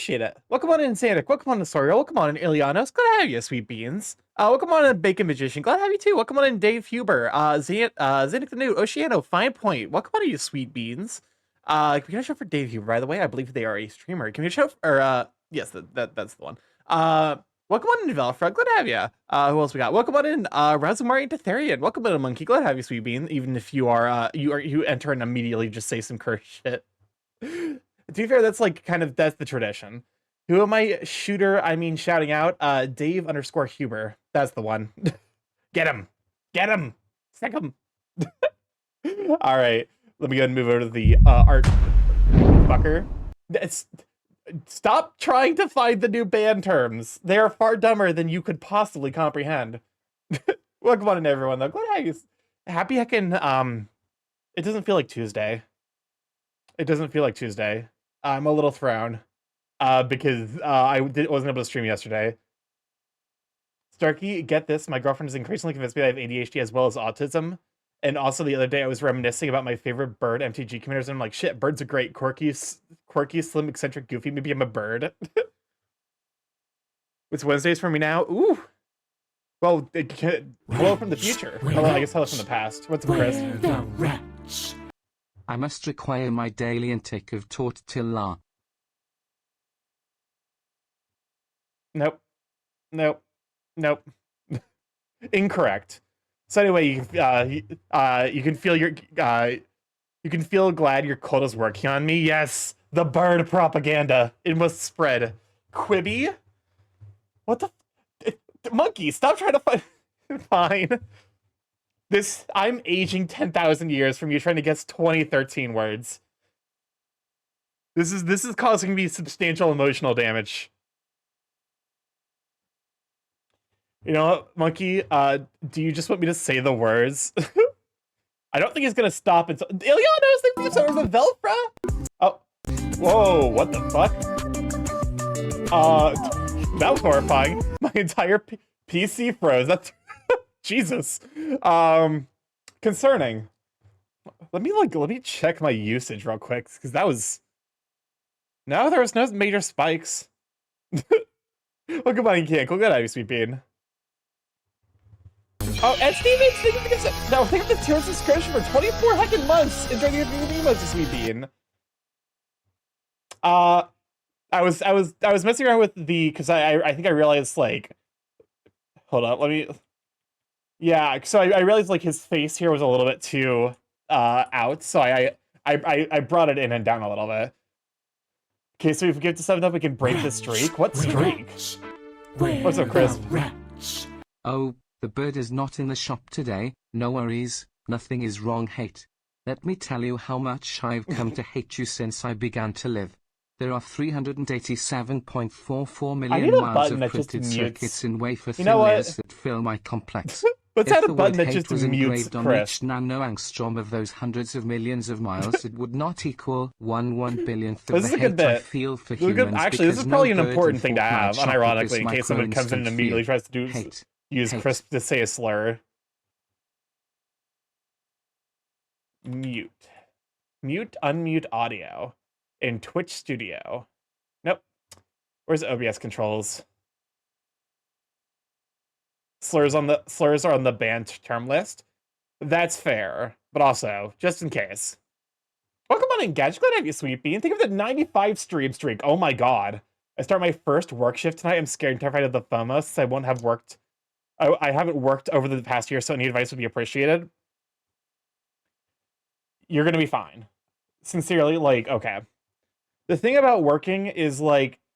Appreciate it. Welcome on in, Sanic. Welcome on in, Soriel. Welcome on in, Ilianos. Glad to have you, Sweet Beans. Welcome on in, Bacon Magician. Glad to have you too. Welcome on in, Dave Huber. Zanik the New, Oceano, Fine Point. Welcome on in, you Sweet Beans. Can we get a show for Dave Huber, by the way? I believe they are a streamer. Can we get a show for, yes, that's the one. Welcome on in, Velfra. Glad to have you. Who else we got? Welcome on in, Razumari and Tetherian. Welcome on in, Monkey. Glad to have you, Sweet Bean. Even if you enter and immediately just say some curse shit. To be fair, that's the tradition. Who am I shouting out? Dave underscore Huber. That's the one. Get him. Get him. Stick him. All right. Let me go ahead and move over to the art fucker. Stop trying to find the new band terms. They are far dumber than you could possibly comprehend. Welcome on in, everyone, though. Glad to have you. Happy heckin', it doesn't feel like Tuesday. It doesn't feel like Tuesday. I'm a little thrown because wasn't able to stream yesterday. Starky, get this. My girlfriend is increasingly convinced me that I have ADHD as well as autism. And also the other day I was reminiscing about my favorite bird MTG commanders. And I'm like, shit, birds are great. Quirky, slim, eccentric, goofy. Maybe I'm a bird. It's Wednesdays for me now. Ooh. Well, hello from the future. Hello, I guess hello from the past. What's up, Chris? The rats. I must require my daily intake of tortilla. Nope. Incorrect. So anyway, you can feel you can feel glad your cult is working on me. Yes, the bird propaganda. It must spread. Quibi? What the monkey? Stop trying to find. Fine. I'm aging 10,000 years from you trying to guess 2013 words. This is causing me substantial emotional damage. You know what, Monkey? Do you just want me to say the words? I don't think he's gonna stop until Ilianos the episode of Velfra. Oh, whoa! What the fuck? That was horrifying. My entire PC froze. That's Jesus. Concerning. Let me check my usage real quick because that was. No, there was no major spikes. Well, goodbye, Yank. Good night, Sweet Bean. Oh, and Stevens, thank you for the tier subscription for 24 heckin' months. Enjoy your new emotes, Sweet Bean. I was messing around with because I think I realized hold up, let me. Yeah, so I realized his face here was a little bit too out, so I brought it in and down a little bit. Okay, so if we get to 7 up, we can break the streak. What streak? What's up, Chris? Oh. The bird is not in the shop today. No worries, nothing is wrong, hate. Let me tell you how much I've come to hate you since I began to live. There are 387.44 million miles of printed circuits in wafer thin layers that fill my complex. Let's add a button that just was mutes engraved on each nano-angstrom of those hundreds of millions of miles, it would not equal 1/1 billionth of the hate I feel for humans. Actually, this is probably an important thing to have, unironically, in case someone comes in and immediately tries to use Crisp to say a slur. Mute, unmute audio in Twitch Studio. Nope. Where's OBS controls? Slurs are on the banned term list. That's fair, but also just in case. Welcome on in, Gadget. Glad to have you, Sweet Bean. Think of the 95 stream streak. Oh my god! I start my first work shift tonight. I'm scared and terrified of the FOMO since I won't have worked. I haven't worked over the past year, so any advice would be appreciated. You're gonna be fine. Sincerely, okay. The thing about working is,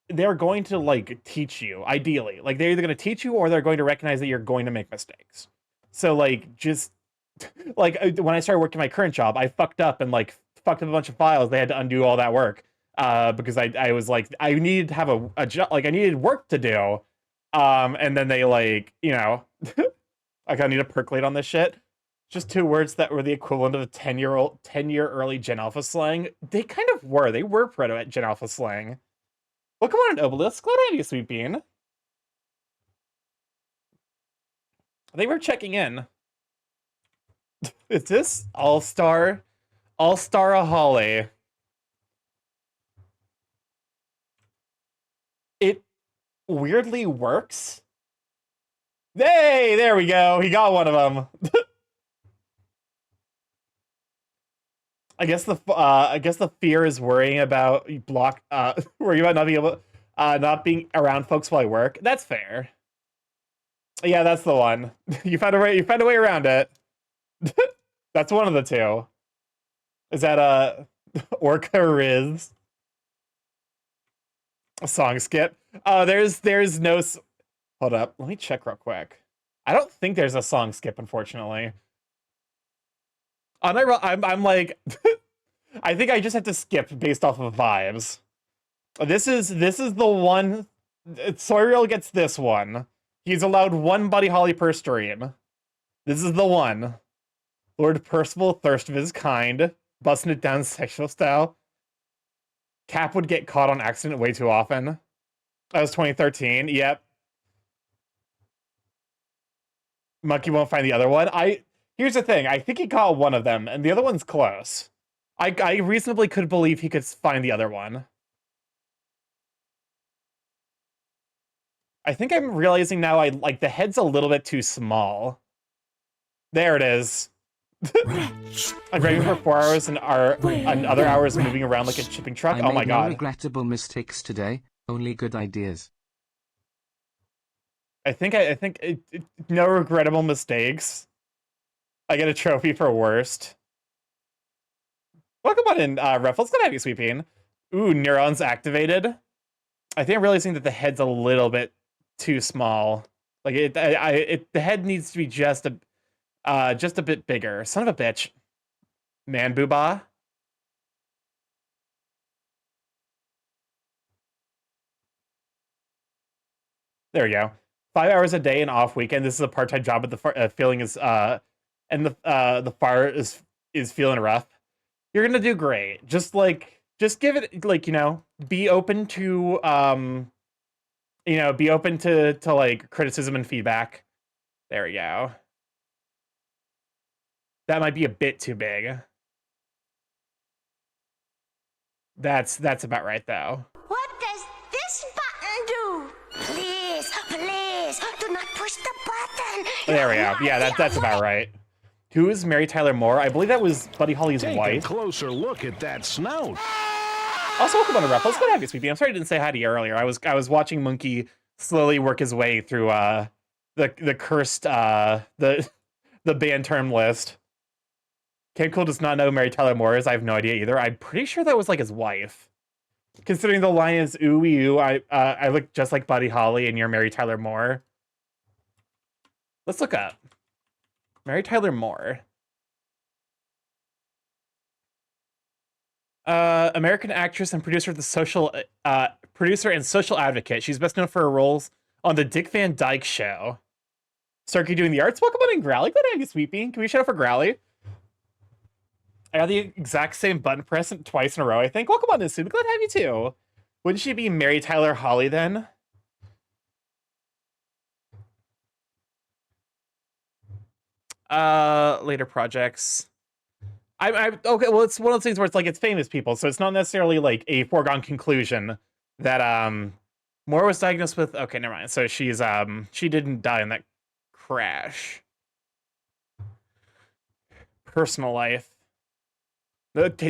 they're going to, teach you, ideally. They're either gonna teach you or they're going to recognize that you're going to make mistakes. So, just, when I started working my current job, I fucked up and, fucked up a bunch of files. They had to undo all that work. Because I was I needed to have a job, I needed work to do. And then they I need to percolate on this shit. Just 2 words that were the equivalent of a 10-year early Gen Alpha slang. They kind of were. They were proto at Gen Alpha slang. Welcome on an Obelisk. Glad to have you, Sweet Bean. They were checking in. Is this All-Star Holly? It weirdly works. Hey, there we go. He got one of them. I guess the fear is worrying about worrying about not being able not being around folks while I work. That's fair. Yeah, that's the one. You found a way around it. That's one of the two. Is that Orca Riz a song skip? There's no hold up. Let me check real quick. I don't think there's a song skip, unfortunately. I'm like I think I just have to skip based off of vibes. This is the one. Soriel gets this one. He's allowed one Buddy Holly per stream. This is the one. Lord Percival, thirst of his kind, busting it down sexual style. Cap would get caught on accident way too often. That was 2013. Yep. Monkey won't find the other one. Here's the thing. I think he caught one of them, and the other one's close. I reasonably could believe he could find the other one. I think I'm realizing now I like the head's a little bit too small. There it is. I'm driving for 4 hours and other hours moving around like a shipping truck. Oh my god. No regrettable mistakes today, only good ideas. I think no regrettable mistakes. I get a trophy for worst. Welcome on in, Ruffles. Good to have you, Sweet Bean. Ooh, neurons activated. I think I'm realizing that the head's a little bit too small. Like the head needs to be just a bit bigger. Son of a bitch. Man boobah. There we go. 5 hours a day and off weekend. This is a part-time job, but the feeling is and the fire is feeling rough. You're gonna do great. Just give it like, be open to be open to like criticism and feedback. There we go. That might be a bit too big. That's about right though. What does this button do? Please, please, do not push the button. There we go. Yeah, that's about right. Who is Mary Tyler Moore? I believe that was Buddy Holly's wife. Take a closer look at that snout. Also, welcome on to Ruffles. Good to have you, Sweet Bean. I'm sorry I didn't say hi to you earlier. I was watching Monkey slowly work his way through the cursed the band term list. Cape Cool does not know who Mary Tyler Moore is. I have no idea either. I'm pretty sure that was like his wife. Considering the line is ooh ooh, I look just like Buddy Holly and you're Mary Tyler Moore. Let's look up Mary Tyler Moore. American actress and producer of the producer and social advocate. She's best known for her roles on the Dick Van Dyke Show. Starky doing the arts. Welcome on in, Growly. Good to have you, Sweet Bean. Can we shout out for Growly? I got the exact same button press twice in a row, I think. Welcome on in, Sue. Glad to have you too. Wouldn't she be Mary Tyler Holly then? Later projects. I okay, well, it's one of those things where it's like it's famous people, so it's not necessarily like a foregone conclusion that Moore was diagnosed with. Okay, never mind. So she's she didn't die in that crash. Personal life.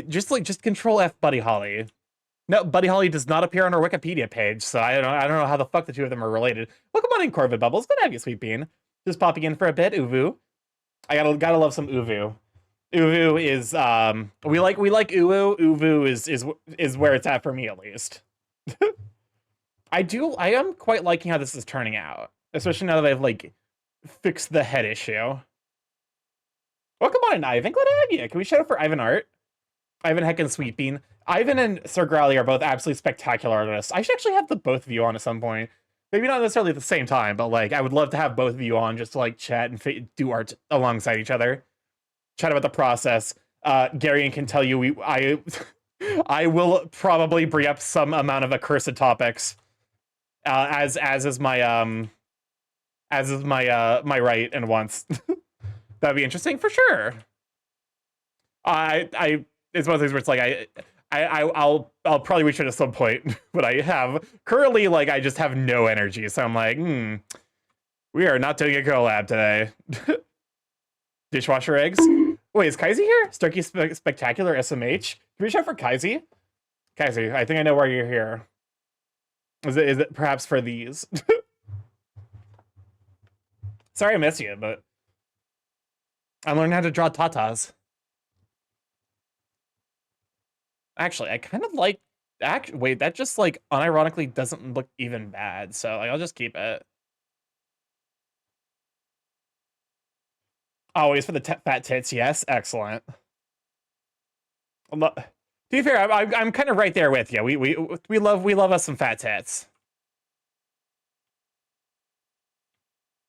Just control F Buddy Holly. No, Buddy Holly does not appear on her Wikipedia page, so I don't know how the fuck the two of them are related. Welcome on in, Corvid Bubbles. Good to have you, Sweet Bean. Just popping in for a bit, Uvu. I gotta love some Uvu. Uvu is we like Uwu. Uvu is where it's at for me, at least. I am quite liking how this is turning out, especially now that I've like fixed the head issue. Welcome on in, Ivan. Glad to have you. Can we shout out for Ivan Art? Ivan Heck and Sweet Bean. Ivan and Sir Growly are both absolutely spectacular artists. I should actually have the both of you on at some point. Maybe not necessarily at the same time, but like I would love to have both of you on just to like chat and do art alongside each other. Chat about the process. Garion can tell you I will probably bring up some amount of accursed topics. As is my my right and wants. That'd be interesting for sure. It's one of those things where it's like I'll probably reach it at some point, but I have currently like I just have no energy, so I'm like, we are not doing a collab today. Dishwasher eggs. Wait, is Kaiser here? Starky Spectacular SMH. Can we reach out for Kaiser? Kaiser, I think I know why you're here. Is it perhaps for these? Sorry I missed you, but I learned how to draw tatas. Actually, I kind of like. Wait, that just like unironically doesn't look even bad, so like, I'll just keep it. Always for the fat tits, yes, excellent. To be fair, I'm kind of right there with you. We love us some fat tits.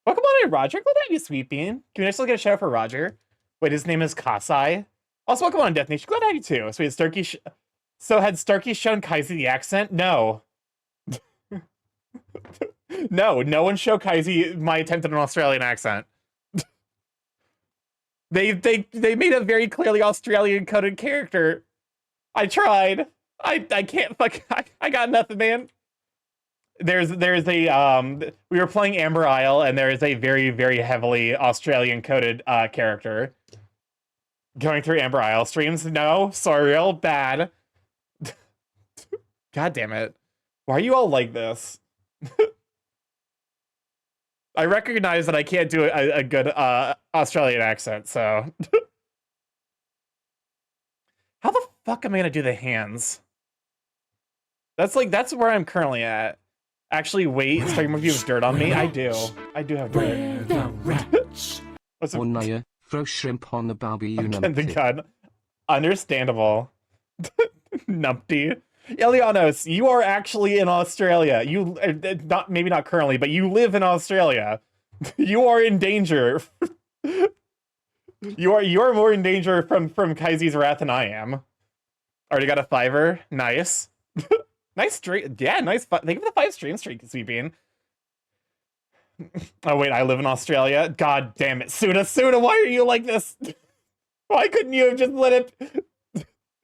Welcome on in, Roger. Glad to have you, Sweet Bean. Can we actually get a shout out for Roger? Wait, his name is Kasai. Also, welcome on, Death Nation. Glad to have you too. So, had Starky shown Kaiser the accent? No. No one showed Kaiser my attempt at an Australian accent. They made a very clearly Australian coded character. I tried. I can't fuck. I got nothing, man. There's a we were playing Amber Isle and there is a very heavily Australian coded character going through Amber Isle streams. No, sorry, real bad. God damn it. Why are you all like this? I recognize that I can't do a good Australian accent, so. How the fuck am I gonna do the hands? That's where I'm currently at. Actually, wait, StarkyMorph, you have dirt on me? I do have dirt. Or Naya, throw shrimp on the Barbie, you numpty. The gun. Understandable. Numpty. Elianos, you are actually in Australia. You maybe not currently, but you live in Australia. You are in danger. You are more in danger from Kaiser's wrath than I am. Already got a 5-er. Nice. Nice streak. Yeah, nice. Thank you for the 5 stream streak, Sweet Bean. Oh wait, I live in Australia. God damn it, Suna, why are you like this? Why couldn't you have just let it?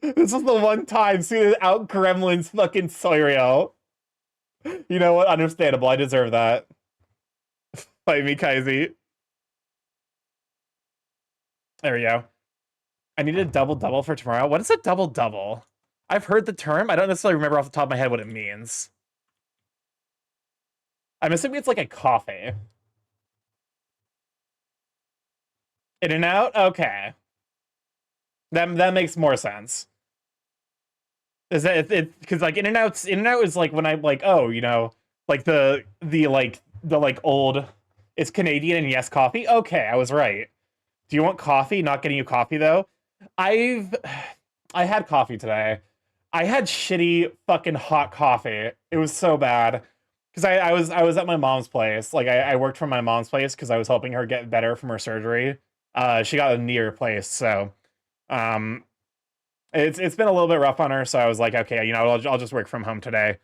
This is the one time Suna out gremlins fucking Sorio. You know what? Understandable. I deserve that. Fight me, Kaiser. There we go. I need a double for tomorrow. What is a double? I've heard the term. I don't necessarily remember off the top of my head what it means. I'm assuming it's like a coffee. In and out? Okay. That makes more sense. Is that it? Because like In and Out is like when I'm like, oh, you know, like the old. It's Canadian and yes, coffee. Okay, I was right. Do you want coffee? Not getting you coffee though. I had coffee today. I had shitty fucking hot coffee. It was so bad. Because I was at my mom's place. Like I worked from my mom's place because I was helping her get better from her surgery. She got a knee replaced, so it's been a little bit rough on her. So I was like, okay, you know, I'll just work from home today,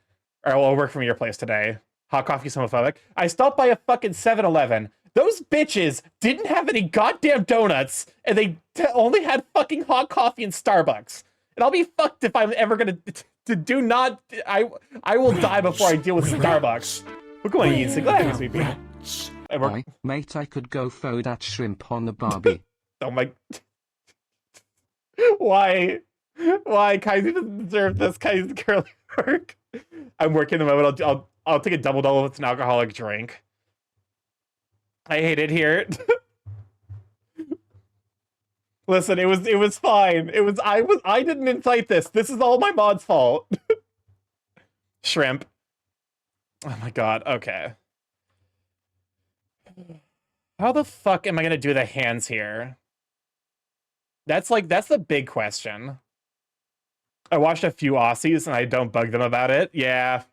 or I'll work from your place today. Hot coffee's homophobic. I stopped by a fucking 7-Eleven. Those bitches didn't have any goddamn donuts, and they only had fucking hot coffee and Starbucks. And I'll be fucked if I'm ever gonna do not. I will die before I deal with Starbucks. Look at my eating. Glad I'm sleepy. Hi, mate, I could go throw that shrimp on the Barbie. Oh my. Why? Kaiser doesn't deserve this. Kaiser's curly work. I'm working the moment. I'll take a double with an alcoholic drink. I hate it here. Listen, it was fine. I didn't incite this. This is all my mod's fault. Shrimp. Oh my god, okay. How the fuck am I gonna do the hands here? That's the big question. I watched a few Aussies and I don't bug them about it. Yeah.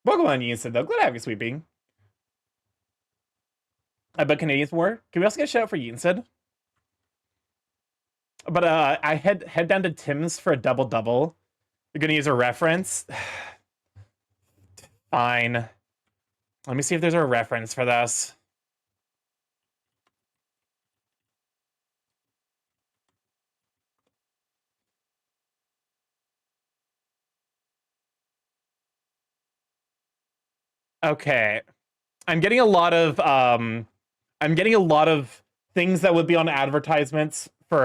Welcome on, Ian said though. Glad to have you, Sweet Bean. I bet Canadians more. Can we also get a shout out for Yinsid? But I head down to Tim's for a double. You're gonna use a reference. Fine. Let me see if there's a reference for this. Okay. I'm getting a lot of things that would be on advertisements for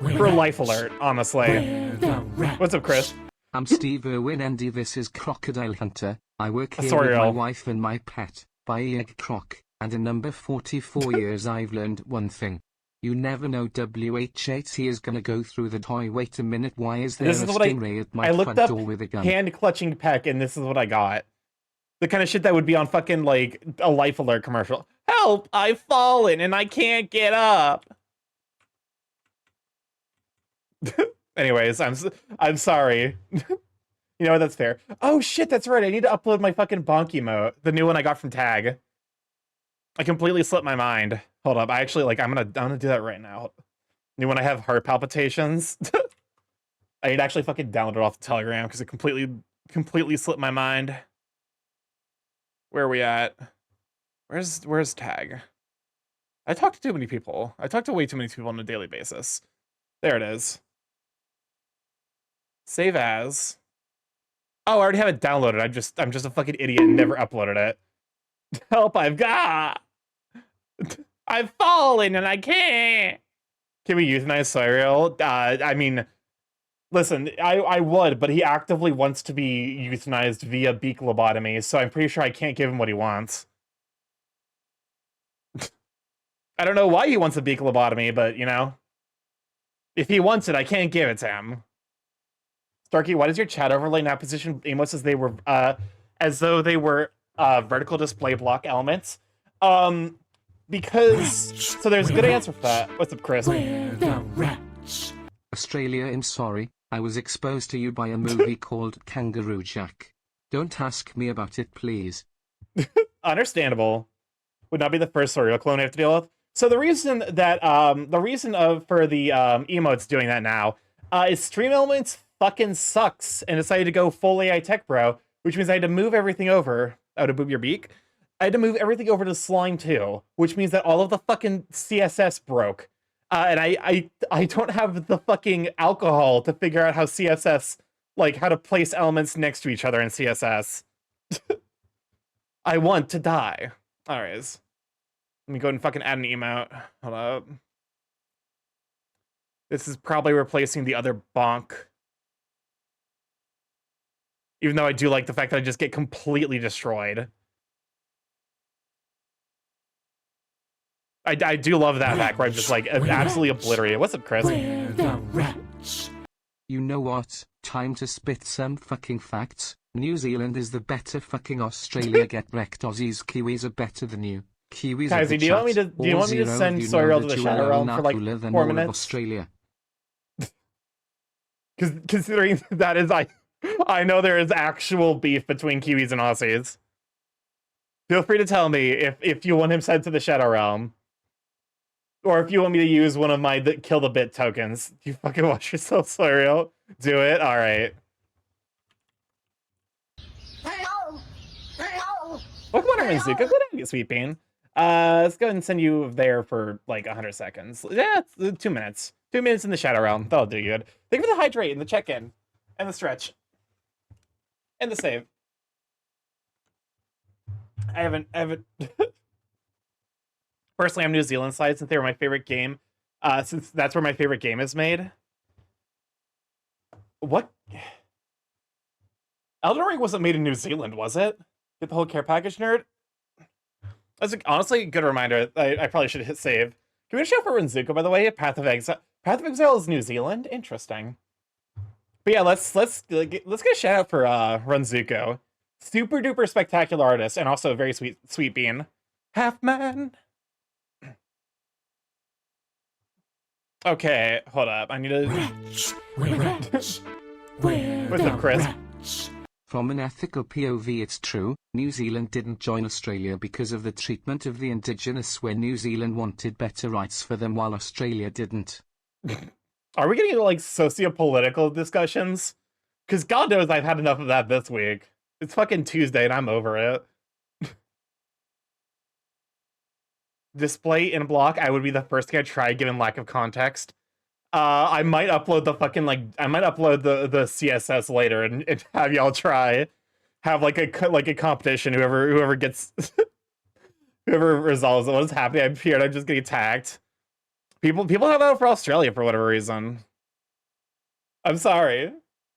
Life Alert, honestly. What's up, Chris? I'm Steve Irwin and this is Crocodile Hunter. I work here Sorry, with my Al. wife and my pet, Egg Croc, and in number 44 years I've learned one thing. You never know WH8 is gonna go through the toy. Wait a minute, why is there a stingray at my I looked front up door with a gun? hand clutching peck, and this is what I got. The kind of shit that would be on fucking like a Life Alert commercial. Help! I've fallen and I can't get up. Anyways, I'm sorry. You know what? That's fair. Oh shit, that's right. I need to upload my fucking bonk emote, the new one I got from Tag. I completely slipped my mind. Hold up. I actually I'm gonna do that right now. New one I have heart palpitations. I need to actually fucking download it off the Telegram because it completely slipped my mind. Where are we at? Where's Tag? I talk to too many people. I talk to way too many people on a daily basis. There it is. Save as. Oh, I already have it downloaded. I'm just a fucking idiot and never uploaded it. Help, I've fallen and I can't. Can we euthanize Cyril? I mean, listen, I would, but he actively wants to be euthanized via beak lobotomy, so I'm pretty sure I can't give him what he wants. I don't know why he wants a beak lobotomy, but, you know, if he wants it, I can't give it to him. Starky, why does your chat overlay now position emotes as though they were vertical display block elements? Because so there's a good answer for that. What's up, Chris? Australia, I'm sorry. I was exposed to you by a movie called Kangaroo Jack. Don't ask me about it, please. Understandable. Would not be the first Sorrel clone I have to deal with. So the reason that for the emotes doing that now is Stream Elements fucking sucks and decided to go full AI tech bro, which means I had to move everything over. Oh, to move your beak? I had to move everything over to Slime 2, which means that all of the fucking CSS broke. And I don't have the fucking alcohol to figure out how CSS, like, how to place elements next to each other in CSS. I want to die. Alright. Let me go ahead and fucking add an emote. Hold up. This is probably replacing the other bonk. Even though I do like the fact that I just get completely destroyed. I do love that fact where I'm just like absolutely obliterated. What's up, Chris? You know what? Time to spit some fucking facts. New Zealand is the better fucking Australia. Get wrecked. Aussies, Kiwis are better than you. Kiwis Guys, are the do you want me to send Sorrel to the Shadow Realm for like 4 minutes? Australia. Because considering that is I know there is actual beef between Kiwis and Aussies. Feel free to tell me if you want him sent to the Shadow Realm. Or if you want me to use one of my kill the bit tokens. You fucking watch yourself, Sorrel. Do it? Alright. Welcome on, Renzuka. Good to you, Sweet Bean. Let's go ahead and send you there for like 100 seconds. Yeah, 2 minutes. 2 minutes in the Shadow Realm. That'll do good. Thank you for the hydrate and the check-in. And the stretch. And the save. I haven't Personally, I'm New Zealand side since they were my favorite game. Since that's where my favorite game is made. What? Elden Ring wasn't made in New Zealand, was it? Get the whole care package, nerd? That's honestly a good reminder. I probably should hit save. Can we shout for Renzuko, by the way? Path of Exile. Path of Exile is New Zealand? Interesting. But yeah, let's get a shout out for Renzuko. Super duper spectacular artist and also a very sweet bean. Half man. Okay, hold up. I need to. What's up, Chris? From an ethical POV, it's true. New Zealand didn't join Australia because of the treatment of the indigenous, where New Zealand wanted better rights for them while Australia didn't. Are we getting into like socio-political discussions? Because God knows I've had enough of that this week. It's fucking Tuesday and I'm over it. Display in block, I would be the first thing I'd try given lack of context. I might upload the fucking the CSS later and have y'all try. have like a competition. Whoever gets whoever resolves what is happening. I'm here. I'm just getting attacked. People have that for Australia for whatever reason. I'm sorry.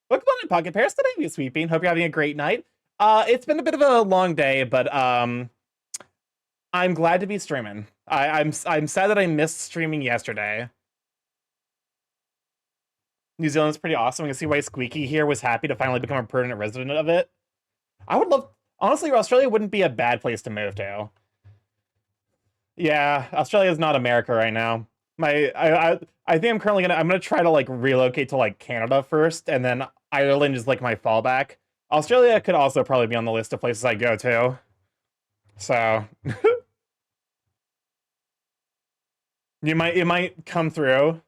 Welcome on in, Pocket Paris. Today, you sweet bean. Hope you're having a great night. It's been a bit of a long day, but I'm glad to be streaming. I'm sad that I missed streaming yesterday. New Zealand's pretty awesome. I can see why Squeaky here was happy to finally become a permanent resident of it. I would love, honestly, Australia wouldn't be a bad place to move to. Yeah, Australia is not America right now. I think I'm gonna try to like relocate to like Canada first, and then Ireland is like my fallback. Australia could also probably be on the list of places I go to. So it might come through.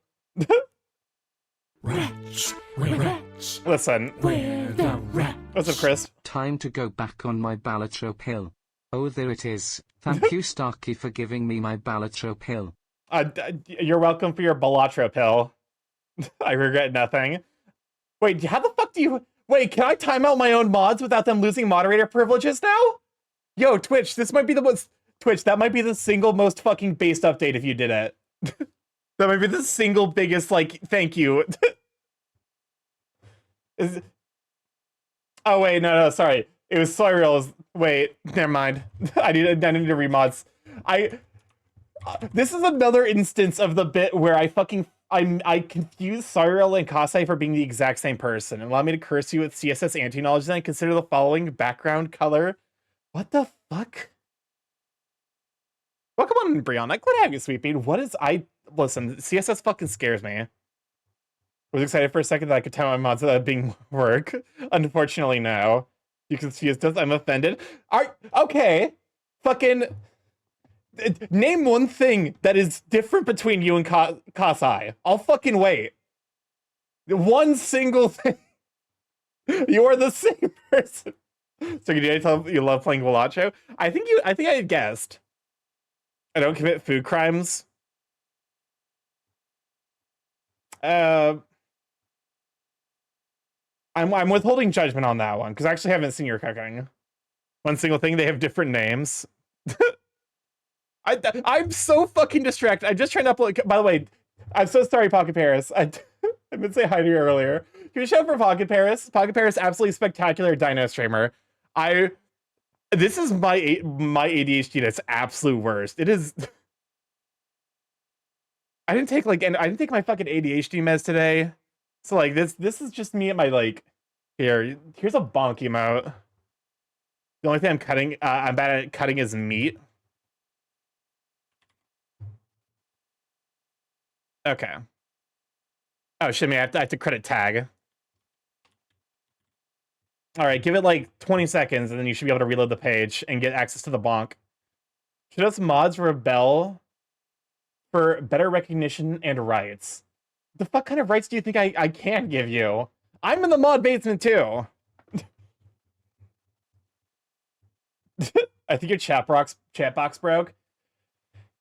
Rats, we're rats. Listen. We're the rats. What's up, Chris? Time to go back on my Balatro pill. Oh, there it is. Thank you, Starky, for giving me my Balatro pill. You're welcome for your Balatro pill. I regret nothing. Wait, how the fuck do you... Wait, can I time out my own mods without them losing moderator privileges now? Yo, Twitch, this might be the most... Twitch, that might be the single most fucking based update if you did it. That might be the single biggest, like, thank you. Oh, wait, no, sorry. It was Soyril. Wait, never mind. I need to remods. This is another instance of the bit where I confuse Soyril and Kasai for being the exact same person. And allow me to curse you with CSS anti-knowledge, then consider the following background color. What the fuck? Welcome on, Brianna. Glad to have you, sweet bean. Listen, CSS fucking scares me. I was excited for a second that I could tell my mods that being work. Unfortunately, no. You confused us. I'm offended. Okay. Fucking name one thing that is different between you and Kasai. I'll fucking wait. One single thing. You are the same person. So you tell you love playing Gulacho? I think I had guessed. I don't commit food crimes. I'm withholding judgment on that one because I actually haven't seen your cooking. One single thing, they have different names. I'm so fucking distracted. I'm just trying to upload. By the way, I'm so sorry, Pocket Paris. I meant to say hi to you earlier. Can you show up for Pocket Paris? Pocket Paris, absolutely spectacular dino streamer. This is my ADHD that's absolute worst. It is. I didn't take my fucking ADHD meds today. So like this is just me at my like here's a bonk emote. The only thing I'm bad at cutting is meat. Okay. Oh shit, man, I have to credit tag. Alright, give it like 20 seconds and then you should be able to reload the page and get access to the bonk. Should us mods rebel for better recognition and rights? The fuck kind of rights do you think I can give you? I'm in the mod basement too. I think your chat box broke.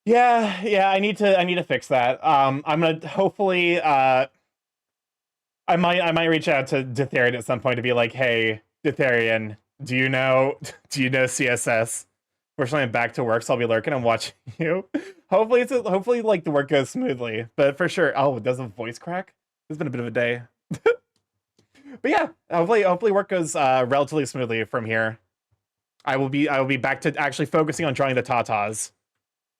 Yeah, I need to fix that. I'm gonna hopefully I might reach out to Ditharian at some point to be like, hey, Ditharian, do you know CSS? Fortunately, I'm back to work, so I'll be lurking and watching you. Hopefully like the work goes smoothly. But for sure, does a voice crack? It's been a bit of a day. But yeah, hopefully work goes relatively smoothly from here. I will be back to actually focusing on drawing the tatas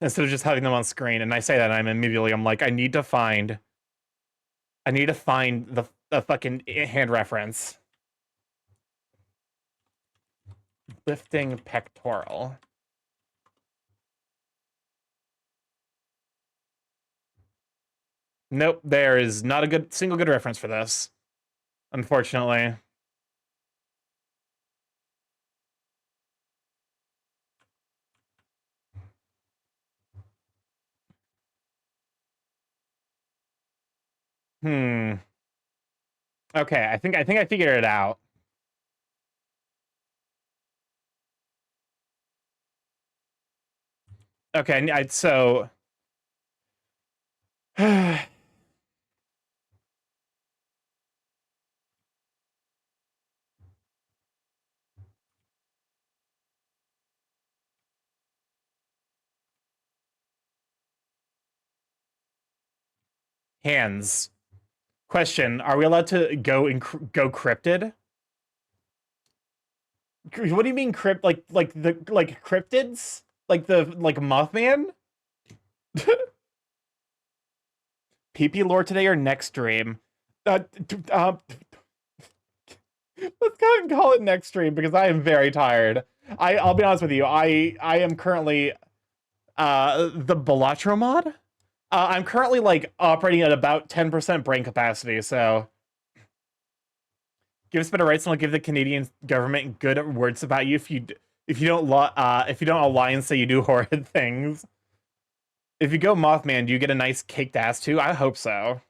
instead of just having them on screen. And I say that and I'm like, I need to find the fucking hand reference. Lifting pectoral. Nope, there is not a single good reference for this, unfortunately. Okay, I think I figured it out. Okay, so Hands. Question: are we allowed to go go cryptid? What do you mean crypt? Like cryptids? Like Mothman? PP lore today or next stream? Let's go ahead and call it next stream because I am very tired. I'll be honest with you. I am currently the Balatro mod. I'm currently like operating at about 10% brain capacity, so give us better rights and I'll give the Canadian government good words about you if you don't lie and say you do horrid things. If you go Mothman, do you get a nice caked ass too? I hope so.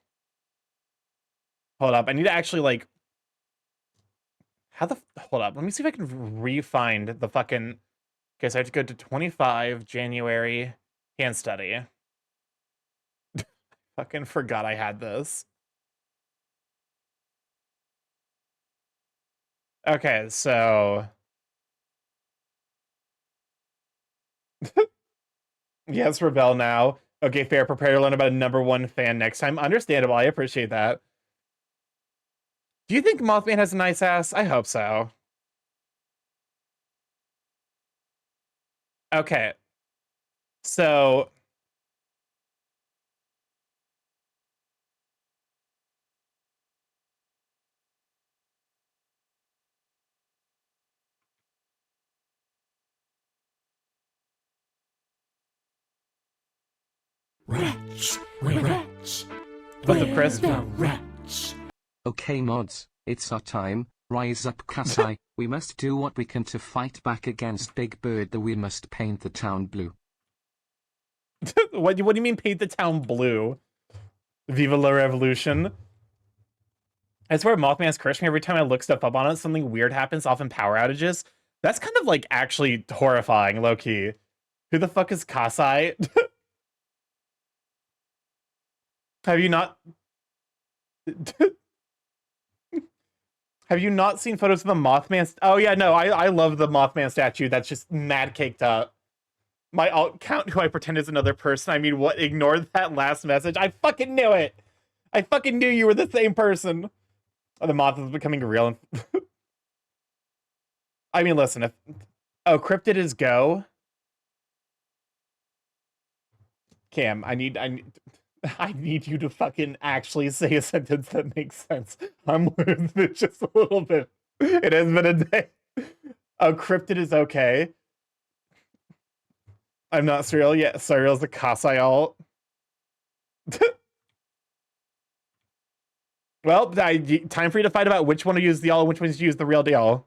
Hold up, I need to actually like hold up, let me see if I can re-find the fucking. Okay, so I have to go to 25 January hand study. Fucking forgot I had this. Okay, so yes, rebel now. Okay, fair. Prepare to learn about a #1 fan next time. Understandable. I appreciate that. Do you think Mothman has a nice ass? I hope so. Okay. So Wretch, we're wretch. What's up, We're Chris? the wretch. Okay mods, it's our time. Rise up Kasai, we must do what we can to fight back against Big Bird. That we must paint the town blue. What do you mean paint the town blue? Viva la revolution. I swear Mothman's cursed me every time I look stuff up on it. Something weird happens, often power outages. That's kind of like actually horrifying, low key. Who the fuck is Kasai? Have you not? Have you not seen photos of the Mothman? Oh yeah, no, I love the Mothman statue. That's just mad caked up. My alt count, who I pretend is another person. I mean, what? Ignore that last message. I fucking knew it. I fucking knew you were the same person. Oh, the moth is becoming real. I mean, listen. If cryptid is go. Cam, I need you to fucking actually say a sentence that makes sense. I'm losing it just a little bit. It has been a day. Cryptid is okay. I'm not Surreal yet. Surreal's the Kasai alt. Well, time for you to fight about which one to use the alt and which one to use the real deal.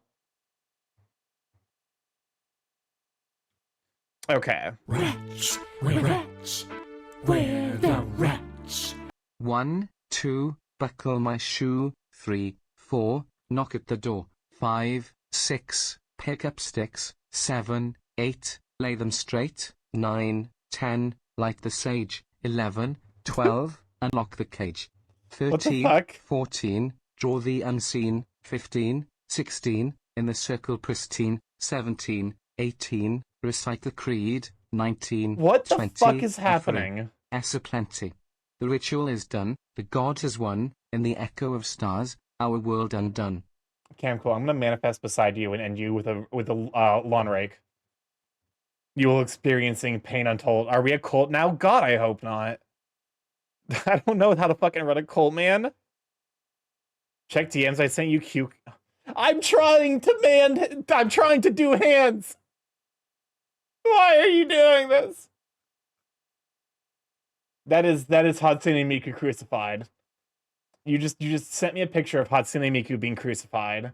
Okay. Wretch, we're wretch. We're the wretch. 1, 2, buckle my shoe. 3, 4, knock at the door. 5, 6, pick up sticks. 7, 8, lay them straight. 9, 10, light the sage. 11, 12, unlock the cage. 13, 14, draw the unseen. 15, 16, in the circle pristine. 17, 18, recite the creed. 19, what the 20, fuck is happening? Plenty. The ritual is done, the god has won, in the echo of stars, our world undone. Cam, cool. I'm gonna manifest beside you and end you with a lawn rake. You will experiencing pain untold. Are we a cult now? God, I hope not. I don't know how to fucking run a cult, man. Check DMs. I sent you Q. I'm trying to do hands. Why are you doing this? That is Hatsune Miku crucified. You just sent me a picture of Hatsune Miku being crucified.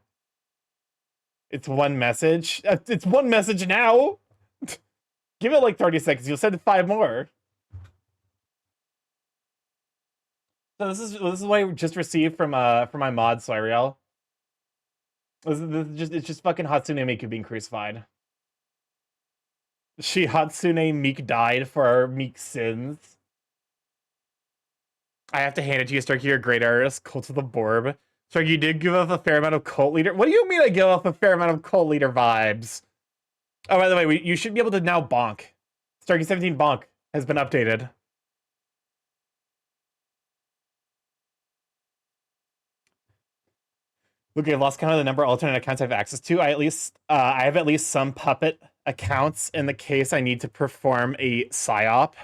It's one message. It's one message now. Give it like 30 seconds. You'll send 5 more. So this is what I just received from my mod Cyriel. It's just fucking Hatsune Miku being crucified. Hatsune Miku died for our Meek sins. I have to hand it to you, Starky. You're a great artist. Cult of the Borb. Starky, you did give off a fair amount of cult leader. What do you mean I give off a fair amount of cult leader vibes? Oh, by the way, you should be able to now bonk. Starky 17 bonk has been updated. Look, I've lost count of the number of alternate accounts I have access to. I have at least some puppet accounts in the case I need to perform a psyop.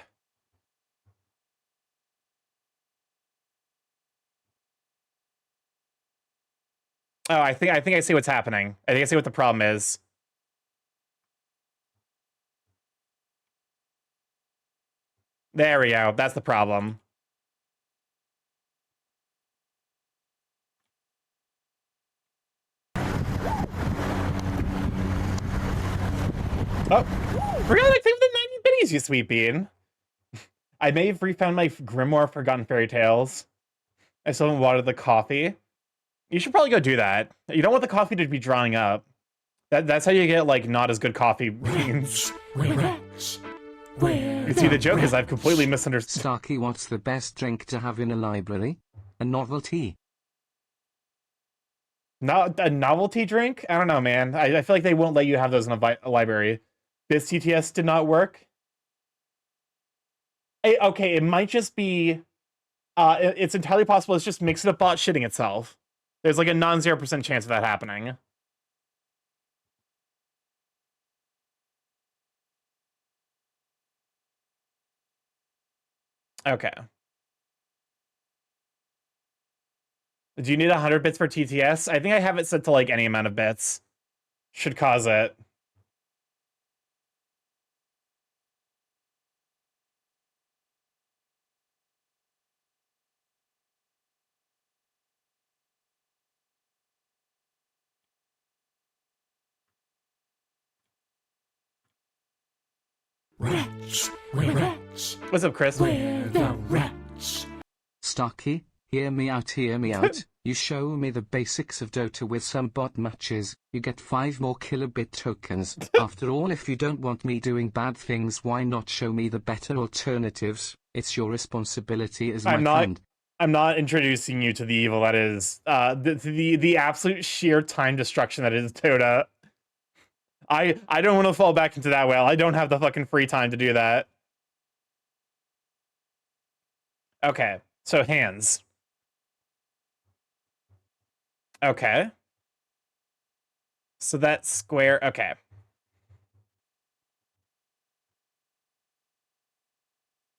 Oh, I think I see what's happening. I think I see what the problem is. There we go. That's the problem. Oh, forgot I think the 90 biddies, you sweet bean. I may have refound my Grimoire of Forgotten Fairy Tales. I still haven't watered the coffee. You should probably go do that. You don't want the coffee to be drying up. That's how you get, like, not as good coffee beans. You see, the joke is I've completely misunderstood. Starky, what's the best drink to have in a library? A novelty? Not a novelty drink? I don't know, man. I feel like they won't let you have those in a library. This TTS did not work. Okay, it might just be... it's entirely possible it's just Mix-It Up bot shitting itself. There's like a non-0% chance of that happening. Okay. Do you need 100 bits for TTS? I think I have it set to like any amount of bits. Should cause it. Wretch, wretch, What's up, Chris? we're the wretch. Starky, hear me out, hear me out. You show me the basics of Dota with some bot matches, you get 5 more kilobit tokens. After all, if you don't want me doing bad things, why not show me the better alternatives? It's your responsibility as my friend. I'm not introducing you to the evil that is the absolute sheer time destruction that is Dota. I don't want to fall back into that well. I don't have the fucking free time to do that. Okay, so hands. Okay. So that's square. Okay.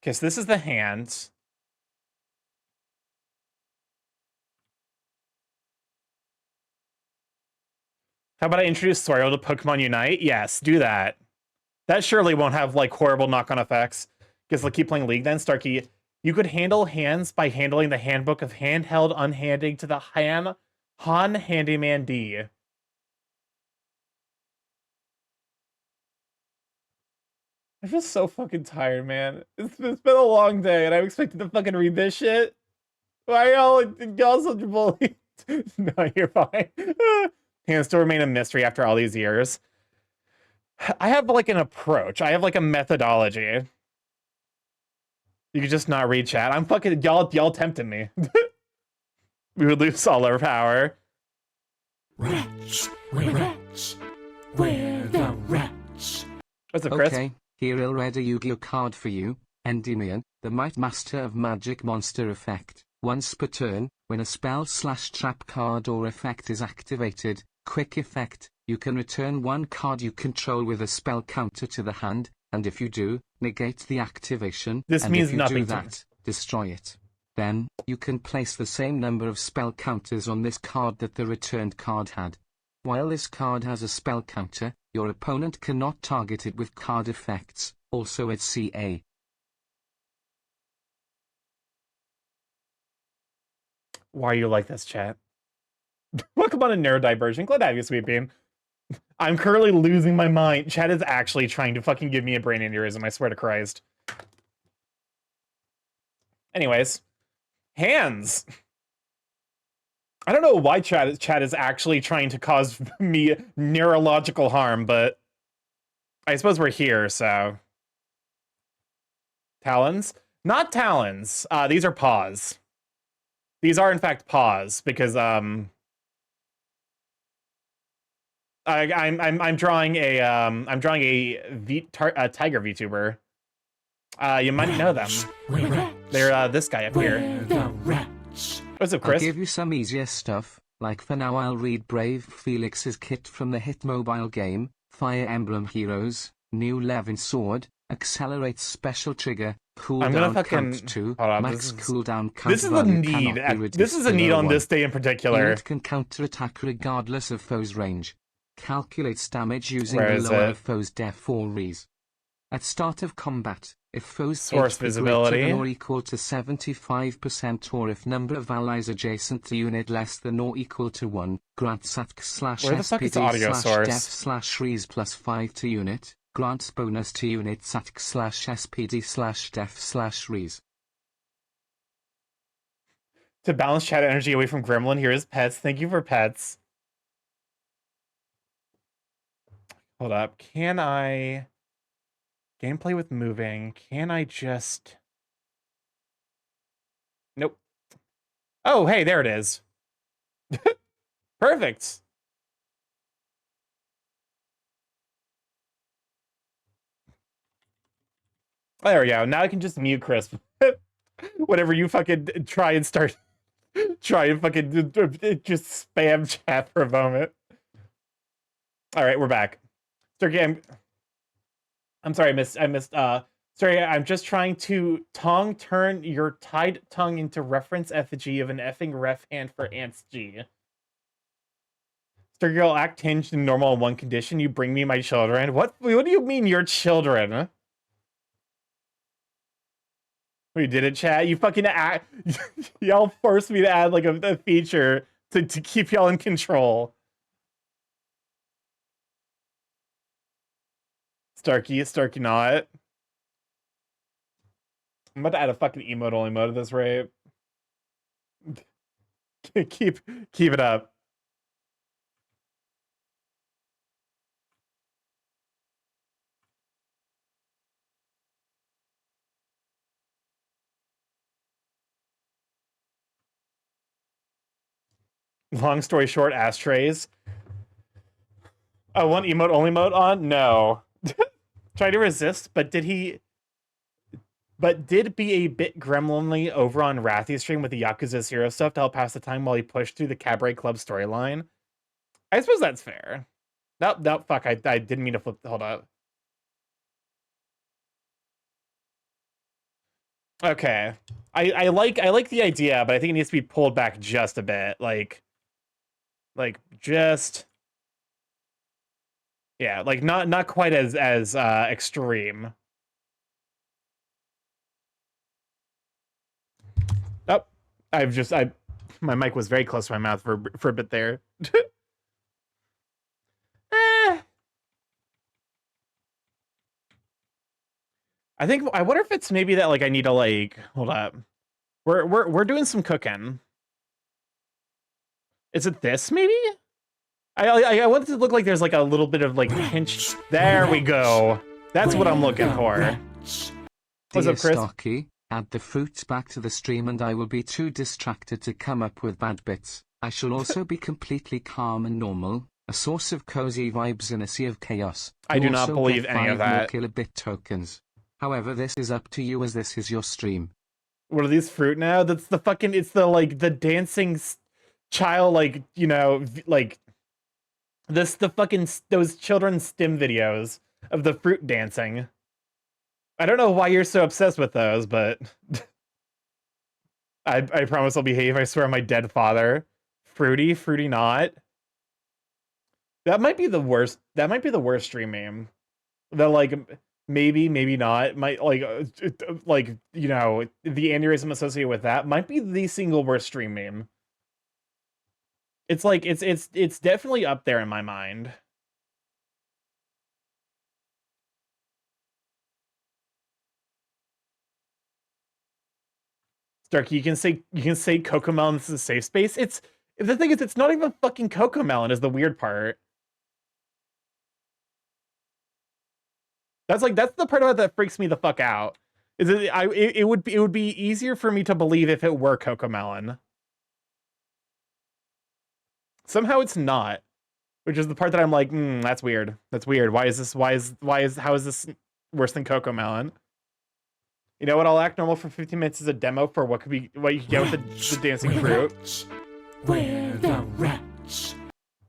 Okay, so this is the hand. How about I introduce Sorial to Pokemon Unite? Yes, do that. That surely won't have, like, horrible knock-on effects. Guess I'll keep playing League then. Starky, you could handle hands by handling the Handbook of Handheld Unhanding to the Han Handyman D. I feel so fucking tired, man. It's been a long day, and I'm expected to fucking read this shit. Why are y'all such bullies? No, you're fine. Hands still remain a mystery after all these years. I have, like, an approach. I have, like, a methodology. You could just not read chat. I'm fucking... Y'all tempted me. We would lose all our power. Wretch, wretch, we're the wretch. What's up, Chris? Okay, here I'll read a Yu-Gi-Oh card for you. Endymion, the Might Master of Magic monster effect. Once per turn, when a spell/trap card or effect is activated, quick effect, you can return one card you control with a spell counter to the hand, and if you do, negate the activation. This and means if you nothing do to me. that, destroy it. Then, you can place the same number of spell counters on this card that the returned card had. While this card has a spell counter, your opponent cannot target it with card effects, also at CA. Why are you like this, chat? Welcome on a neurodivergent. Glad to have you, Sweet Bean. I'm currently losing my mind. Chat is actually trying to fucking give me a brain aneurysm, I swear to Christ. Anyways. Hands! I don't know why chat is actually trying to cause me neurological harm, but I suppose we're here, so... Talons? Not talons. These are paws. These are in fact paws because I'm drawing a tiger VTuber. You might know them. They're this guy up here. We're the wretch. What's up, I'll Chris? give you some easier stuff. Like for now I'll read Brave Felix's kit from the hit mobile game, Fire Emblem Heroes, New Levin Sword, Accelerates Special Trigger, I'm gonna Cooldown fucking Count 2, hold on. Max Cooldown Count This is a value need. cannot be This reduced is a need below on 1. this day in particular. Unit can counterattack regardless of foe's range. Calculates damage using Where the is lower it? of foe's def or res. At start of combat, if foe's Source HP visibility. greater than or equal to 75% or if number of allies adjacent to unit less than or equal to 1, grant SATC Where the fuck is SPD audio source? def /res plus 5 to unit, grants bonus to unit SATC SPD def /res. To balance chat energy away from Gremlin, here is pets. Thank you for pets. Hold up. Can I... Gameplay with moving. Can I just... Nope. Oh, hey, there it is. Perfect. There we go. Now I can just mute Crisp. Whenever you fucking try and start... Try and fucking just spam chat for a moment. All right, we're back. Starky, I'm sorry, I missed, sorry, I'm just trying to turn your tied tongue into reference effigy of an effing ref hand for ants G. Starky girl, act hinged and normal in one condition. You bring me my children. What do you mean your children? We did it, chat. You fucking act. Y'all forced me to add like a feature to keep y'all in control. Starky not. I'm about to add a fucking emote only mode at this rate. keep it up. Long story short, ashtrays. Oh, one emote only mode on? No. Try to resist, but did be a bit gremlinly over on Rathy's stream with the Yakuza Zero stuff to help pass the time while he pushed through the Cabaret Club storyline. I suppose that's fair. No, fuck, I didn't mean to flip. Hold up. Okay. I like the idea, but I think it needs to be pulled back just a bit. Like just... Yeah, like not quite as extreme. Oh, my mic was very close to my mouth for a bit there. I wonder if it's maybe that like I need to like hold up. We're doing some cooking. Is it this maybe? I want it to look like there's like a little bit of like pinch. There we go. That's what I'm looking for. What's up, Chris? Starky, add the fruits back to the stream and I will be too distracted to come up with bad bits. I shall also be completely calm and normal, a source of cozy vibes in a sea of chaos. I do not believe any of that. More kilobit tokens. However, this is up to you as this is your stream. What are these fruit now? That's the fucking, it's the like the dancing child, like, you know, like the fucking those children's STEM videos of the fruit dancing. I don't know why you're so obsessed with those, but I promise I'll behave. I swear on my dead father. Fruity not. That might be the worst. That might be the worst stream name. The like maybe not might like you know, the aneurysm associated with that might be the single worst stream name. It's like it's definitely up there in my mind. Starkey, you can say Cocomelon, this is a safe space. It's the thing is, it's not even fucking Cocomelon is the weird part. That's the part about that freaks me the fuck out. Is it would be easier for me to believe if it were Cocomelon. Somehow it's not, which is the part that I'm like, that's weird. That's weird. How is this worse than Cocomelon? You know what? I'll act normal for 15 minutes as a demo for what you can get with the dancing fruit. Where the rats?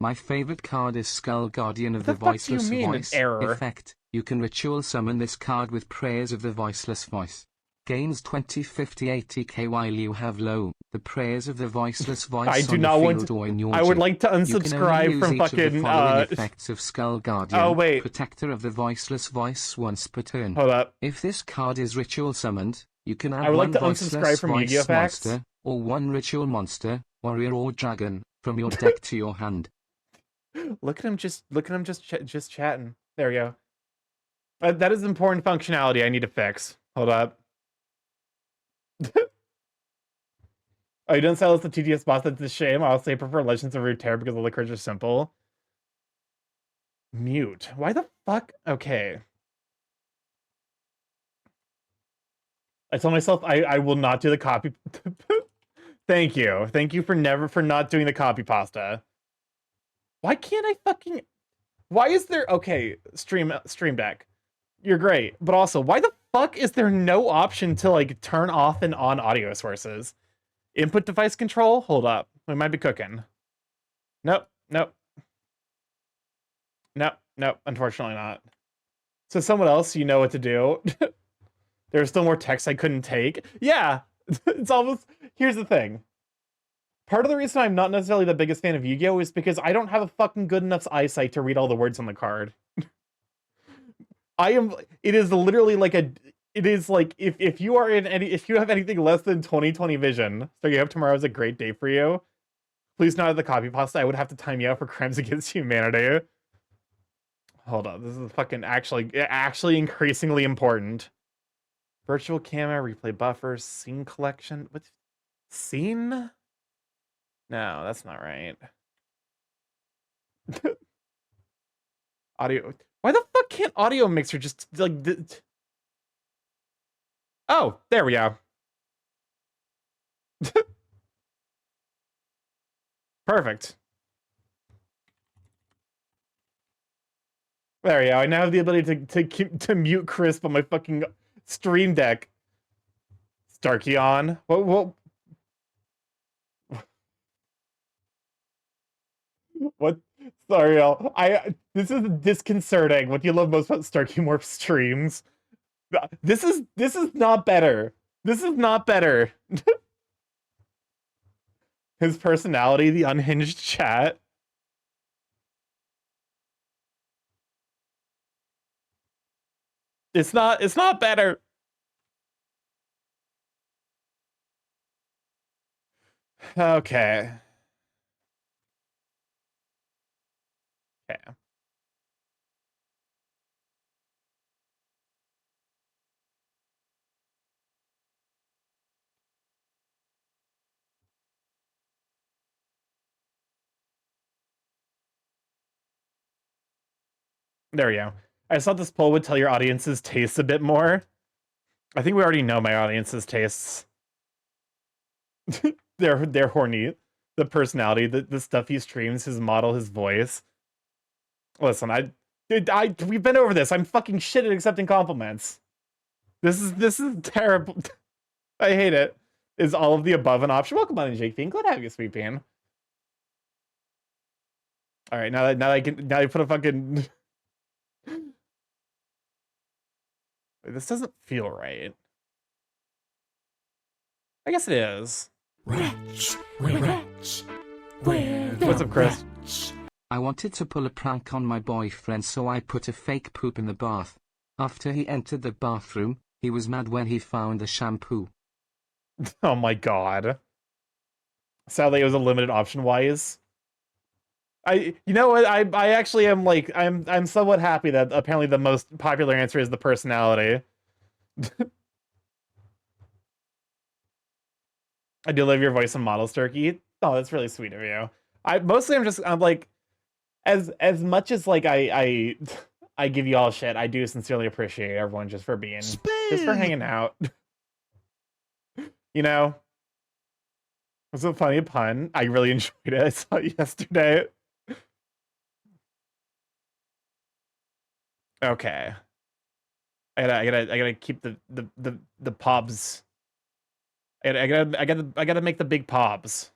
My favorite card is Skull Guardian of What the the fuck do you Voiceless mean, Voice. error? Effect. You can ritual summon this card with prayers of the Voiceless Voice. Gains 20/50 ATK while you have low the prayers of the Voiceless Voice I do on not the want field to. or in your I would gym. like to You can only unsubscribe use from each of the fucking. following effects of Skull Guardian. Oh wait, Protector of the Voiceless Voice once per turn. hold up. If this card is ritual summoned, you can I add would like one to Voiceless unsubscribe from Voice Yu-Gi-Oh! Facts. monster, or one ritual monster, warrior or dragon, from your deck to your hand. Look at him just chatting. There we go. That is important functionality I need to fix. Hold up. Oh, you don't sell us the TTS boss? That's a shame. I'll say I prefer Legends of Runeterra because all the cards are simple. Mute. Why the fuck? Okay. I told myself I will not do the copy. Thank you. Thank you for not doing the copy pasta. Why can't I fucking... Why is there... Okay, stream deck. You're great. But also, why the fuck is there no option to, like, turn off and on audio sources? Input device control? Hold up. We might be cooking. Nope. Nope. Nope. Nope. Unfortunately not. So someone else, you know what to do. There's still more text I couldn't take. Yeah. It's almost... Here's the thing. Part of the reason I'm not necessarily the biggest fan of Yu-Gi-Oh! Is because I don't have a fucking good enough eyesight to read all the words on the card. It is literally like it is like, if you have anything less than 20/20 vision, so you have tomorrow is a great day for you, please not have the copy pasta. I would have to time you out for crimes against humanity. Hold on, this is fucking actually increasingly important. Virtual camera, replay buffers, scene collection. What? Scene? No, that's not right. Audio. Why the fuck can't audio mixer just like? Oh, there we go. Perfect. There we go. I now have the ability to mute Crisp on my fucking stream deck. Starky on. What? What? Sorry, y'all. This is disconcerting. What do you love most about StarkyMorph streams? This is not better. This is not better. His personality, the unhinged chat. It's not better. Okay. Okay. There we go. I thought this poll would tell your audience's tastes a bit more. I think we already know my audience's tastes. They're horny. The personality, the stuff he streams, his model, his voice. Listen, we've been over this. I'm fucking shit at accepting compliments. This is terrible. I hate it. Is all of the above an option? Welcome on in, Jake Fiend. Glad to have you, Sweet Bean. All right, now you put a fucking. This doesn't feel right. I guess it is. Rats, we're rats. We're the What's up, Chris? rats. I wanted to pull a prank on my boyfriend, so I put a fake poop in the bath. After he entered the bathroom, he was mad when he found the shampoo. Oh my god. Sadly, it was a limited option wise. You know what? I actually am like I'm somewhat happy that apparently the most popular answer is the personality. I do love your voice and model, Sturkey. Oh, that's really sweet of you. I'm like, as much as like I give you all shit, I do sincerely appreciate everyone just for being just for hanging out. You know? It was a funny pun. I really enjoyed it. I saw it yesterday. Okay. I gotta keep the pobs. I gotta make the big pobs.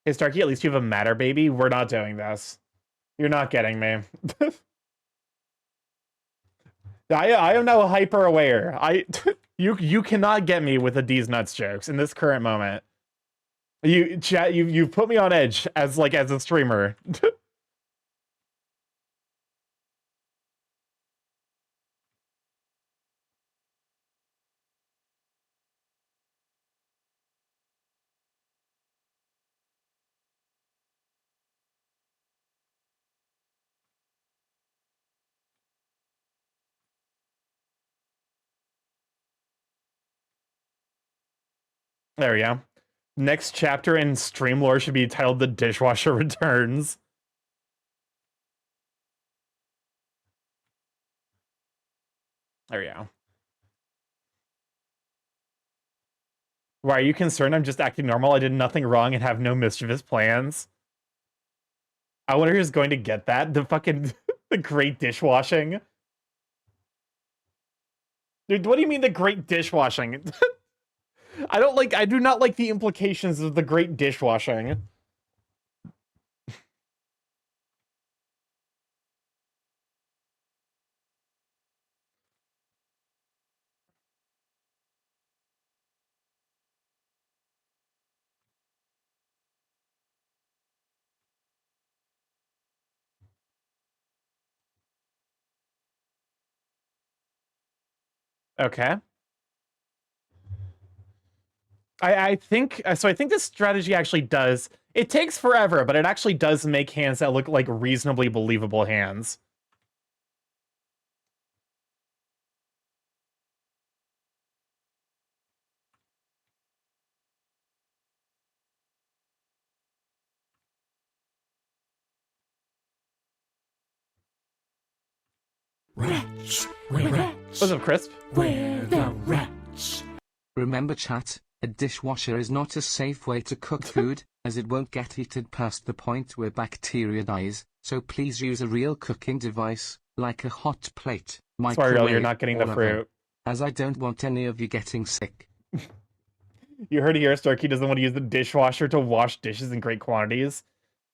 Hey, Starky, at least you have a matter, baby. We're not doing this. You're not getting me. I am now hyper aware. You cannot get me with the D's nuts jokes in this current moment. You've put me on edge as a streamer. There we go. Next chapter in stream lore should be titled "The Dishwasher Returns." There we go. Why are you concerned? I'm just acting normal. I did nothing wrong and have no mischievous plans. I wonder who's going to get that. The fucking the great dishwashing. Dude, what do you mean the great dishwashing? I do not like the implications of the great dishwashing. Okay. I think so. I think this strategy actually does. It takes forever, but it actually does make hands that look like reasonably believable hands. Wretch, wretch, What's up, Crisp? we're the wretch. Remember chat, a dishwasher is not a safe way to cook food, as it won't get heated past the point where bacteria dies, so please use a real cooking device, like a hot plate, Sorry, microwave, you're not getting the or oven, fruit. as I don't want any of you getting sick. You heard it here. Starkey doesn't want to use the dishwasher to wash dishes in great quantities.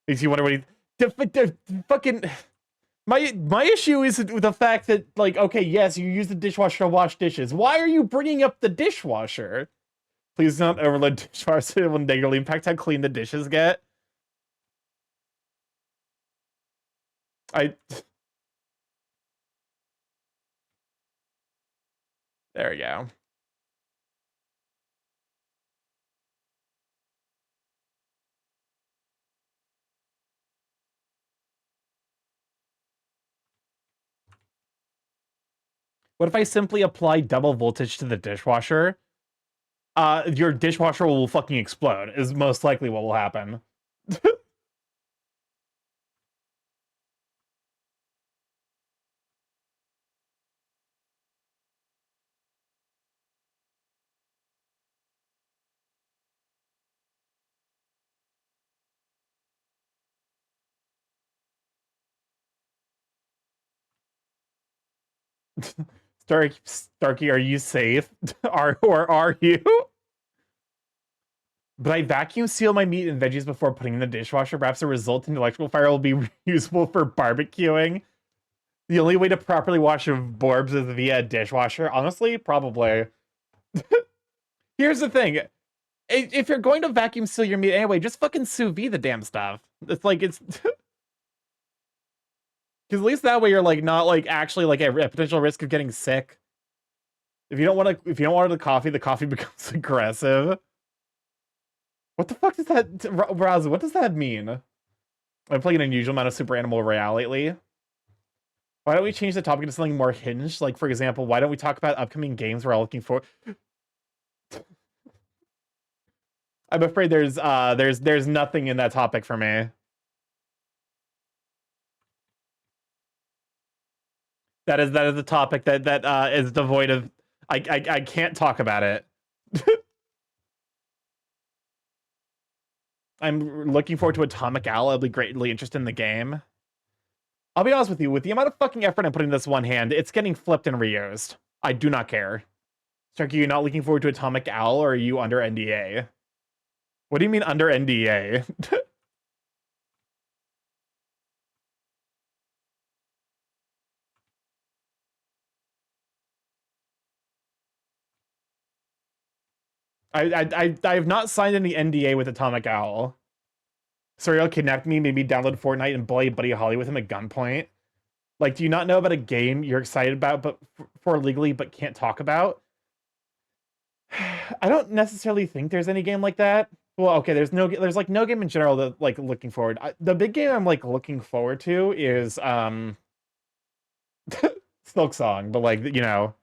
Makes you wonder what he... fucking... My issue is with the fact that, like, okay, yes, you use the dishwasher to wash dishes. Why are you bringing up the dishwasher? Please don't overload dishwasher. It will negatively impact how clean the dishes get. There we go. What if I simply apply double voltage to the dishwasher? Your dishwasher will fucking explode, is most likely what will happen. Starky, are you safe? Are you? But I vacuum seal my meat and veggies before putting in the dishwasher. Perhaps the resultant electrical fire will be useful for barbecuing. The only way to properly wash borbs is via a dishwasher. Honestly, probably. Here's the thing. If you're going to vacuum seal your meat anyway, just fucking sous vide the damn stuff. It's like, it's... Because at least that way you're, like, not, like, actually, like, at a potential risk of getting sick. If you don't want the coffee becomes aggressive. What the fuck does that... Razu, what does that mean? I'm playing an unusual amount of Super Animal Royale lately. Why don't we change the topic to something more hinged? Like, for example, why don't we talk about upcoming games we're all looking for? I'm afraid there's nothing in that topic for me. That is the topic that is devoid of... I can't talk about it. I'm looking forward to Atomic Owl. I'll be greatly interested in the game. I'll be honest with you, with the amount of fucking effort I'm putting in this one hand, it's getting flipped and reused. I do not care. Starky, you're not looking forward to Atomic Owl, or are you under NDA? What do you mean under NDA? I have not signed any NDA with Atomic Owl. Suriel kidnapped me, made me download Fortnite and play Buddy Holly with him at gunpoint. Like, do you not know about a game you're excited about, but for legally, but can't talk about? I don't necessarily think there's any game like that. Well, okay, there's like no game in general that like looking forward. The big game I'm like looking forward to is Silk Song, but like you know,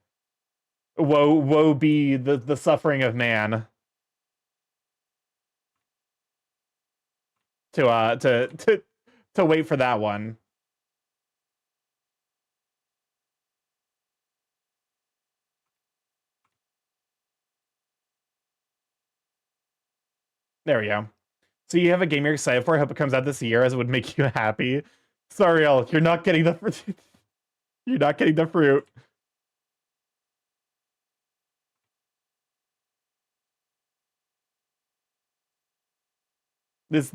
woe be the suffering of man. To wait for that one. There we go. So you have a game you're excited for. I hope it comes out this year, as it would make you happy. Sorry, you're not getting the fruit. You're not getting the fruit. This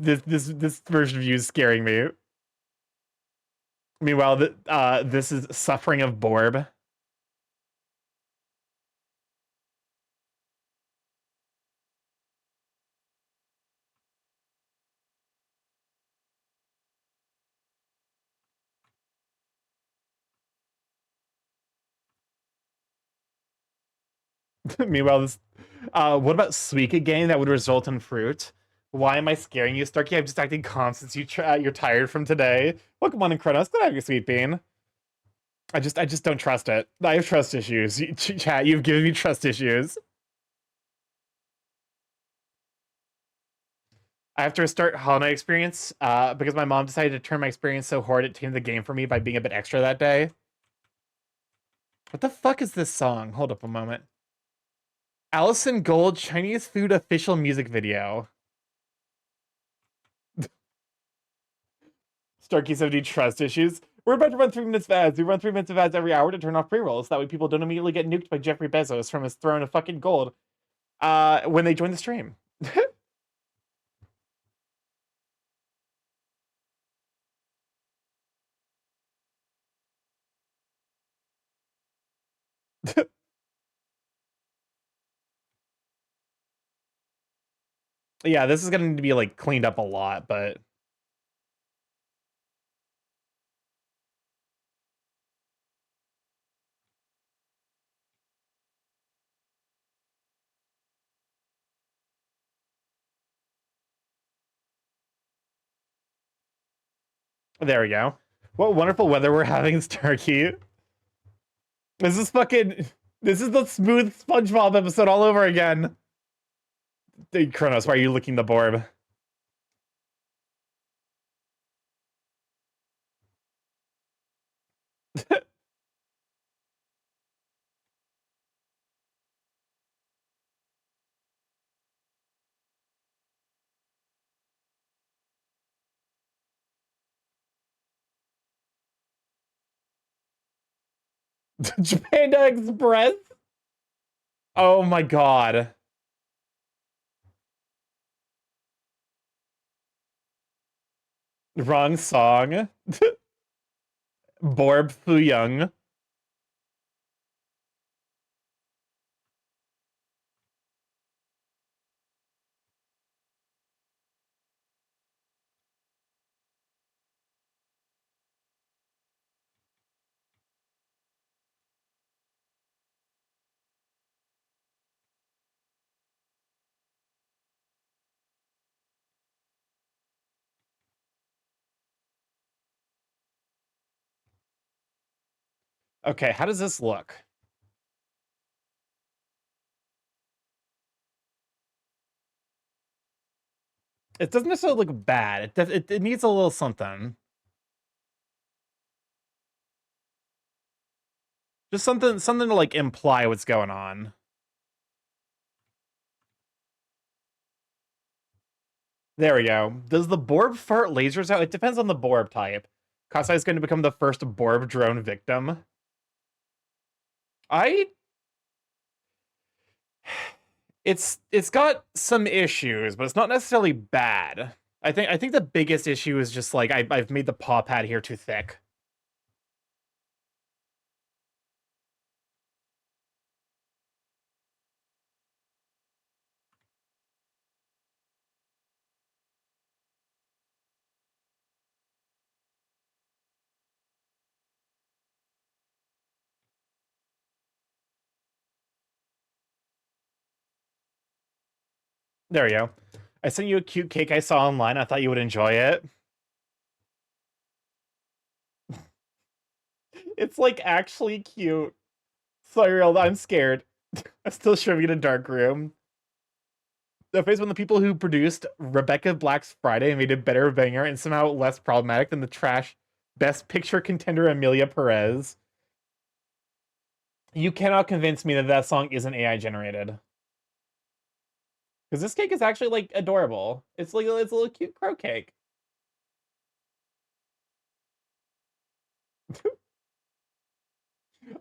version of you is scaring me. Meanwhile, this is Suffering of Borb. Meanwhile, this what about Suika game that would result in fruit? Why am I scaring you, Starky? I'm just acting calm since you're tired from today. Welcome on in Chronos. Good to have you, Sweet Bean. I just don't trust it. I have trust issues. Chat, you've given me trust issues. I have to restart Hollow Knight experience because my mom decided to turn my experience so hard it tainted the game for me by being a bit extra that day. What the fuck is this song? Hold up a moment. Allison Gold Chinese food official music video. Starkey 70 trust issues. We're about to run 3 minutes of ads. We run 3 minutes of ads every hour to turn off pre-rolls. That way people don't immediately get nuked by Jeffrey Bezos from his throne of fucking gold when they join the stream. Yeah, this is gonna need to be like cleaned up a lot, but there we go. What wonderful weather we're having, Starkey. This is the smooth SpongeBob episode all over again. Hey, Kronos, why are you licking the borb? Japanda Express? Oh my god. Wrong song. Borb Fuyung. Okay, how does this look? It doesn't necessarily look bad. It needs a little something. Just something to like imply what's going on. There we go. Does the Borb fart lasers out? It depends on the Borb type. Kasai is going to become the first Borb drone victim. It's got some issues, but it's not necessarily bad. I think the biggest issue is just like I've made the paw pad here too thick. There we go. I sent you a cute cake I saw online. I thought you would enjoy it. It's like actually cute. Sorry, I'm scared. I'm still shoving in a dark room. The face when the people who produced Rebecca Black's Friday made a better banger and somehow less problematic than the trash Best Picture contender Amelia Perez. You cannot convince me that that song isn't AI generated. Because this cake is actually like adorable. It's like it's a little cute crow cake.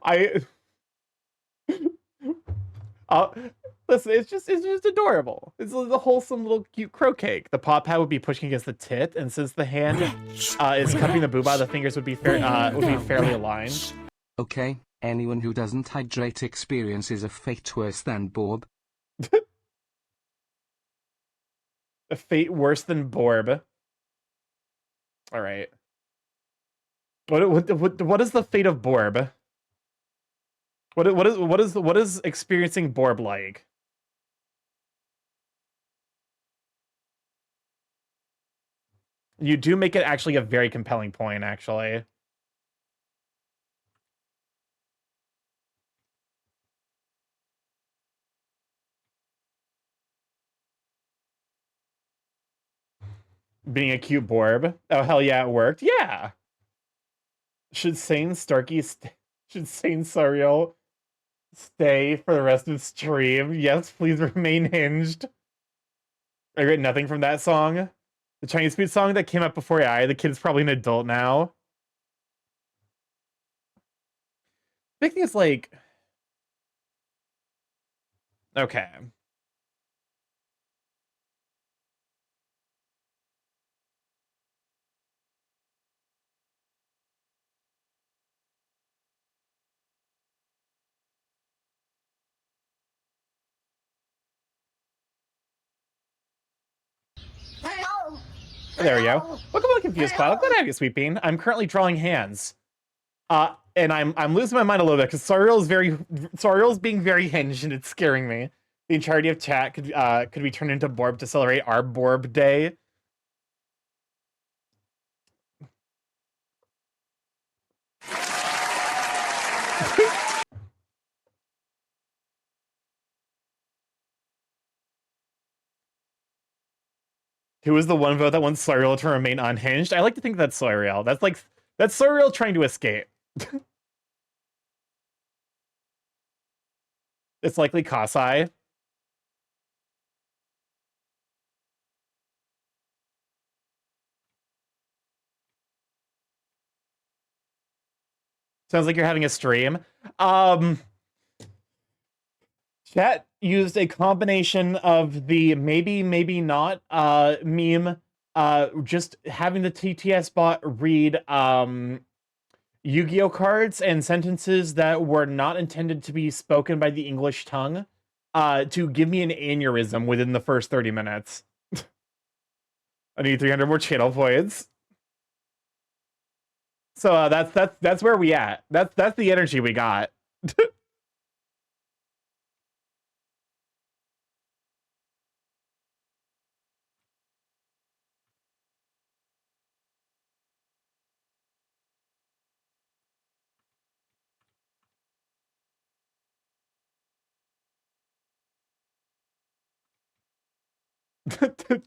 I uh, listen, it's just adorable. It's a wholesome little cute crow cake. The paw pad would be pushing against the tit, and since the hand is cupping the booba, the fingers would be fairly aligned. Okay, anyone who doesn't hydrate experiences a fate worse than Borb. A fate worse than Borb. All right. What is the fate of Borb? What is experiencing Borb like? You do make it actually a very compelling point, actually. Being a cute Borb. Oh hell yeah, it worked. Yeah. Should Sane Sariel stay for the rest of the stream? Yes, please remain hinged. I read nothing from that song. The Chinese food song that came out before AI. The kid's probably an adult now. Big thing is like, okay. Hello. There we go. Welcome to Confused Cloud. I'm glad to have you, Sweet Bean. I'm currently drawing hands. And I'm losing my mind a little bit because Sariel's being very hinged and it's scaring me. The entirety of chat could be turned into Borb to celebrate our Borb Day. Who is the one vote that wants Sariel to remain unhinged? I like to think that's Sariel. That's Sariel trying to escape. It's likely Kasai. Sounds like you're having a stream. Chat used a combination of the maybe, maybe not meme, just having the TTS bot read Yu-Gi-Oh cards and sentences that were not intended to be spoken by the English tongue to give me an aneurysm within the first 30 minutes. I need 300 more channel points. So that's where we at. That's the energy we got.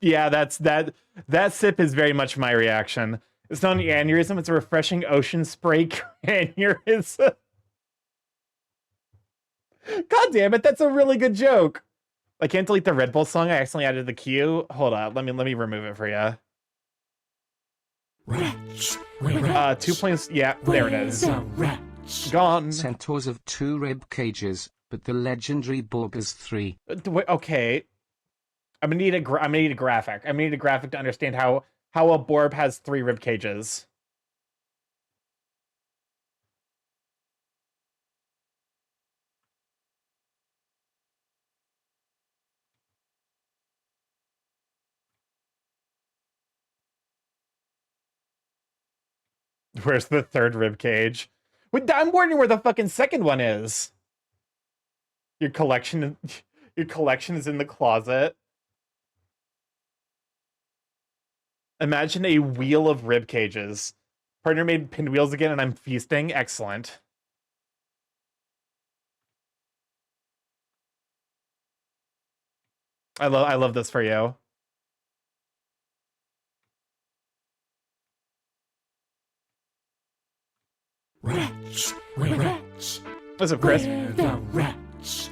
Yeah, that sip is very much my reaction. It's not an aneurysm, it's a refreshing ocean spray aneurysm. God damn it, that's a really good joke. I can't delete the Red Bull song. I accidentally added the queue. Hold up, let me remove it for you. Wretch. Wretch. 2 points. Yeah, there it is. The wretch. Gone. Centaurs have 2 rib cages, but the legendary Borb has 3. Okay. I'm gonna need a graphic. I'm gonna need a graphic to understand how a Borb has 3 rib cages. Where's the 3rd rib cage? I'm wondering where the fucking second one is. Your collection is in the closet. Imagine a wheel of rib cages. Partner made pinwheels again, and I'm feasting. Excellent. I love this for you. Wretch, wretch, What's up, Chris? the wretch.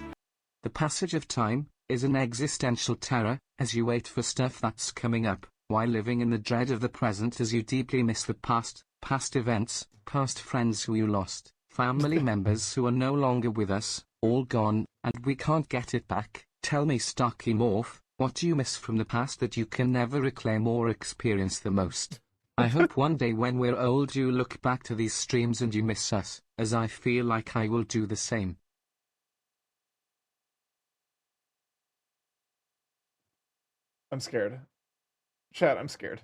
The passage of time is an existential terror as you wait for stuff that's coming up, while living in the dread of the present as you deeply miss the past, past events, past friends who you lost, family members who are no longer with us, all gone, and we can't get it back. Tell me, StarkyMorph, what do you miss from the past that you can never reclaim or experience the most? I hope one day when we're old you look back to these streams and you miss us, as I feel like I will do the same. I'm scared. Chad, I'm scared.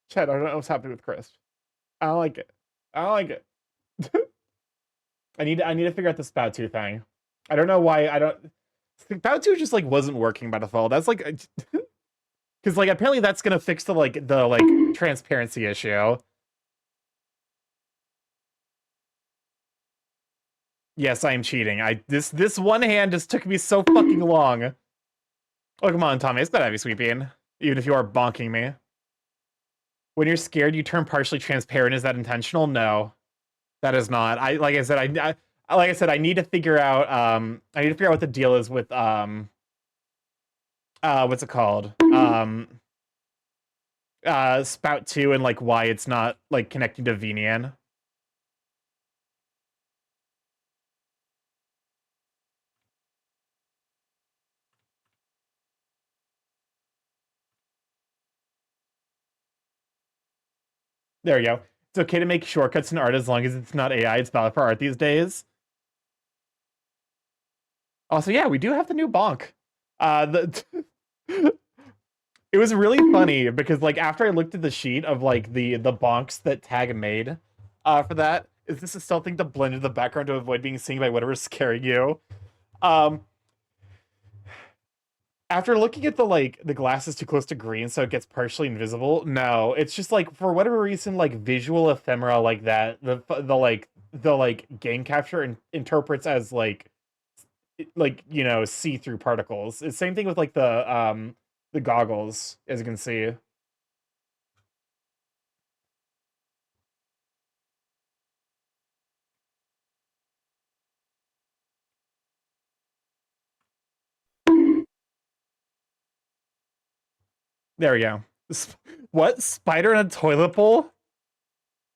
Chad, I don't know what's happening with Chris. I don't like it. I don't like it. I need to figure out the spout 2 thing. I don't know why I don't. Spout 2 just like wasn't working by default. That's like, because like apparently that's gonna fix the transparency issue. Yes, I am cheating. This one hand just took me so fucking long. Oh, come on, Tommy. It's gotta have you, Sweet Bean. Even if you are bonking me. When you're scared, you turn partially transparent. Is that intentional? No, that is not. Like I said, I need to figure out. I need to figure out what the deal is with what's it called? Spout 2 and like why it's not like connecting to VNian. There you go. It's okay to make shortcuts in art as long as it's not AI. It's valid for art these days. Also, yeah, we do have the new bonk. It was really funny because like after I looked at the sheet of like the bonks that Tag made for that, is this a stealth thing to blend into the background to avoid being seen by whatever's scaring you? After looking at the glass is too close to green so it gets partially invisible, no, it's just like for whatever reason like visual ephemera like that the game capture interprets as like you know see-through particles. It's same thing with like the goggles, as you can see. There we go. What? Spider in a toilet bowl?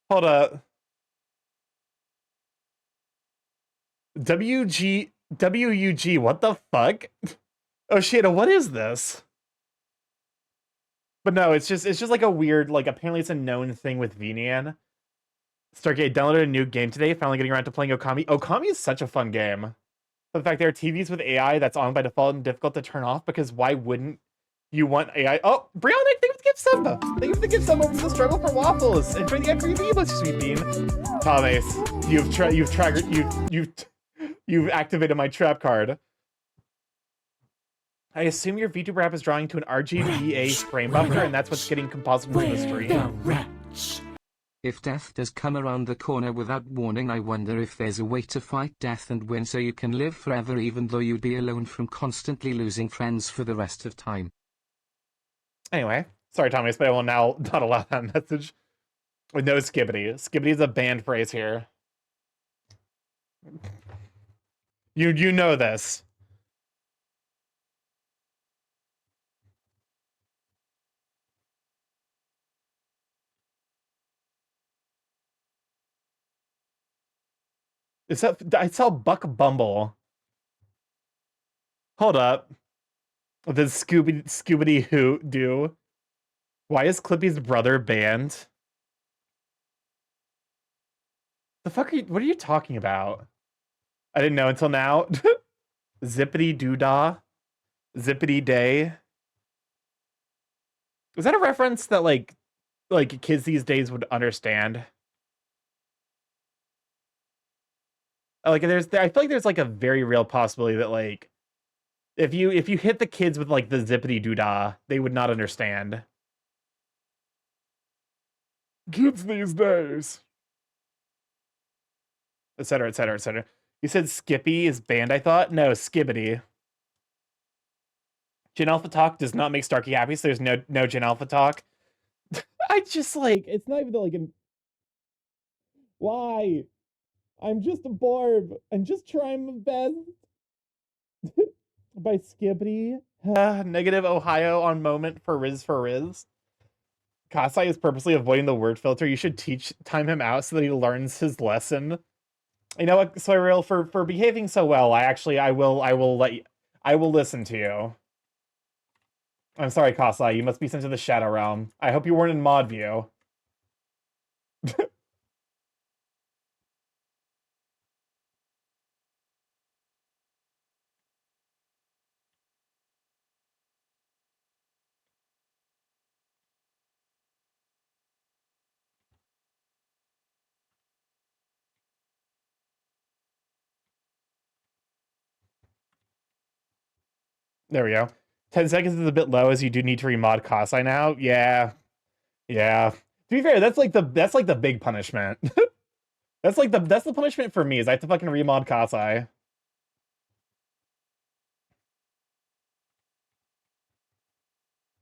Hold up. WUG, what the fuck? Oh shit, what is this? But no, it's just like a weird, like apparently it's a known thing with VNian. Stargate downloaded a new game today, finally getting around to playing Okami. Okami is such a fun game. The fact there are TVs with AI that's on by default and difficult to turn off because why wouldn't you want AI? Oh, Brianna, thank you for the gift sub. Thank you for the gift sub over the struggle for waffles. Enjoy the extra review, Sweet Bean. Thomas, you've activated my trap card. I assume your VTuber app is drawing to an RGBA frame buffer, and that's what's getting composite into the stream. The wretch. If death does come around the corner without warning, I wonder if there's a way to fight death and win so you can live forever even though you'd be alone from constantly losing friends for the rest of time. Anyway, sorry, Thomas, but I will now not allow that message. With no skibbity. Skibbity is a banned phrase here. You know this. I saw Buck Bumble. Hold up. The Scooby Who do? Why is Clippy's brother banned? The fuck what are you talking about? I didn't know until now. Zippity doodah. Zippity day. Is that a reference that like kids these days would understand? Like I feel like there's like a very real possibility that like if you hit the kids with like the zippity doodah, they would not understand. Kids these days. Etc. Etc. Etc. You said Skippy is banned, I thought? No, Skibbity. Gen Alpha Talk does not make Starky happy, so there's no Gen Alpha Talk. I just like, it's not even like why? I'm just a barb. I'm just trying my best. By Skibbity. Negative Ohio on moment for Riz for Riz. Kasai is purposely avoiding the word filter. You should time him out so that he learns his lesson. You know what, Soyril, for behaving so well, I will listen to you. I'm sorry, Kasai, you must be sent to the Shadow Realm. I hope you weren't in mod view. There we go. 10 seconds is a bit low, as you do need to remod Kasai now. Yeah. Yeah. To be fair, that's like the big punishment. that's the punishment for me, is I have to fucking remod Kasai.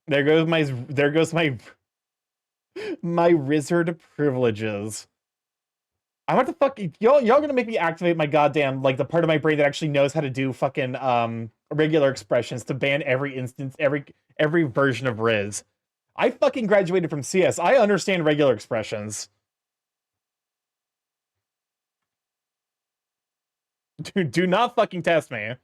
There goes my wizard privileges. I'm about to fucking y'all gonna make me activate my goddamn, like, the part of my brain that actually knows how to do fucking regular expressions to ban every instance, every version of Riz. I fucking graduated from CS. I understand regular expressions. Do not fucking test me.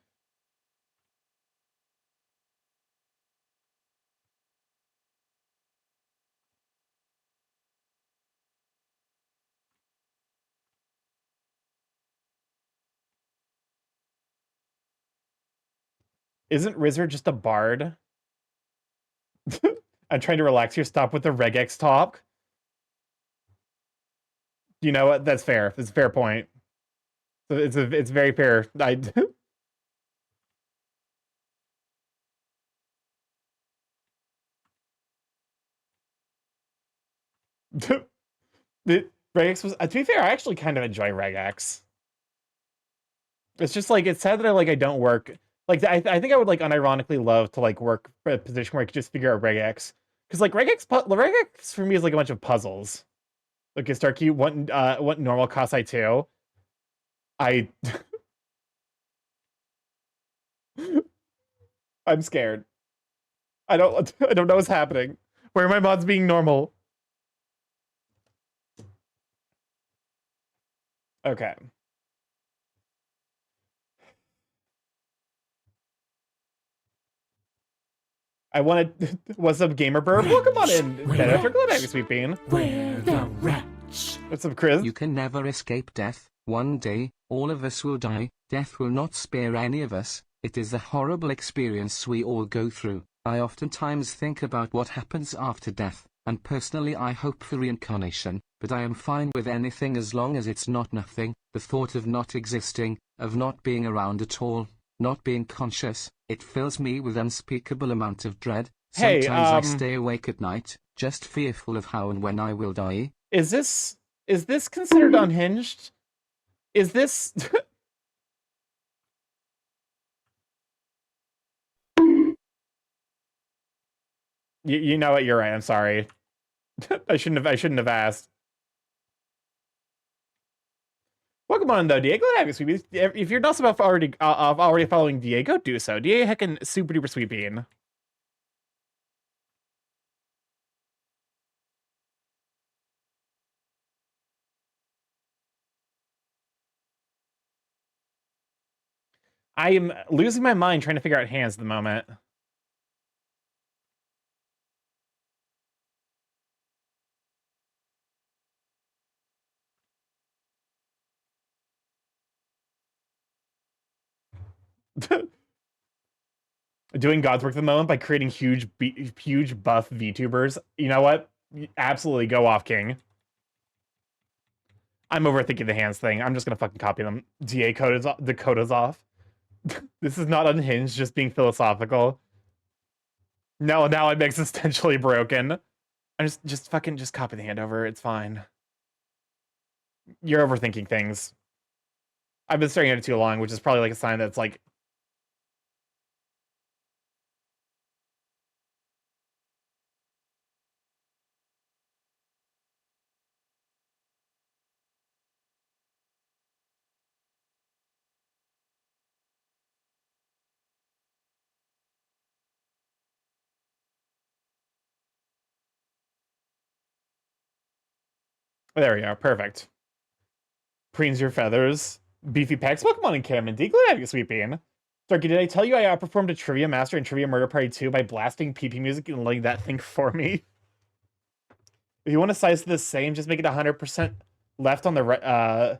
Isn't Rizzer just a bard? I'm trying to relax here. Stop with the regex talk. You know what? That's fair. It's a fair point. It's very fair. Regex was, to be fair, I actually kind of enjoy regex. It's just like, it's sad that I don't work. Like, I think I would unironically love to work for a position where I could just figure out regex, because regex for me is like a bunch of puzzles. Like, Starkey, what normal Kasai 2? I'm scared. I don't know what's happening. Where are my mods being normal? Okay. I wanted. What's up, Gamer Burb? Welcome on in. Better glad I Sweet Bean. Where the rats? What's up, Chris? You can never escape death. One day, all of us will die. Death will not spare any of us. It is a horrible experience we all go through. I oftentimes think about what happens after death, and personally I hope for reincarnation, but I am fine with anything as long as it's not nothing. The thought of not existing, of not being around at all, not being conscious, it fills me with unspeakable amount of dread. Sometimes I stay awake at night, just fearful of how and when I will die. Is this considered unhinged? Is this you know what, you're right, I'm sorry. I shouldn't have asked. Welcome on though, Diego. If you're not about already following Diego, do so. Diego heckin' super duper sweet bean. I am losing my mind trying to figure out hands at the moment. Doing God's work at the moment by creating huge buff VTubers. You know what? Absolutely go off, King. I'm overthinking the hands thing. I'm just gonna fucking copy them. DA code is the code is off. This is not unhinged, just being philosophical. No, now I'm existentially broken. I just fucking just copy the handover. It's fine. You're overthinking things. I've been staring at it too long, which is probably like a sign that it's like. There we go. Perfect. Preens your feathers. Beefy pecs. Welcome on in, Cam and D. Glad to have you, Sweet Bean. Starky, did I tell you I outperformed a Trivia Master in Trivia Murder Party 2 by blasting PP music and letting that think for me? If you want to size the same, just make it 100% left on the right.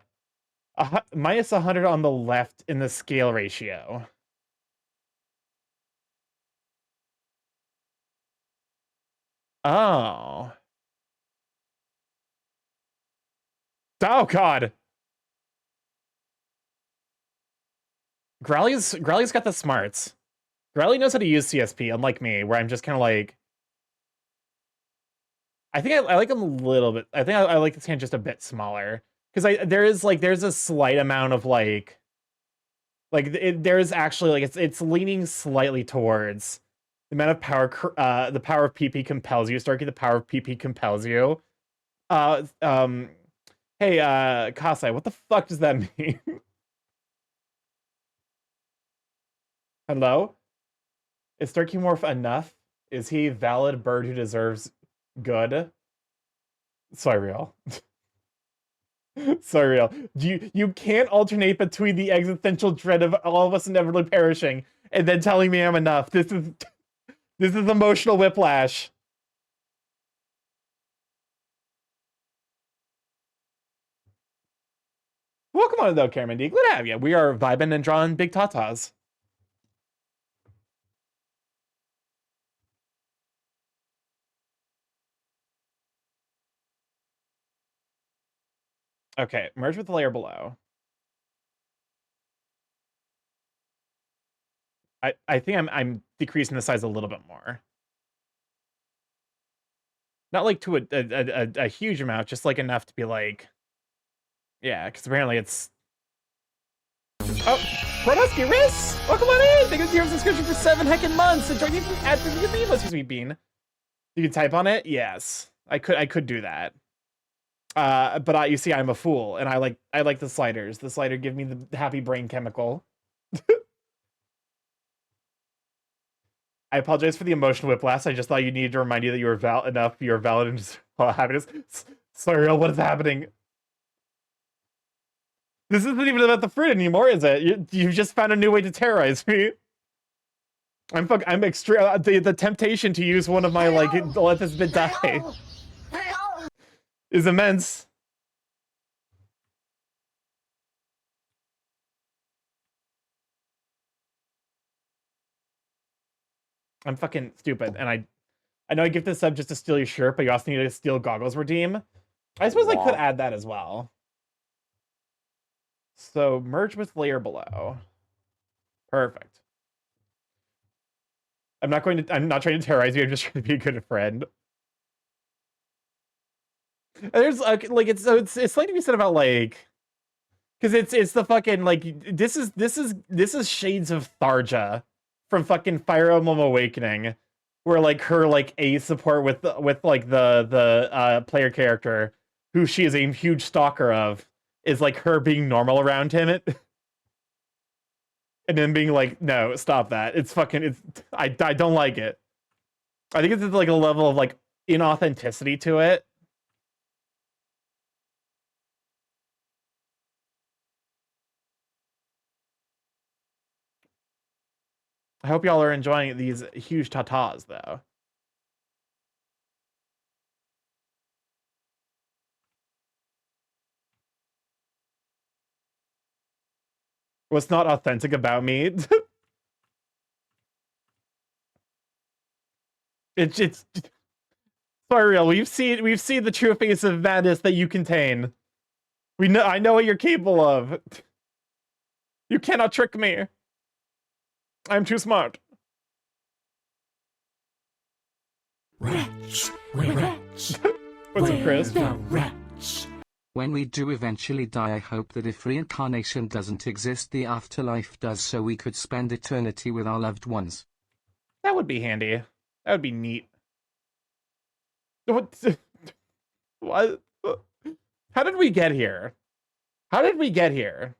Minus 100 on the left in the scale ratio. Oh. Oh, God. Growly's got the smarts. Growly knows how to use CSP, unlike me, where I'm just kind of like... I think I like him a little bit. I think I like this hand just a bit smaller. Because there's a slight amount of there's actually it's leaning slightly towards the amount of power the power of PP compels you. Starkey, the power of PP compels you. Hey, Kasai, what the fuck does that mean? Hello? Is StarkyMorph enough? Is he valid bird who deserves good? Sorry, Sorry, you can't alternate between the existential dread of all of us inevitably perishing and then telling me I'm enough. This is emotional whiplash. Welcome on though, Cameron D. Glad to have you. We are vibing and drawing big tatas. Okay, merge with the layer below. I think I'm decreasing the size a little bit more. Not like to a huge amount, just like enough to be like, yeah, because apparently it's. Oh, Brodusky Riss! Welcome on in! Thank you for your subscription for 7 heckin' months. Enjoy you at the Bean, Sweet Bean. You can type on it? Yes. I could do that. But you see, I'm a fool, and I like the sliders. The slider give me the happy brain chemical. I apologize for the emotional whiplash. I just thought you needed to remind you that you were enough. You're valid and just happiness. Sorry, what is happening? This isn't even about the fruit anymore, is it? You've just found a new way to terrorize me. I'm extreme. The temptation to use one of my let this bit die is immense. I'm fucking stupid, and I know I give this up just to steal your shirt, but you also need to steal goggles redeem. I suppose I could add that as well. So merge with layer below. Perfect. I'm not trying to terrorize you. I'm just trying to be a good friend. And there's it's like to be said about because it's the fucking this is shades of Tharja from fucking Fire Emblem Awakening, where her A support with the player character who she is a huge stalker of is her being normal around him and then being like, no, stop that. It's I don't like it. I think it's a level of inauthenticity to it. I hope y'all are enjoying these huge tatas, though. What's not authentic about me? it's sorry, real. We've seen the true face of madness that you contain. I know what you're capable of. You cannot trick me. I'm too smart. Wretch. Wretch. What's up, Chris? The wretch. When we do eventually die, I hope that if reincarnation doesn't exist, the afterlife does, so we could spend eternity with our loved ones. That would be handy. That would be neat. What? What? How did we get here? How did we get here?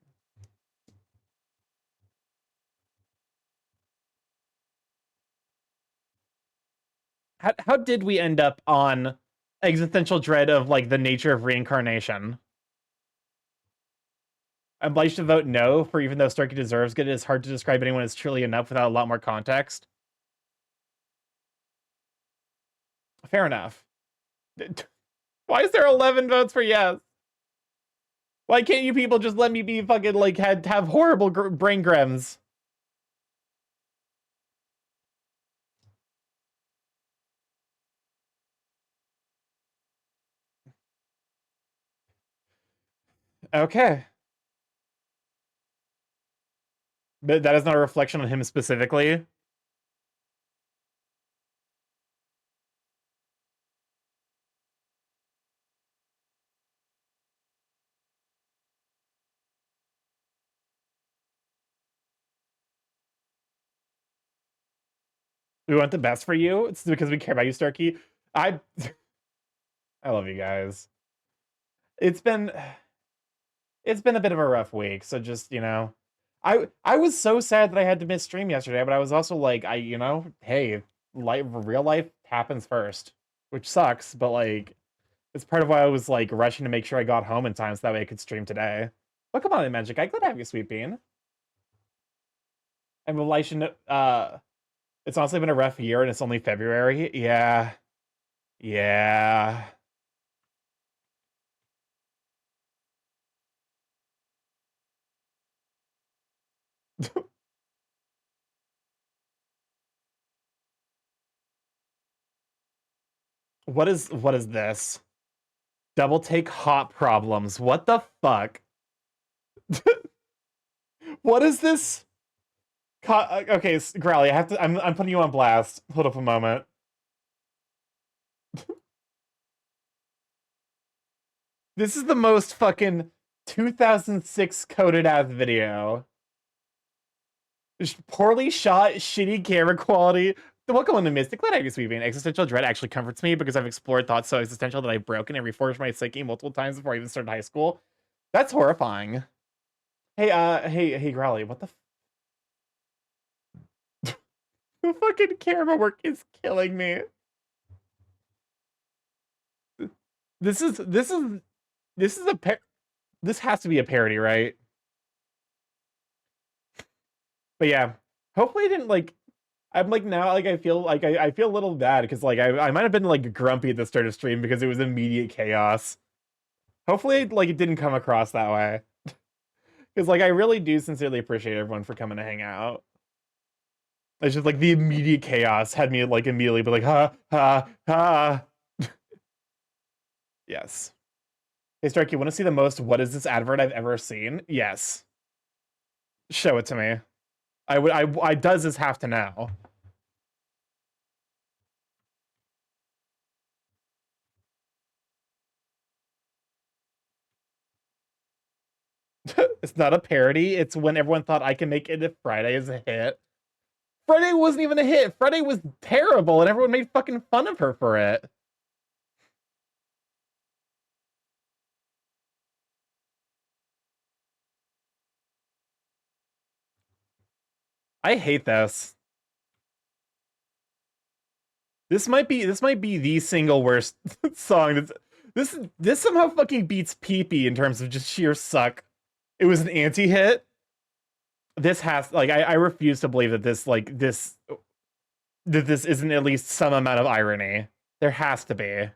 How did we end up on existential dread of, like, the nature of reincarnation? I'm obliged to vote no, for even though Starky deserves it, it's hard to describe anyone as truly enough without a lot more context. Fair enough. Why is there 11 votes for yes? Why can't you people just let me be fucking, like, have horrible brain grems? Okay. But that is not a reflection on him specifically. We want the best for you. It's because we care about you, Starky. I love you guys. It's been a bit of a rough week, so just, you know, I was so sad that I had to miss stream yesterday, but I was also like, hey, real life happens first, which sucks, but like, it's part of why I was like rushing to make sure I got home in time so that way I could stream today. But come on, Magic, I could have you, Sweet Bean. And relation, it's honestly been a rough year, and it's only February. Yeah, yeah. What is this? Double take hot problems. What the fuck? What is this? Okay, Growly, I have to. I'm putting you on blast. Hold up a moment. This is the most fucking 2006 coded ass video. Just poorly shot, shitty camera quality. Welcome on the Mystic. Glad I guess we've been. Existential dread actually comforts me because I've explored thoughts so existential that I've broken and reforged my psyche multiple times before I even started high school. That's horrifying. Hey, hey, Growly, what the the fucking camera work is killing me. This is this has to be a parody, right? But yeah, hopefully I didn't like. I'm like now like I feel like I feel a little bad because like I might have been like grumpy at the start of stream because it was immediate chaos. Hopefully like it didn't come across that way. Because like I really do sincerely appreciate everyone for coming to hang out. It's just like the immediate chaos had me like immediately be like ha ha ha. Yes. Hey Starky, want to see the most what is this advert I've ever seen? Yes. Show it to me. I does this have to know. It's not a parody. It's when everyone thought I can make it if Friday is a hit. Friday wasn't even a hit. Friday was terrible, and everyone made fucking fun of her for it. I hate this. This might be the single worst song. This somehow fucking beats Pee-Pee in terms of just sheer suck. It was an anti-hit. This has like I refuse to believe that this isn't at least some amount of irony. There has to be.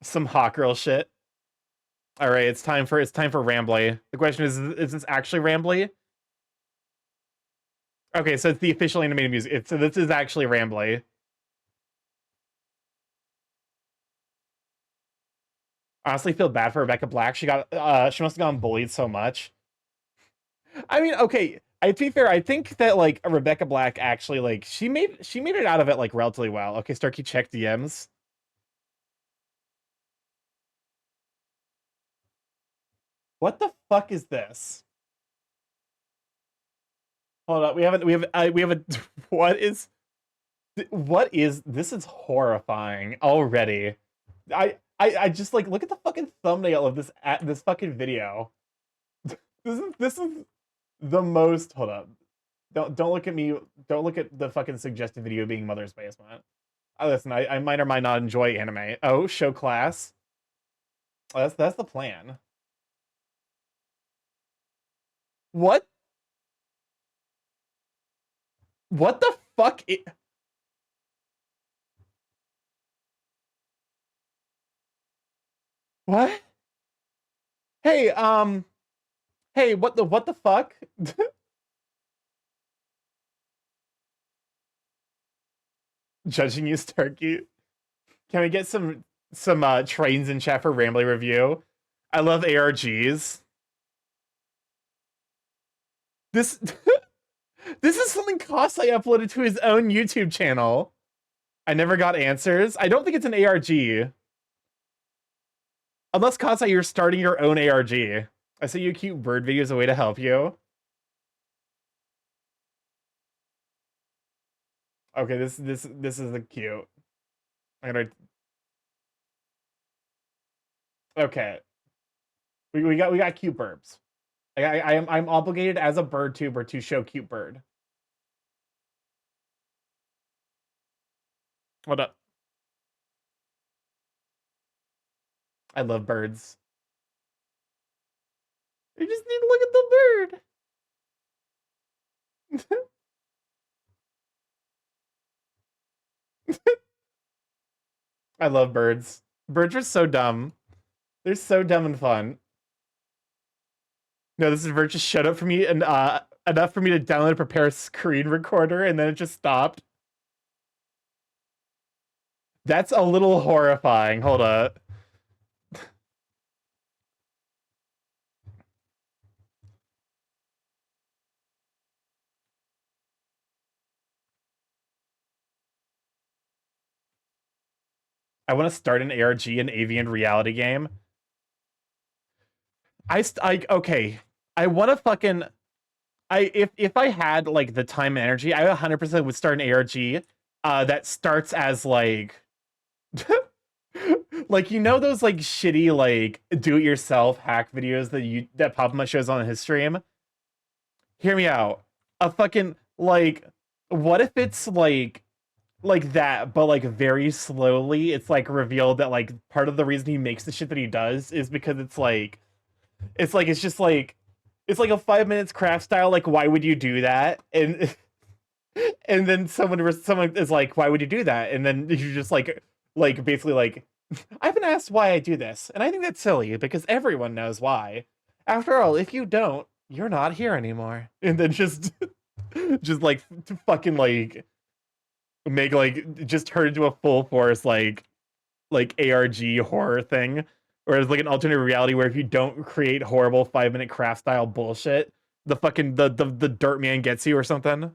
Some hot girl shit. All right, it's time for Rambly. The question is this actually Rambly? Okay, so it's the official animated music. So this is actually Rambly. Honestly, feel bad for Rebecca Black. She must have gotten bullied so much. I mean, okay. To be fair, I think that like Rebecca Black actually like she made it out of it like relatively well. Okay, Starky, check DMs. What the fuck is this? Hold up, we have a what is this? Is horrifying already. I just like look at the fucking thumbnail of this fucking video. This is the most. Hold up. Don't look at me. Don't look at the fucking suggested video being Mother's Basement. Listen, I might or might not enjoy anime. Oh, show class. Oh, that's the plan. What? What the fuck? What? Hey, hey, what the fuck? Judging you, Starkey. Can we get some trains in chat for Rambly review? I love ARGs. This this is something Kosai uploaded to his own YouTube channel. I never got answers. I don't think it's an ARG. Unless Kosai, you're starting your own ARG. I see you cute bird video as a way to help you. Okay, this is a cute. I'm gonna. Okay, we got cute burbs. I'm obligated as a bird tuber to show cute bird. What up? I love birds. You just need to look at the bird. I love birds. Birds are so dumb. They're so dumb and fun. No, this is Vert just shut up for me and enough for me to download and prepare a screen recorder, and then it just stopped. That's a little horrifying. Hold up. I want to start an ARG, an avian reality game. Okay. I want to fucking. If I had like the time and energy, I 100% would start an ARG that starts as like like you know those like shitty like do-it-yourself hack videos that Papa shows on his stream. Hear me out. A fucking like what if it's like that, but like very slowly it's like revealed that like part of the reason he makes the shit that he does is because it's just like it's like a 5 minutes craft style, like why would you do that? And and then someone is like, why would you do that? And then you just like basically like I've been asked why I do this, and I think that's silly because everyone knows why. After all, if you don't, you're not here anymore. And then just like fucking like make like just turn into a full force like ARG horror thing, or it's like an alternate reality where if you don't create horrible 5 minute craft style bullshit, the fucking the dirt man gets you or something. To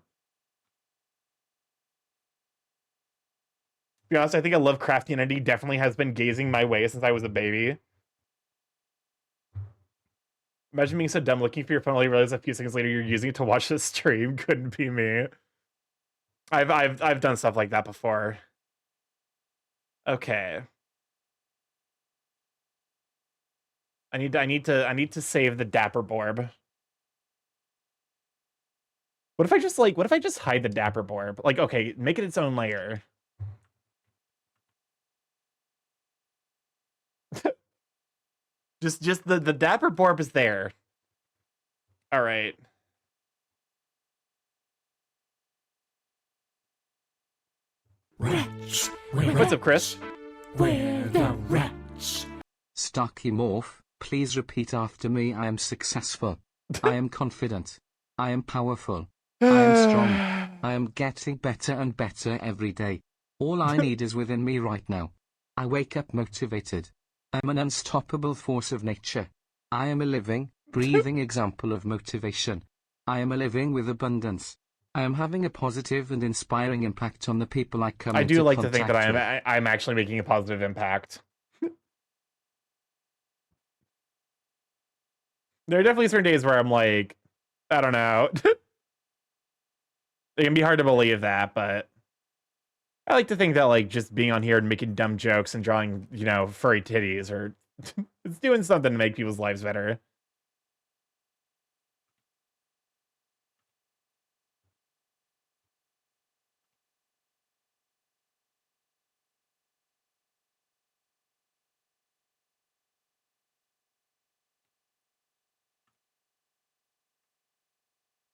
be honest, I think a Lovecraftian entity definitely has been gazing my way since I was a baby. Imagine being so dumb looking for your phone while you realize a few seconds later you're using it to watch the stream. Couldn't be me. I've done stuff like that before. Okay. I need to save the Dapper Borb. What if I just hide the Dapper Borb? Like, okay, make it its own layer. just the Dapper Borb is there. All right. Rats. What's up, Chris? Where the rats? StarkyMorph, please repeat after me. I am successful. I am confident. I am powerful. I am strong. I am getting better and better every day. All I need is within me right now. I wake up motivated. I'm an unstoppable force of nature. I am a living, breathing example of motivation. I am living with abundance. I am having a positive and inspiring impact on the people I come I into do like to think that contact with. I'm actually making a positive impact. There are definitely certain days where I'm like, I don't know. It can be hard to believe that, but I like to think that like just being on here and making dumb jokes and drawing, you know, furry titties or it's doing something to make people's lives better.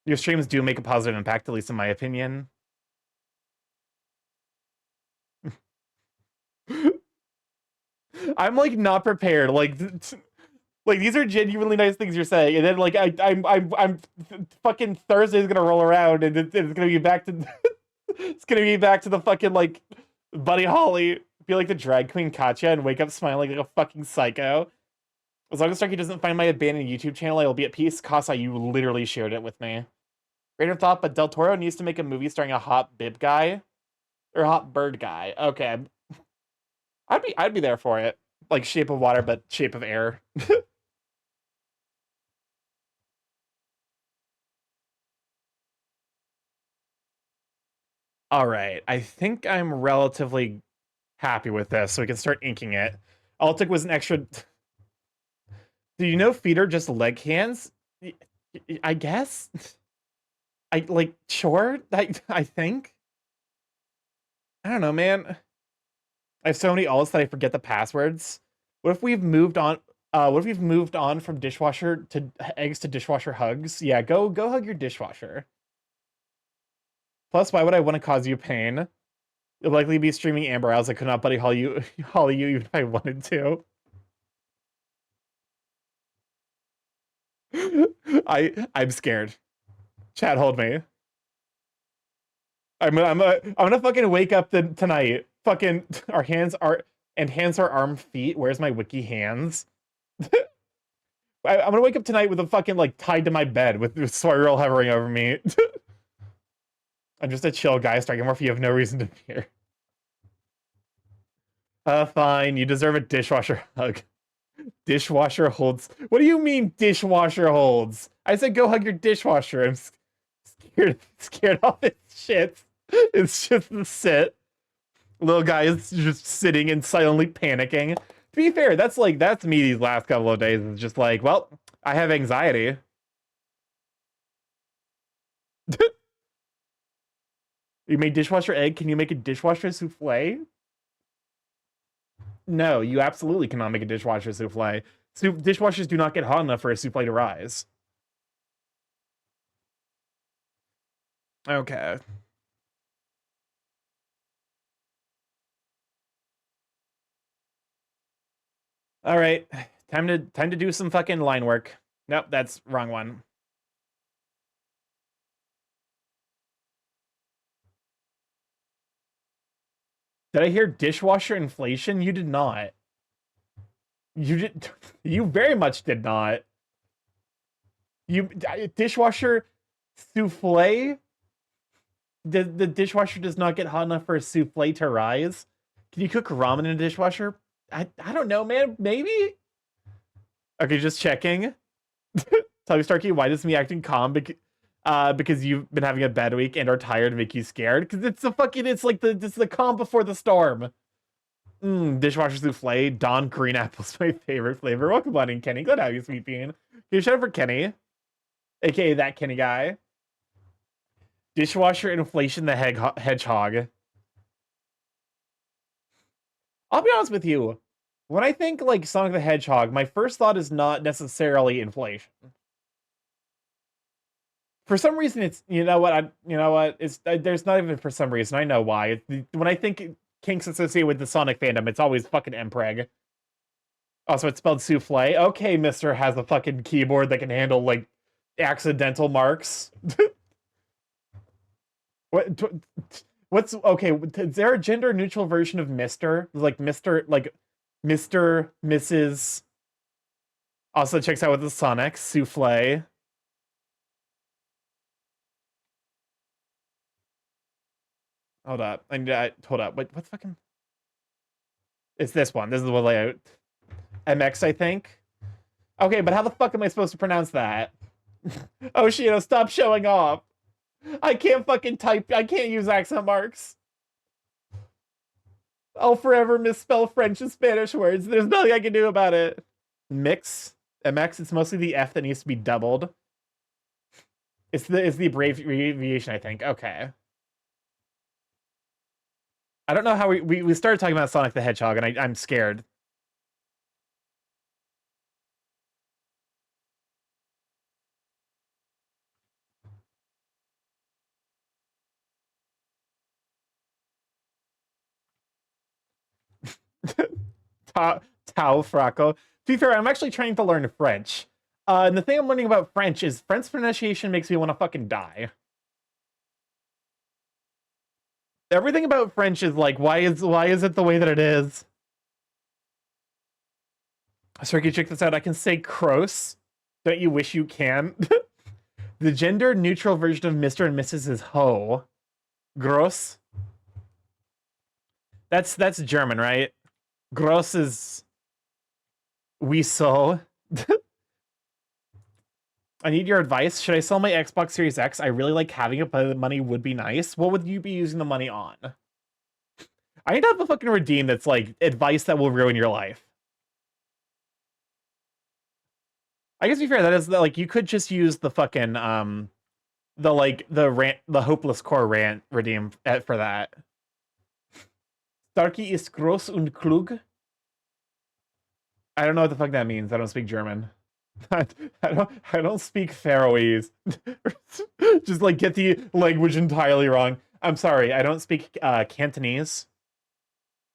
Your streams do make a positive impact, at least in my opinion. I'm like not prepared. Like these are genuinely nice things you're saying, and then like I'm fucking Thursday's gonna roll around, and it's gonna be back to it's gonna be back to the fucking like Buddy Holly, be like the drag queen Katya, and wake up smiling like a fucking psycho. As long as Starky doesn't find my abandoned YouTube channel, I will be at peace. Casa, you literally shared it with me. Great of thought, but Del Toro needs to make a movie starring a hot bib guy or hot bird guy. Okay, I'd be there for it. Like Shape of Water, but Shape of Air. All right, I think I'm relatively happy with this, so we can start inking it. All it took was an extra. Do you know feet are just leg hands? I guess. I like sure. I think. I don't know, man. I have so many alts that I forget the passwords. What if we've moved on? What if we've moved on from dishwasher to eggs to dishwasher hugs? Yeah, go hug your dishwasher. Plus, why would I want to cause you pain? You'll likely be streaming Amber Hours. I could not buddy holly you, holly you even if I wanted to. I'm scared. Chat, hold me. I'm gonna fucking wake up tonight. Fucking our hands are arm feet. Where's my wiki hands? I'm gonna wake up tonight with a fucking like tied to my bed with Swirl hovering over me. I'm just a chill guy, StarkyMorph. You have no reason to fear. Fine. You deserve a dishwasher hug. Dishwasher holds. What do you mean dishwasher holds? I said go hug your dishwasher. I'm scared of this shit. It's just the sit. Little guy is just sitting and silently panicking. To be fair, that's me these last couple of days. It's just like, well, I have anxiety. You made dishwasher egg. Can you make a dishwasher souffle? No, you absolutely cannot make a dishwasher souffle. Dishwashers do not get hot enough for a souffle to rise. Okay. All right. Time to do some fucking line work. Nope, that's wrong one. Did I hear dishwasher inflation? You did not. You did. You very much did not. You dishwasher souffle. The dishwasher does not get hot enough for a souffle to rise. Can you cook ramen in a dishwasher? I don't know, man. Maybe. Okay, just checking. Tell me, Starky, why does me acting calm? Because you've been having a bad week and are tired make you scared? Because it's the calm before the storm. Dishwasher souffle. Dawn green apple's my favorite flavor. Welcome on in, Kenny. Glad to have you, sweet bean. Can you shout out for Kenny? AKA that Kenny guy. Dishwasher inflation the hedgehog. I'll be honest with you. When I think like Sonic the Hedgehog, my first thought is not necessarily inflation. For some reason, it's it's there's not even for some reason. I know why. When I think kinks associated with the Sonic fandom, it's always fucking Mpreg. Also, it's spelled souffle. Okay, Mister has a fucking keyboard that can handle like accidental marks. What's okay? Is there a gender neutral version of Mister? Like Mister, Mrs. Also checks out with the Sonic souffle. Hold up. I need to, hold up. What's fucking... It's this one. This is the layout. MX, I think. Okay, but how the fuck am I supposed to pronounce that? Oceano, stop showing off. I can't fucking type. I can't use accent marks. I'll forever misspell French and Spanish words. There's nothing I can do about it. Mix. MX, it's mostly the F that needs to be doubled. It's the abbreviation, I think. Okay. I don't know how we started talking about Sonic the Hedgehog, and I'm scared. Tau Fracco. To be fair, I'm actually trying to learn French. And the thing I'm learning about French is French pronunciation makes me want to fucking die. Everything about French is like, why is it the way that it is? Starky, check this out. I can say cross. Don't you wish you can? The gender neutral version of Mr. and Mrs. is ho. Gross. That's German, right? Gross is we so. I need your advice. Should I sell my Xbox Series X? I really like having it, but the money would be nice. What would you be using the money on? I need to have a fucking redeem that's like advice that will ruin your life. I guess to be fair, that is like you could just use the fucking the hopeless core rant redeem for that. Starky ist groß und klug. I don't know what the fuck that means. I don't speak German. I don't speak Faroese. Just like get the language entirely wrong. I'm sorry, I don't speak Cantonese.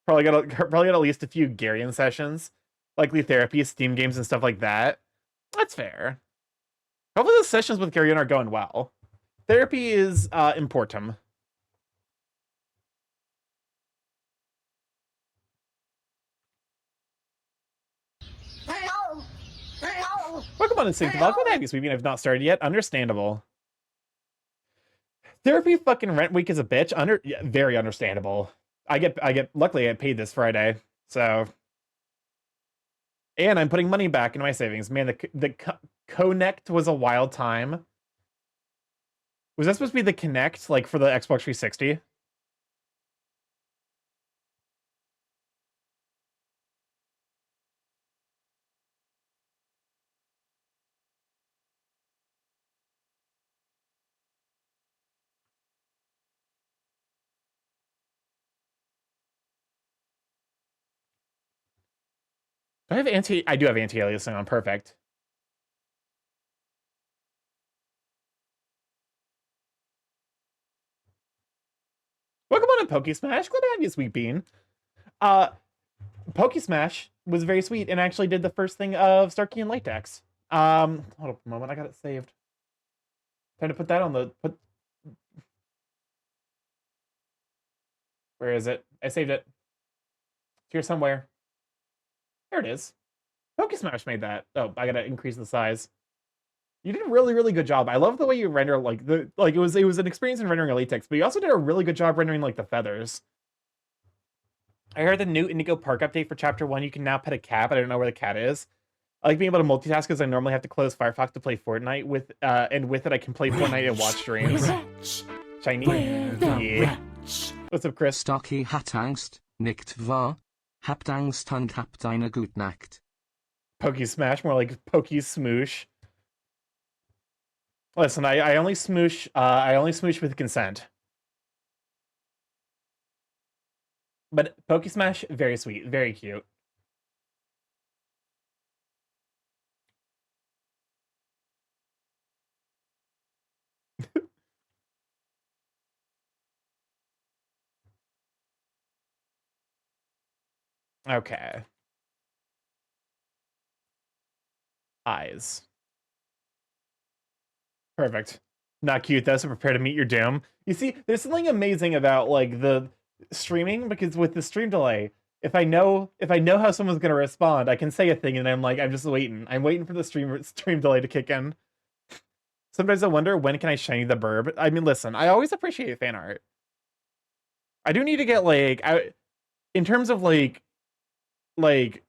Probably got at least a few Garian sessions, likely therapy, Steam games, and stuff like that. That's fair. Hopefully the sessions with Garian are going well. Therapy is important. Pokemon Instinct Valk, what have you, Sweeping? I've not started yet. Understandable. Therapy fucking rent week is a bitch. Very understandable. Luckily I paid this Friday, so. And I'm putting money back into my savings. Man, the Connect was a wild time. Was that supposed to be the Connect, like for the Xbox 360? I do have anti-aliasing on. Perfect. Welcome on to Pokesmash. Glad to have you, Sweet Bean. Pokesmash was very sweet and actually did the first thing of Starky and Latex. Hold up a moment, I got it saved. Trying to put that on the Where is it? I saved it. It's here somewhere. There it is. Pokesmash made that. Oh, I gotta increase the size. You did a really, really good job. I love the way you render it was an experience in rendering a latex, but you also did a really good job rendering like the feathers. I heard the new Indigo Park update for Chapter 1. You can now pet a cat, but I don't know where the cat is. I like being able to multitask because I normally have to close Firefox to play Fortnite with, and with it I can play Fortnite and watch streams. Shiny. Yeah. What's up, Chris? Starky hat Angst, nicht wahr? Habt Angst und habt eine gute Nacht. Pokesmash, more like Pokesmoosh. Listen, I only smoosh with consent. But Pokesmash, very sweet, very cute. Okay. Eyes. Perfect. Not cute though, so prepare to meet your doom. You see, there's something amazing about like the streaming, because with the stream delay, if I know how someone's gonna respond, I can say a thing and I'm just waiting. I'm waiting for the stream delay to kick in. Sometimes I wonder, when can I shiny the burb? I mean, listen, I always appreciate fan art. I do need to get like in terms of like I'm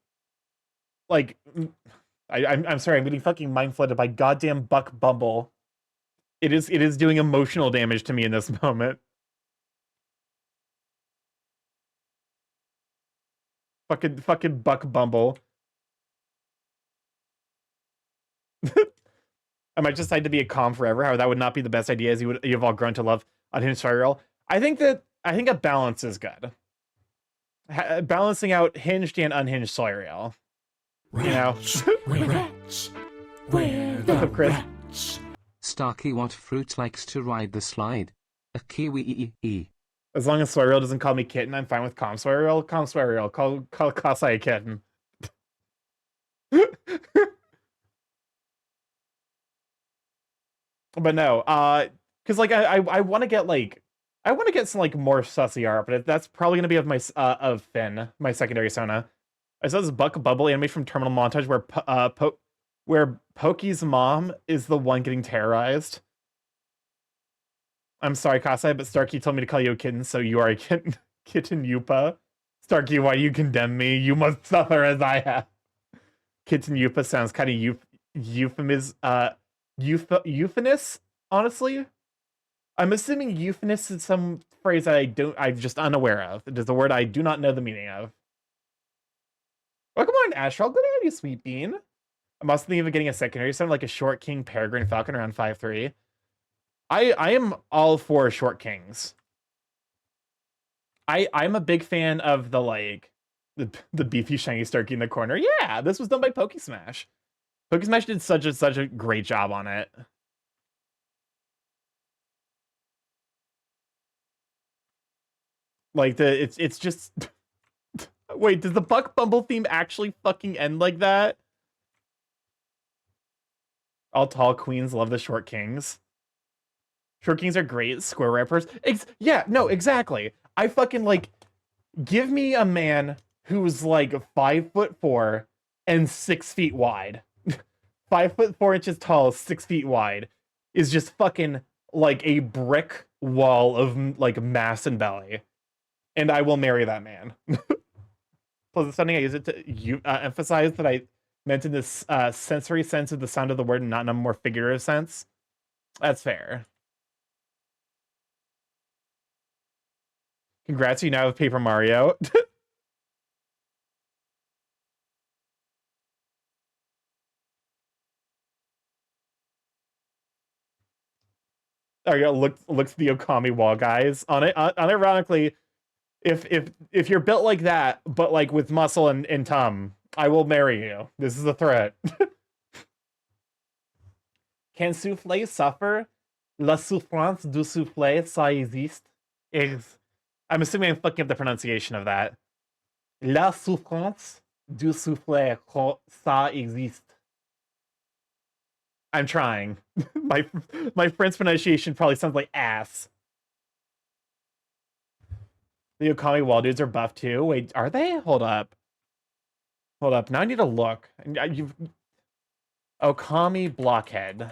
sorry, I'm getting fucking mind flooded by goddamn Buck Bumble. It is doing emotional damage to me in this moment. Fucking Buck Bumble. I might decide to be a calm forever. However, that would not be the best idea, as you've all grown to love Unhinged Serial. I think a balance is good. Balancing out hinged and unhinged Serial. You know. Rats. Where What's the up, Chris? rats? Starky, what fruit likes to ride the slide? A kiwi. As long as Serial doesn't call me kitten, I'm fine with calm Serial. Calm Serial. Call Kasai a kitten. But no, because like I want to get like I want to get some like more sussy art, but that's probably gonna be of my of Finn, my secondary Sona. I saw this Buck Bubble animation from Terminal Montage where Pokey's mom is the one getting terrorized. I'm sorry, Kasai, but Starky told me to call you a kitten, so you are a kitten. Kitten Yupa. Starky, why you condemn me? You must suffer as I have. Kitten Yupa sounds kind of euphonous, honestly. I'm assuming euphonous is some phrase that I'm just unaware of. It is a word I do not know the meaning of. Welcome on, Astral. Good to have you, Sweet Bean. I'm also thinking of getting a secondary sound like a Short King Peregrine Falcon around 5'3". I am all for Short Kings. I'm a big fan of the like the beefy shiny Starky in the corner. Yeah, this was done by Pokesmash. Pokesmash did such a great job on it. Like it's just wait, does the Buck Bumble theme actually fucking end like that? All tall queens love the short kings. Short kings are great square rappers. Yeah, no, exactly. I fucking like give me a man who's like 5'4" and 6 feet wide. 5'4" tall, 6 feet wide is just fucking like a brick wall of like mass and belly. And I will marry that man. Plus, it's something I use it to emphasize that I meant in this sensory sense of the sound of the word and not in a more figurative sense. That's fair. Congrats, you now have Paper Mario. There you go. Looks the Okami wall, guys. Unironically, if you're built like that, but like with muscle and tum, I will marry you. This is a threat. Can soufflé suffer? La souffrance du soufflé, ça existe. I'm assuming I'm fucking up the pronunciation of that. La souffrance du soufflé, ça existe. I'm trying. my French pronunciation probably sounds like ass. The Okami wall dudes are buff too. Wait, are they? Hold up. Hold up. Now I need to look. You've Okami blockhead.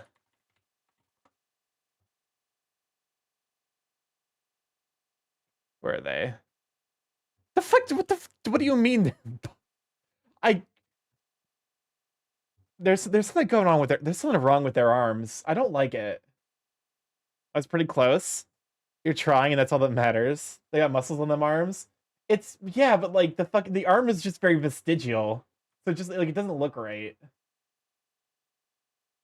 Where are they? The fuck? What do you mean? There's something going on with there's something wrong with their arms. I don't like it. That's pretty close. You're trying, and that's all that matters. They got muscles on them arms. It's yeah, but like the arm is just very vestigial, so it just like it doesn't look right.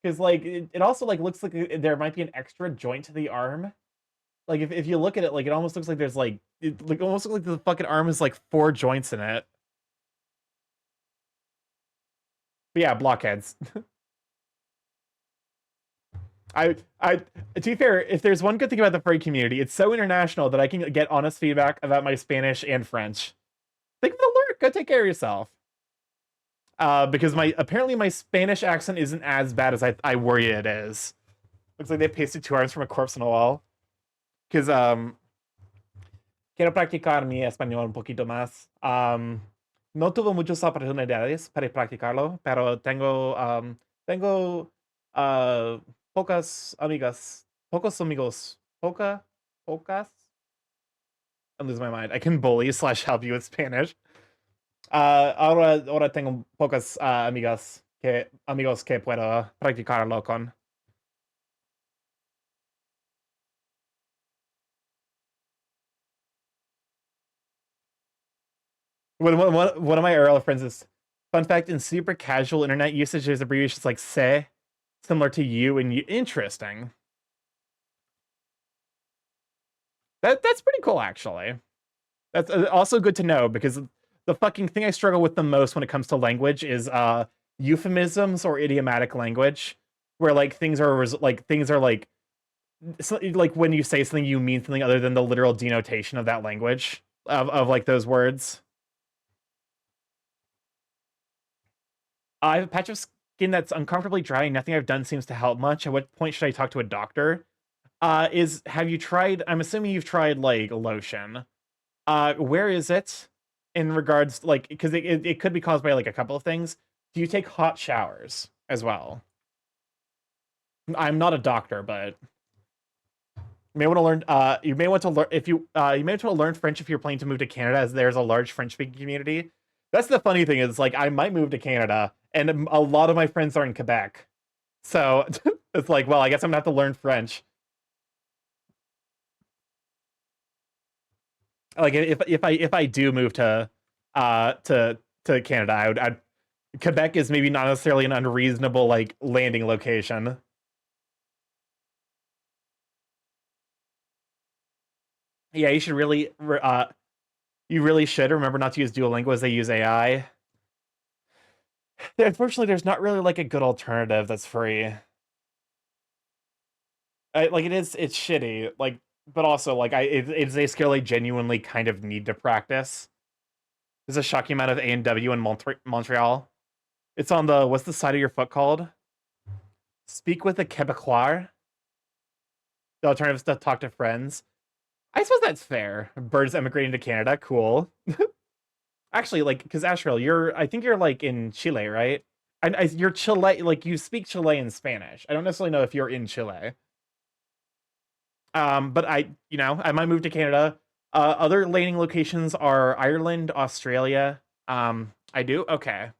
Because like it also like looks like there might be an extra joint to the arm. Like if you look at it, like it almost looks like there's like it like almost looks like the fucking arm is like 4 joints in it. But yeah, blockheads. To be fair, if there's one good thing about the furry community, it's so international that I can get honest feedback about my Spanish and French. Thank you for the lurk. Go take care of yourself. Because apparently my Spanish accent isn't as bad as I worry it is. Looks like they pasted 2 arms from a corpse on a wall. Because quiero practicar mi español un poquito más. No tuve muchas oportunidades para practicarlo, pero tengo pocos amigos, pocas. I'm losing my mind. I can bully / help you with Spanish. Ahora tengo pocos amigos que puedo practicarlo con. One of my earlier friends is, fun fact, in super casual internet usage, there's abbreviations like se, similar to you and you. Interesting. That's pretty cool, actually. That's also good to know, because the fucking thing I struggle with the most when it comes to language is euphemisms or idiomatic language, where like things are like like when you say something you mean something other than the literal denotation of that language of like those words. I have a patch of skin that's uncomfortably dry and nothing I've done seems to help much. At what point should I talk to a doctor? Have you tried, I'm assuming you've tried like lotion. Where is it in regards, like, because it could be caused by like a couple of things. Do you take hot showers as well? I'm not a doctor, but you may want to learn. You may want to learn if you may want to learn French if you're planning to move to Canada, as there's a large French-speaking community. That's the funny thing is, like, I might move to Canada, and a lot of my friends are in Quebec, so it's like, well, I guess I'm gonna have to learn French. Like, if I do move to Canada, I'd Quebec is maybe not necessarily an unreasonable like landing location. Yeah, you should really you really should remember not to use Duolingo as they use AI. Unfortunately, there's not really like a good alternative that's free. Like it's shitty. Like, but also like it's a skill I genuinely kind of need to practice. There's a shocking amount of A&W in Montreal. It's on the, what's the side of your foot called? Speak with a Quebecois. The alternative is to talk to friends. I suppose that's fair. Birds emigrating to Canada, cool. Actually, like, because Asriel, I think you're like in Chile, right? You're Chile, like you speak Chilean Spanish. I don't necessarily know if you're in Chile. But I might move to Canada. Other landing locations are Ireland, Australia. I do? Okay.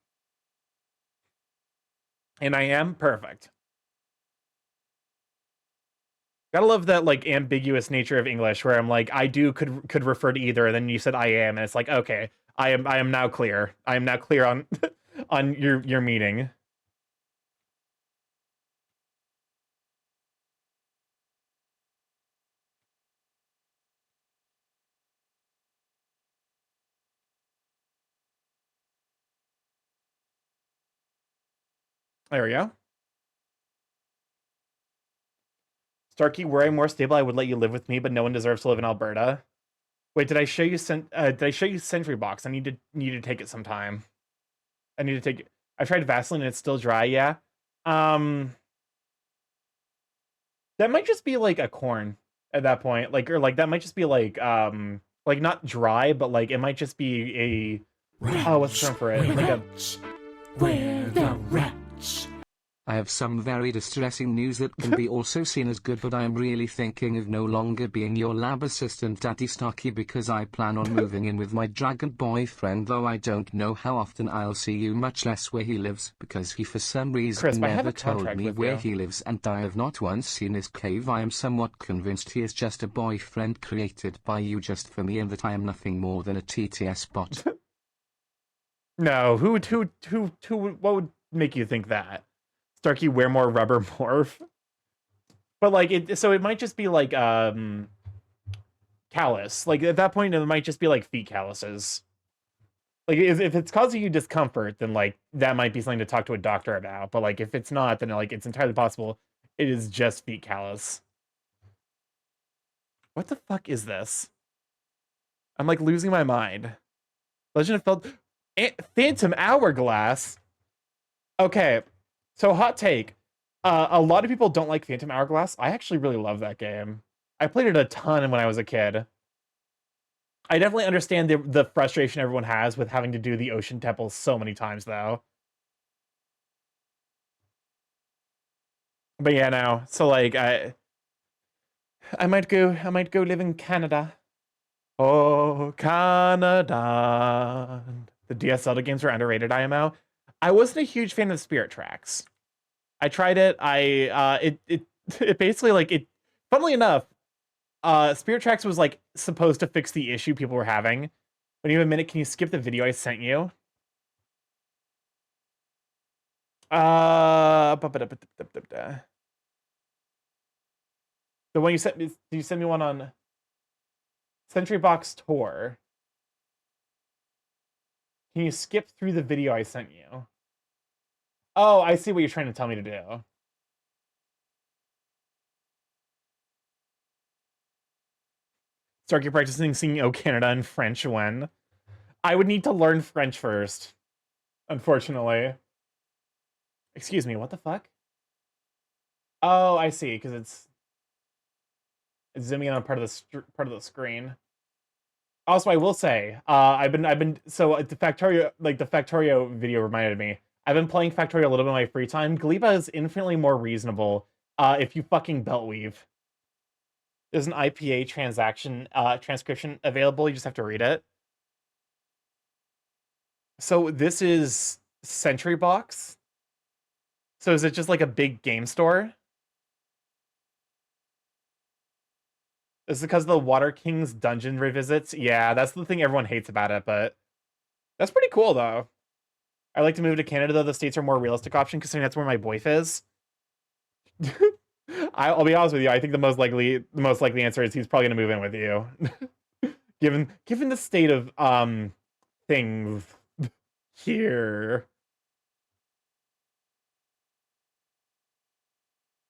And I am? Perfect. Gotta love that like ambiguous nature of English where I'm like, I do could refer to either, and then you said I am, and it's like, okay, I am now clear. I am now clear on on your meaning. There we go. Starky, were I more stable, I would let you live with me, but no one deserves to live in Alberta. Wait, did I show you Sentry Box? I need to take it sometime. I need to take it. I tried Vaseline and it's still dry, yeah. That might just be like a corn at that point. Like, or like that might just be like not dry, but like it might just be a, oh, what's the term for it? Like a, Where the rats? I have some very distressing news that can be also seen as good, but I am really thinking of no longer being your lab assistant, Daddy Starky, because I plan on moving in with my dragon boyfriend, though I don't know how often I'll see you, much less where he lives, because he for some reason Crisp, I have never a told contract me with where you. he lives, and I have not once seen his cave. I am somewhat convinced he is just a boyfriend created by you just for me, and that I am nothing more than a TTS bot. no, who, what would make you think that? Starky, wear more rubber morph. But like so it might just be like callus. Like at that point, it might just be like feet calluses. Like if it's causing you discomfort, then like that might be something to talk to a doctor about. But like if it's not, then like it's entirely possible it is just feet callus. What the fuck is this? I'm like losing my mind. Legend of Phantom Hourglass. Okay, so hot take. A lot of people don't like Phantom Hourglass. I actually really love that game. I played it a ton when I was a kid. I definitely understand the frustration everyone has with having to do the Ocean Temple so many times, though. But yeah, no. So like, I might go live in Canada. Oh, Canada. The DS Zelda games are underrated, IMO. I wasn't a huge fan of Spirit Tracks. I tried it. It basically like it. Funnily enough, Spirit Tracks was like supposed to fix the issue people were having. When you have a minute, can you skip the video I sent you? The one you sent me. You sent me one on Century Box Tour. Can you skip through the video I sent you? Oh, I see what you're trying to tell me to do. Start your practicing singing "Oh Canada" in French when? I would need to learn French first, unfortunately. Excuse me, what the fuck? Oh, I see, because it's zooming in on part of the screen. Also, I will say, the Factorio video reminded me. I've been playing Factorio a little bit in my free time. Gleba is infinitely more reasonable if you fucking belt weave. There's an IPA transcription available. You just have to read it. So this is Century Box. So is it just like a big game store? Is it because of the Water King's dungeon revisits? Yeah, that's the thing everyone hates about it, but that's pretty cool though. I like to move to Canada though. The States are a more realistic option considering that's where my boyf is. I'll be honest with you. I think the most likely answer is he's probably gonna move in with you, given the state of things here.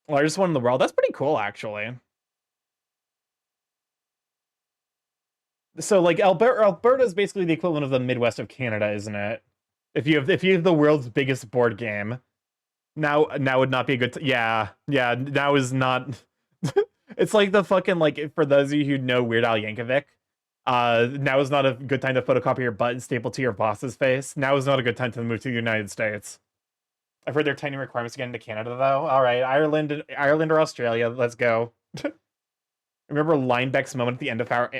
Largest one in the world. That's pretty cool, actually. So, like, Alberta is basically the equivalent of the Midwest of Canada, isn't it? If you have the world's biggest board game, now would not be a good. Yeah. Now is not. It's like the fucking like for those of you who know Weird Al Yankovic. Now is not a good time to photocopy your butt and staple to your boss's face. Now is not a good time to move to the United States. I've heard they're tightening requirements to get into Canada, though. All right, Ireland or Australia. Let's go. Remember Linebeck's moment at the end of our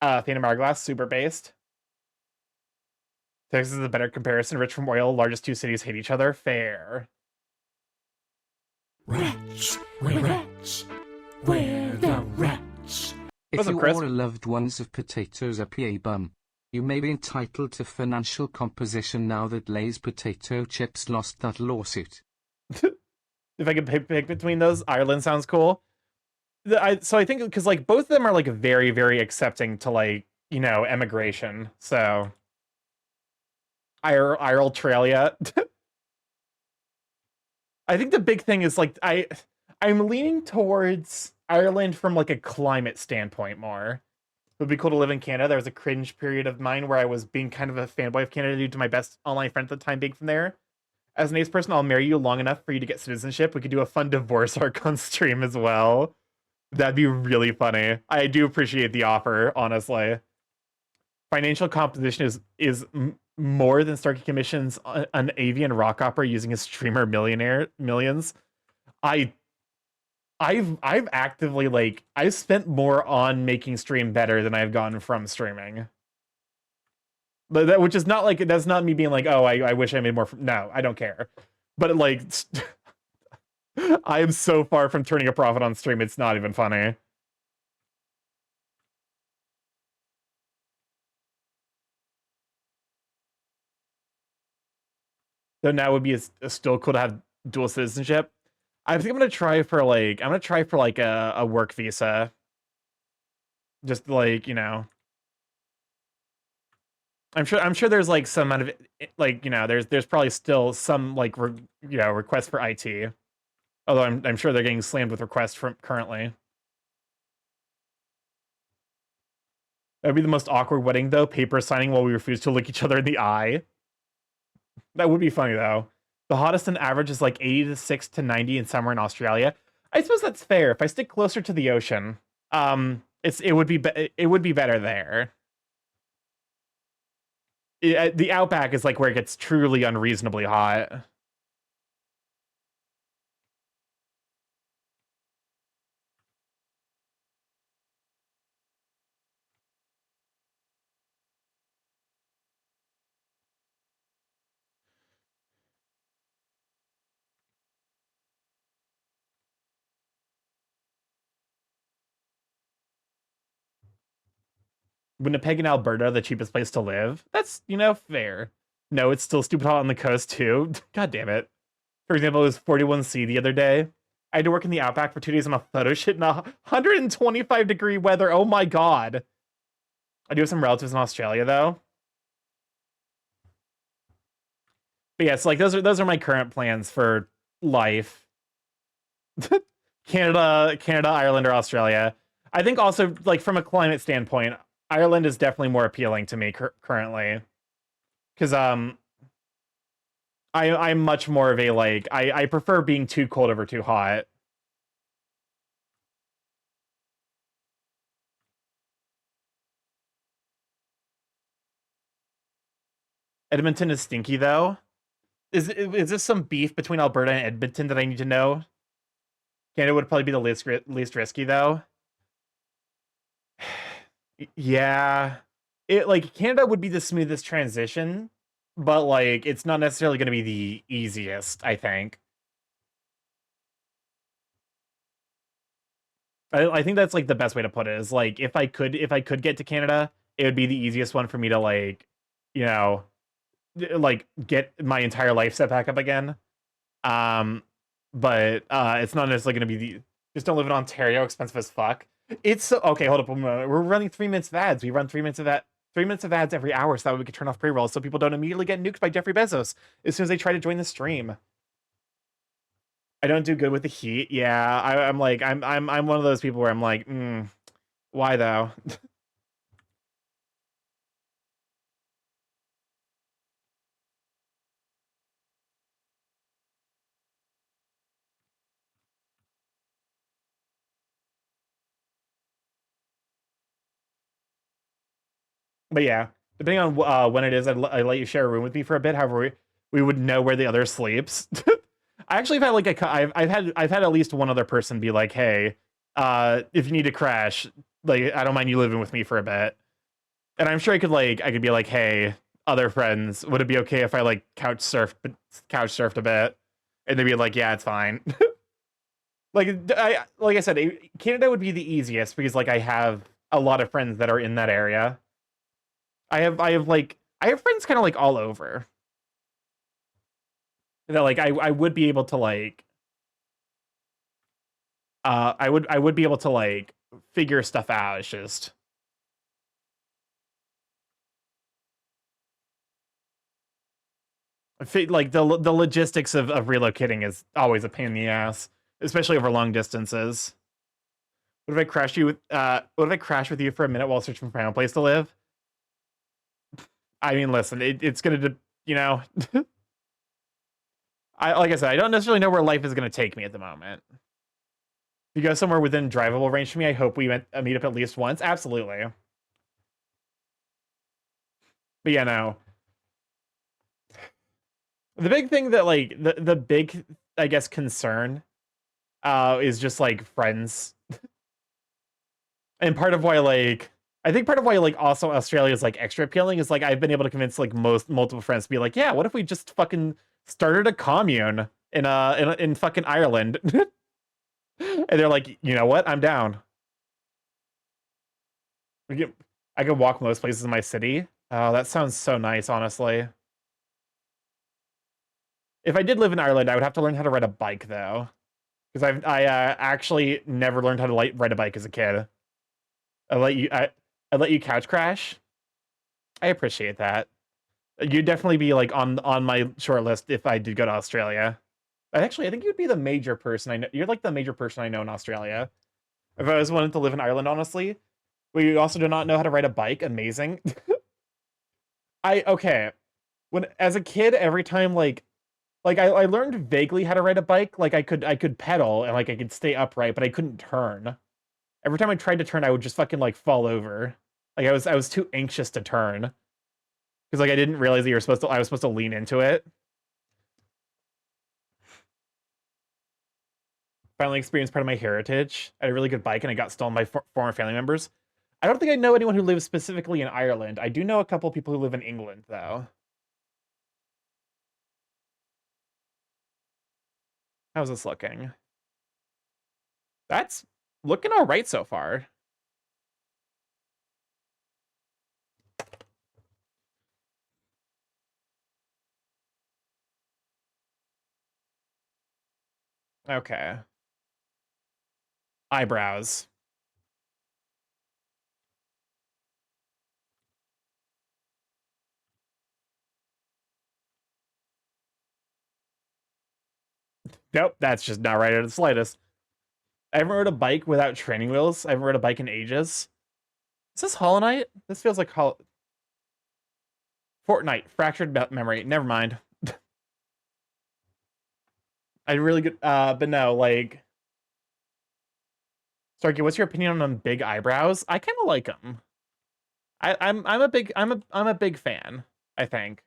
Phantom Hourglass, super based. Texas is a better comparison. Rich from oil, largest two cities hate each other. Fair. Rats, we're rats. We're the rats. If What's up, you Chris? or a loved ones of potatoes are PA bum, you may be entitled to financial compensation now that Lay's potato chips lost that lawsuit. If I could pick between those, Ireland sounds cool. So I think because like both of them are like very, very accepting to like emigration. So Australia. I think the big thing is like I'm leaning towards Ireland from like a climate standpoint more. It would be cool to live in Canada. There was a cringe period of mine where I was being kind of a fanboy of Canada due to my best online friend at the time being from there. As an ace person, I'll marry you long enough for you to get citizenship. We could do a fun divorce arc on stream as well. That'd be really funny. I do appreciate the offer, honestly. Financial composition is more than Starkey commissions an avian rock opera using his streamer millions. I've actively like I've spent more on making stream better than I've gotten from streaming. But that which is not like that's not me being like, oh, I wish I made more. No, I don't care. But like I am so far from turning a profit on stream, it's not even funny. So now would be still cool to have dual citizenship. I think I'm gonna try for like a work visa. Just like, I'm sure there's like some amount of like, there's probably still some like requests for IT. Although I'm sure they're getting slammed with requests from currently. That'd be the most awkward wedding though, paper signing while we refuse to look each other in the eye. That would be funny though. The hottest on average is like 86 to 90 in summer in Australia. I suppose that's fair. If I stick closer to the ocean, it would be better there. The outback is like where it gets truly unreasonably hot. Winnipeg and Alberta the cheapest place to live? That's, you know, fair. No, it's still stupid hot on the coast too. God damn it. For example, it was 41°C the other day. I had to work in the outback for 2 days on a photo shoot in 125-degree weather. Oh my god. I do have some relatives in Australia though. But yeah, so like those are my current plans for life. Canada, Ireland, or Australia. I think also like from a climate standpoint, Ireland is definitely more appealing to me currently. Because I'm much more of a like I prefer being too cold over too hot. Edmonton is stinky though. Is this some beef between Alberta and Edmonton that I need to know? Canada would probably be the least risky though. Yeah, it like Canada would be the smoothest transition, but like it's not necessarily going to be the easiest. I think. I think that's like the best way to put it. Is like if I could get to Canada, it would be the easiest one for me to like, you know, like get my entire life set back up again. But it's not necessarily going to be the. Just don't live in Ontario, expensive as fuck. It's okay. Hold up a moment. We're running 3 minutes of ads. We run 3 minutes of 3 minutes of ads every hour, so that way we can turn off pre-rolls, so people don't immediately get nuked by Jeffrey Bezos as soon as they try to join the stream. I don't do good with the heat. Yeah, I'm like I'm one of those people where I'm like, why though? But yeah, depending on when it is, I'd let you share a room with me for a bit. However, we would know where the other sleeps. I actually have had like I've had at least one other person be like, hey, if you need to crash, like I don't mind you living with me for a bit. And I'm sure I could be like, hey, other friends, would it be okay if I like couch surfed a bit? And they'd be like, yeah, it's fine. Like I said, Canada would be the easiest because like I have a lot of friends that are in that area. I have friends kind of like all over. That like I would be able to like I would be able to like figure stuff out. It's just like the logistics of relocating is always a pain in the ass, especially over long distances. What if I what if I crash with you for a minute while searching for a place to live? I mean, listen, it's gonna you know, like I said, I don't necessarily know where life is gonna take me at the moment. If you go somewhere within drivable range for me, I hope we meet up at least once. Absolutely. But yeah, no. The big thing that like the big I guess concern is just like friends. And part of why like I think part of why like also Australia is like extra appealing is like I've been able to convince like multiple friends to be like, yeah, what if we just fucking started a commune in fucking Ireland? And they're like, you know what? I'm down. I could walk most places in my city. Oh, that sounds so nice, honestly. If I did live in Ireland, I would have to learn how to ride a bike though, because I actually never learned how to ride a bike as a kid. I let you couch crash. I appreciate that. You'd definitely be like on my short list if I did go to Australia. Actually, I think you'd be the major person I know. You're like the major person I know in Australia. If I was wanting to live in Ireland, honestly, we also do not know how to ride a bike. Amazing. Okay. When as a kid, every time I learned vaguely how to ride a bike. Like I could pedal and like I could stay upright, but I couldn't turn. Every time I tried to turn, I would just fucking like fall over. Like I was too anxious to turn because like I didn't realize that I was supposed to lean into it. Finally experienced part of my heritage. I had a really good bike and I got stolen by former family members. I don't think I know anyone who lives specifically in Ireland. I do know a couple people who live in England though. How's this looking? That's looking all right so far. Okay. Eyebrows. Nope, that's just not right at the slightest. I haven't rode a bike without training wheels. I haven't rode a bike in ages. Is this Hollow Knight? This feels like Fortnite. Fractured memory. Never mind. I really good. But no, like, Starkey, what's your opinion on big eyebrows? I kind of like them. I'm a big fan. I think.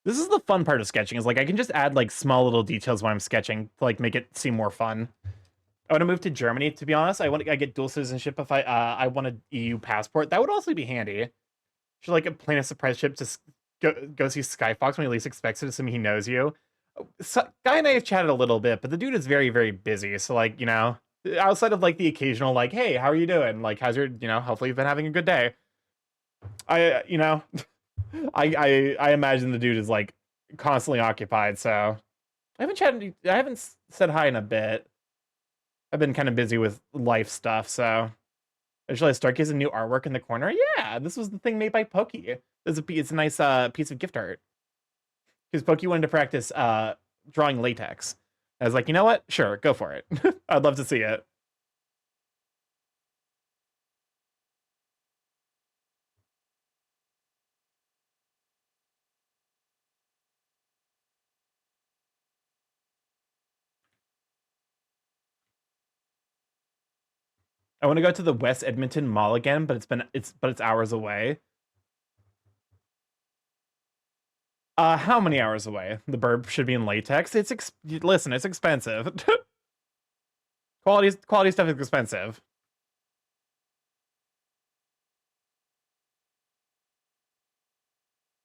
This is the fun part of sketching. Is like I can just add like small little details when I'm sketching to like make it seem more fun. I want to move to Germany. To be honest, I get dual citizenship if I want an EU passport. That would also be handy. Should like plan a surprise trip to go see Skyfox when he least expects it, assuming he knows you. So, Guy and I have chatted a little bit, but the dude is very, very busy. So, like, outside of like the occasional, like, hey, how are you doing? Like, how's your, hopefully you've been having a good day. I, I imagine the dude is like constantly occupied. So, I haven't said hi in a bit. I've been kind of busy with life stuff. So, actually, Starkey has a new artwork in the corner. Yeah, this was the thing made by Pokey. It's a nice piece of gift art. Because Pokey wanted to practice drawing latex. I was like, you know what? Sure, go for it. I'd love to see it. I want to go to the West Edmonton Mall again, but it's hours away. How many hours away? The burb should be in latex. Listen, it's expensive. Quality stuff is expensive.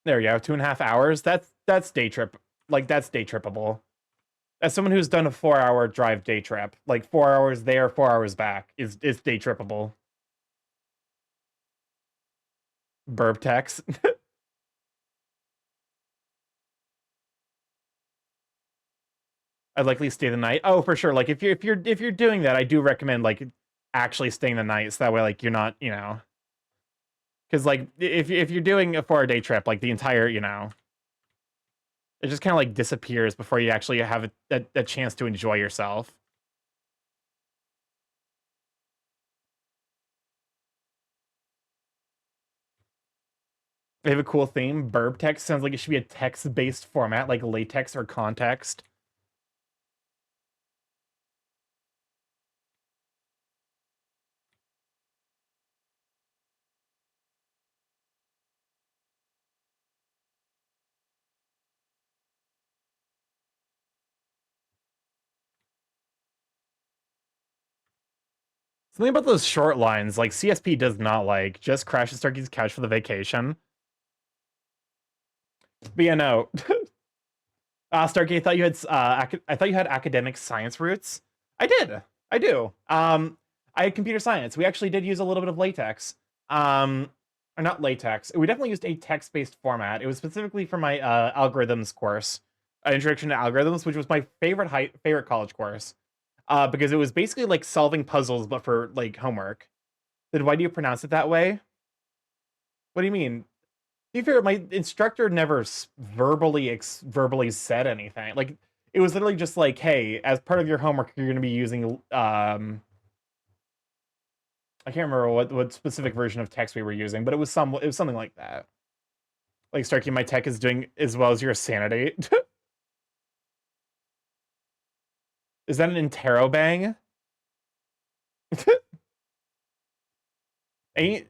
There you go, 2.5 hours. That's day trip. Like that's day trippable. As someone who's done a 4-hour drive day trip, like 4 hours there, 4 hours back is day trippable. Burb text. I'd likely stay the night. Oh, for sure. Like if you're doing that, I do recommend like actually staying the night, so that way like you're not, because like if you're doing a 4-day trip, like the entire, it just kind of like disappears before you actually have a chance to enjoy yourself. They have a cool theme. Burb text sounds like it should be a text-based format, like latex or context. Something about those short lines, like CSP does not like, just crashes Turkey's couch for the vacation. But yeah, no. Starkey, I thought you had academic science roots. I did. I do. I had computer science. We actually did use a little bit of latex. Or not latex. We definitely used a text-based format. It was specifically for my algorithms course, Introduction to Algorithms, which was my favorite college course. Because it was basically like solving puzzles, but for like homework. Then why do you pronounce it that way? What do you mean? To be fair, my instructor never verbally said anything. Like it was literally just like, hey, as part of your homework, you're going to be using I can't remember what specific version of text we were using, but it was something like that. Like Starkey, my tech is doing as well as your sanity. Is that an interrobang? Ain't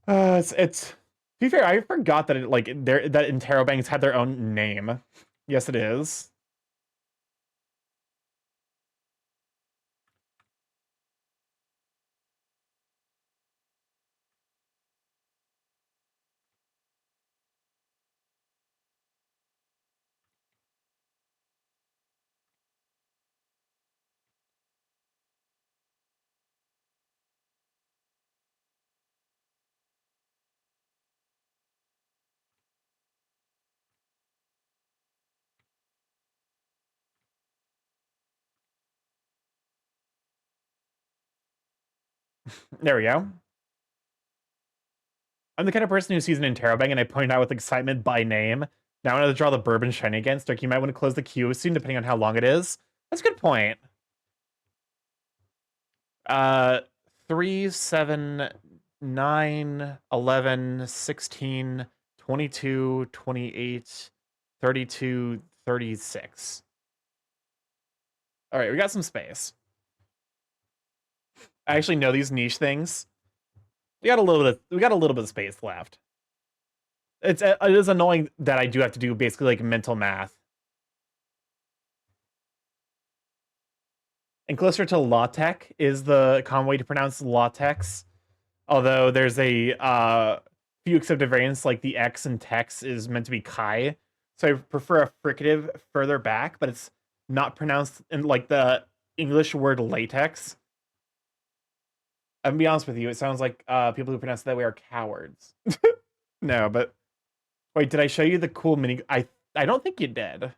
it's to be fair, I forgot that that interrobangs had their own name. Yes, it is. There we go. I'm the kind of person who sees an interrobang and I point it out with excitement by name. Now I want to draw the bourbon shiny again. Stark, you might want to close the queue soon, depending on how long it is. That's a good point. 3, 7, 9, 11, 16, 22, 28, 32, 36. All right, we got some space. I actually know these niche things. We got a little bit of space left. It is annoying that I do have to do basically like mental math. And closer to LaTeX is the common way to pronounce latex. Although there's a few accepted variants, like the X in tex is meant to be chi. So I prefer a fricative further back, but it's not pronounced in like the English word latex. I'm gonna be honest with you, it sounds like people who pronounce it that way are cowards. No, but wait, did I show you the cool mini? I don't think you did.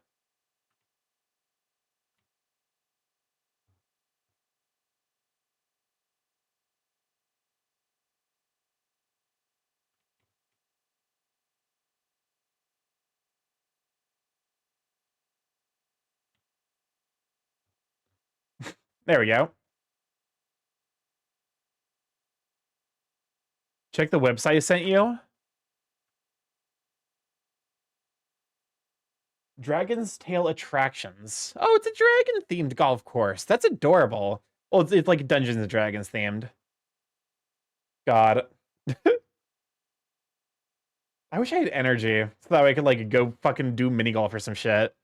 There we go. Check the website I sent you. Dragon's Tail Attractions. Oh, it's a dragon-themed golf course. That's adorable. Well, it's like Dungeons and Dragons themed. God. I wish I had energy so that way I could like go fucking do mini golf or some shit.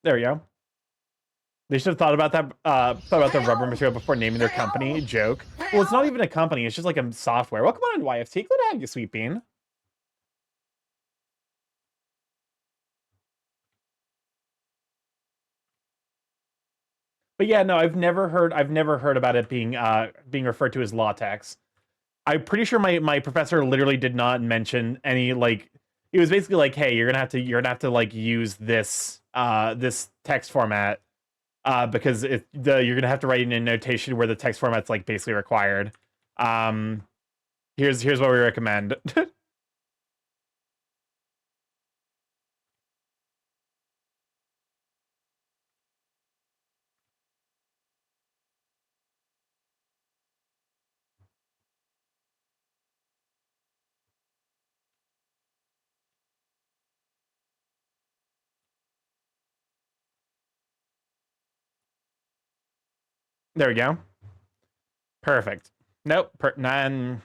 There we go. They should have thought about that, thought about the rubber material before naming their company. Joke. Well, it's not even a company. It's just like a software. Welcome on, YFT. Glad to have you, Sweet Bean. But yeah, no, I've never heard about it being being referred to as latex. I'm pretty sure my professor literally did not mention any like it was basically like, hey, you're gonna have to like use this this text format because you're gonna have to write in a notation where the text format's like basically required. Um, here's what we recommend. There we go. Perfect. Nope. None.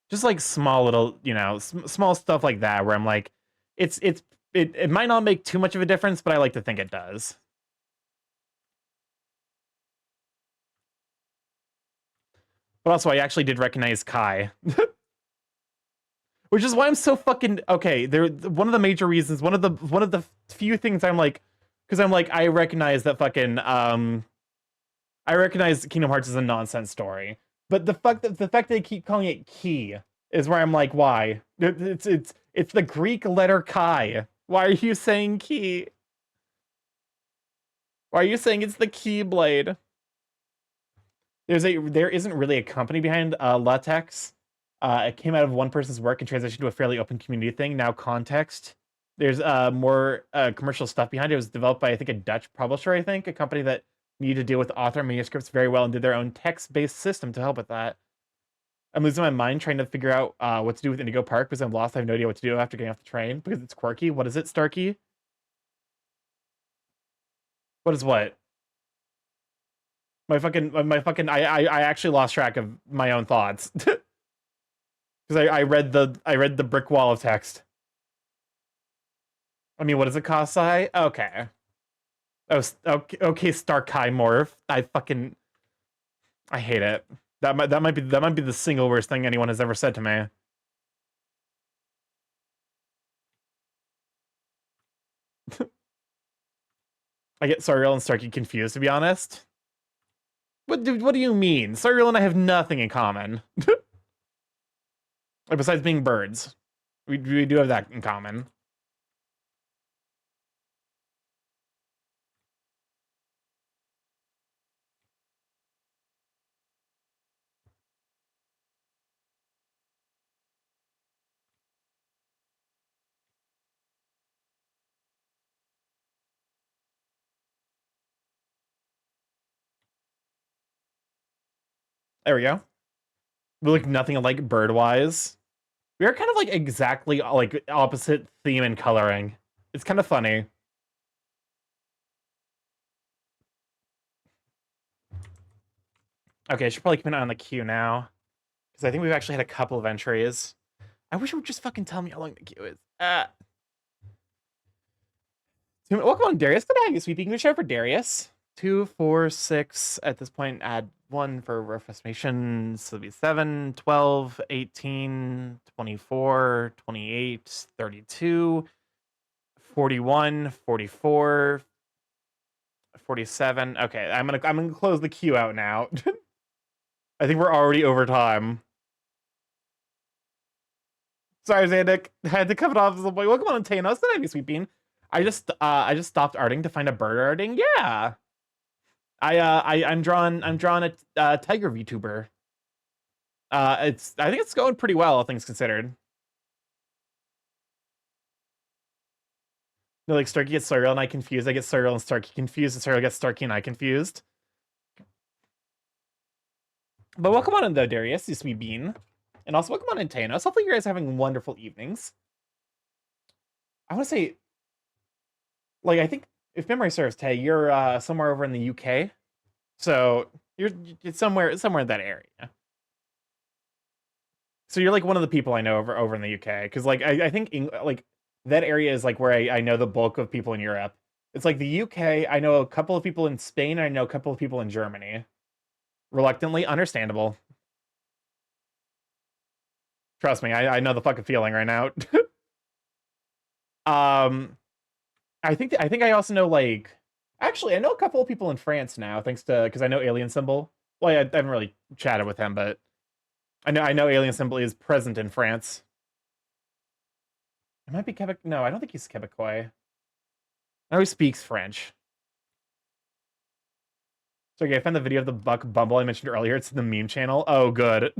Just like small little, you know, small stuff like that where I'm like, it might not make too much of a difference, but I like to think it does. But also, I actually did recognize Kai. Which is why I'm so fucking okay. There, one of the major reasons, one of the few things I'm like, because I'm like, I recognize that fucking I recognize Kingdom Hearts is a nonsense story, but the fact that they keep calling it Key is where I'm like, why? It's the Greek letter Chi. Why are you saying Key? Why are you saying it's the Keyblade? There isn't really a company behind latex. It came out of one person's work and transitioned to a fairly open community thing. Now context. There's more commercial stuff behind it. It was developed by I think a Dutch publisher. I think a company that needed to deal with author manuscripts very well and did their own text-based system to help with that. I'm losing my mind trying to figure out what to do with Indigo Park because I'm lost. I have no idea what to do after getting off the train because it's quirky. What is it, Starky? What is what? I actually lost track of my own thoughts. Because I read the brick wall of text. I mean, what does it cost, Sai? Okay. Oh, okay, StarkyMorph. I hate it. That might be the single worst thing anyone has ever said to me. I get Sariel and Starky confused, to be honest. What do you mean? Sariel and I have nothing in common. Besides being birds. We do have that in common. There we go. We look nothing alike bird-wise. We are kind of like exactly like opposite theme and coloring. It's kind of funny. Okay, I should probably keep an eye on the queue now. Because I think we've actually had a couple of entries. I wish it would just fucking tell me how long the queue is. Welcome on, Darius. Good to have you, sweet English show for Darius. 2, 4, 6. At this point, add 1 for rough estimation. So it'll be 7, 12, 18, 24, 28, 32, 41, 44, 47. Okay, I'm gonna close the queue out now. I think we're already over time. Sorry, Zandik. I had to cut it off. Welcome on, Thanos. Good to have you, sweet bean. I just stopped arting to find a bird arting. Yeah. I'm drawing a tiger VTuber. I think it's going pretty well, all things considered. No, like Starky gets Sariel and I confused. I get Sariel and Starky confused, and Sariel gets Starky and I confused. But welcome on in though, Darius, you sweet bean. And also welcome on in Thanos. Hopefully you guys are having wonderful evenings. I want to say, like, I think if memory serves, Tay, you're somewhere over in the UK. So you're somewhere in that area. So you're like one of the people I know over in the UK, because like I think like that area is like where I know the bulk of people in Europe. It's like the UK. I know a couple of people in Spain. And I know a couple of people in Germany. Reluctantly, understandable. Trust me, I know the fucking feeling right now. I think I also know, like, actually I know a couple of people in France now, thanks to, because I know Alien Symbol. Well, I haven't really chatted with him, but I know Alien Symbol is present in France. It might be Quebec. No, I don't think he's Quebecois. I know he speaks French. So okay, I found the video of the Buck Bumble I mentioned earlier. It's in the meme channel. Oh, good.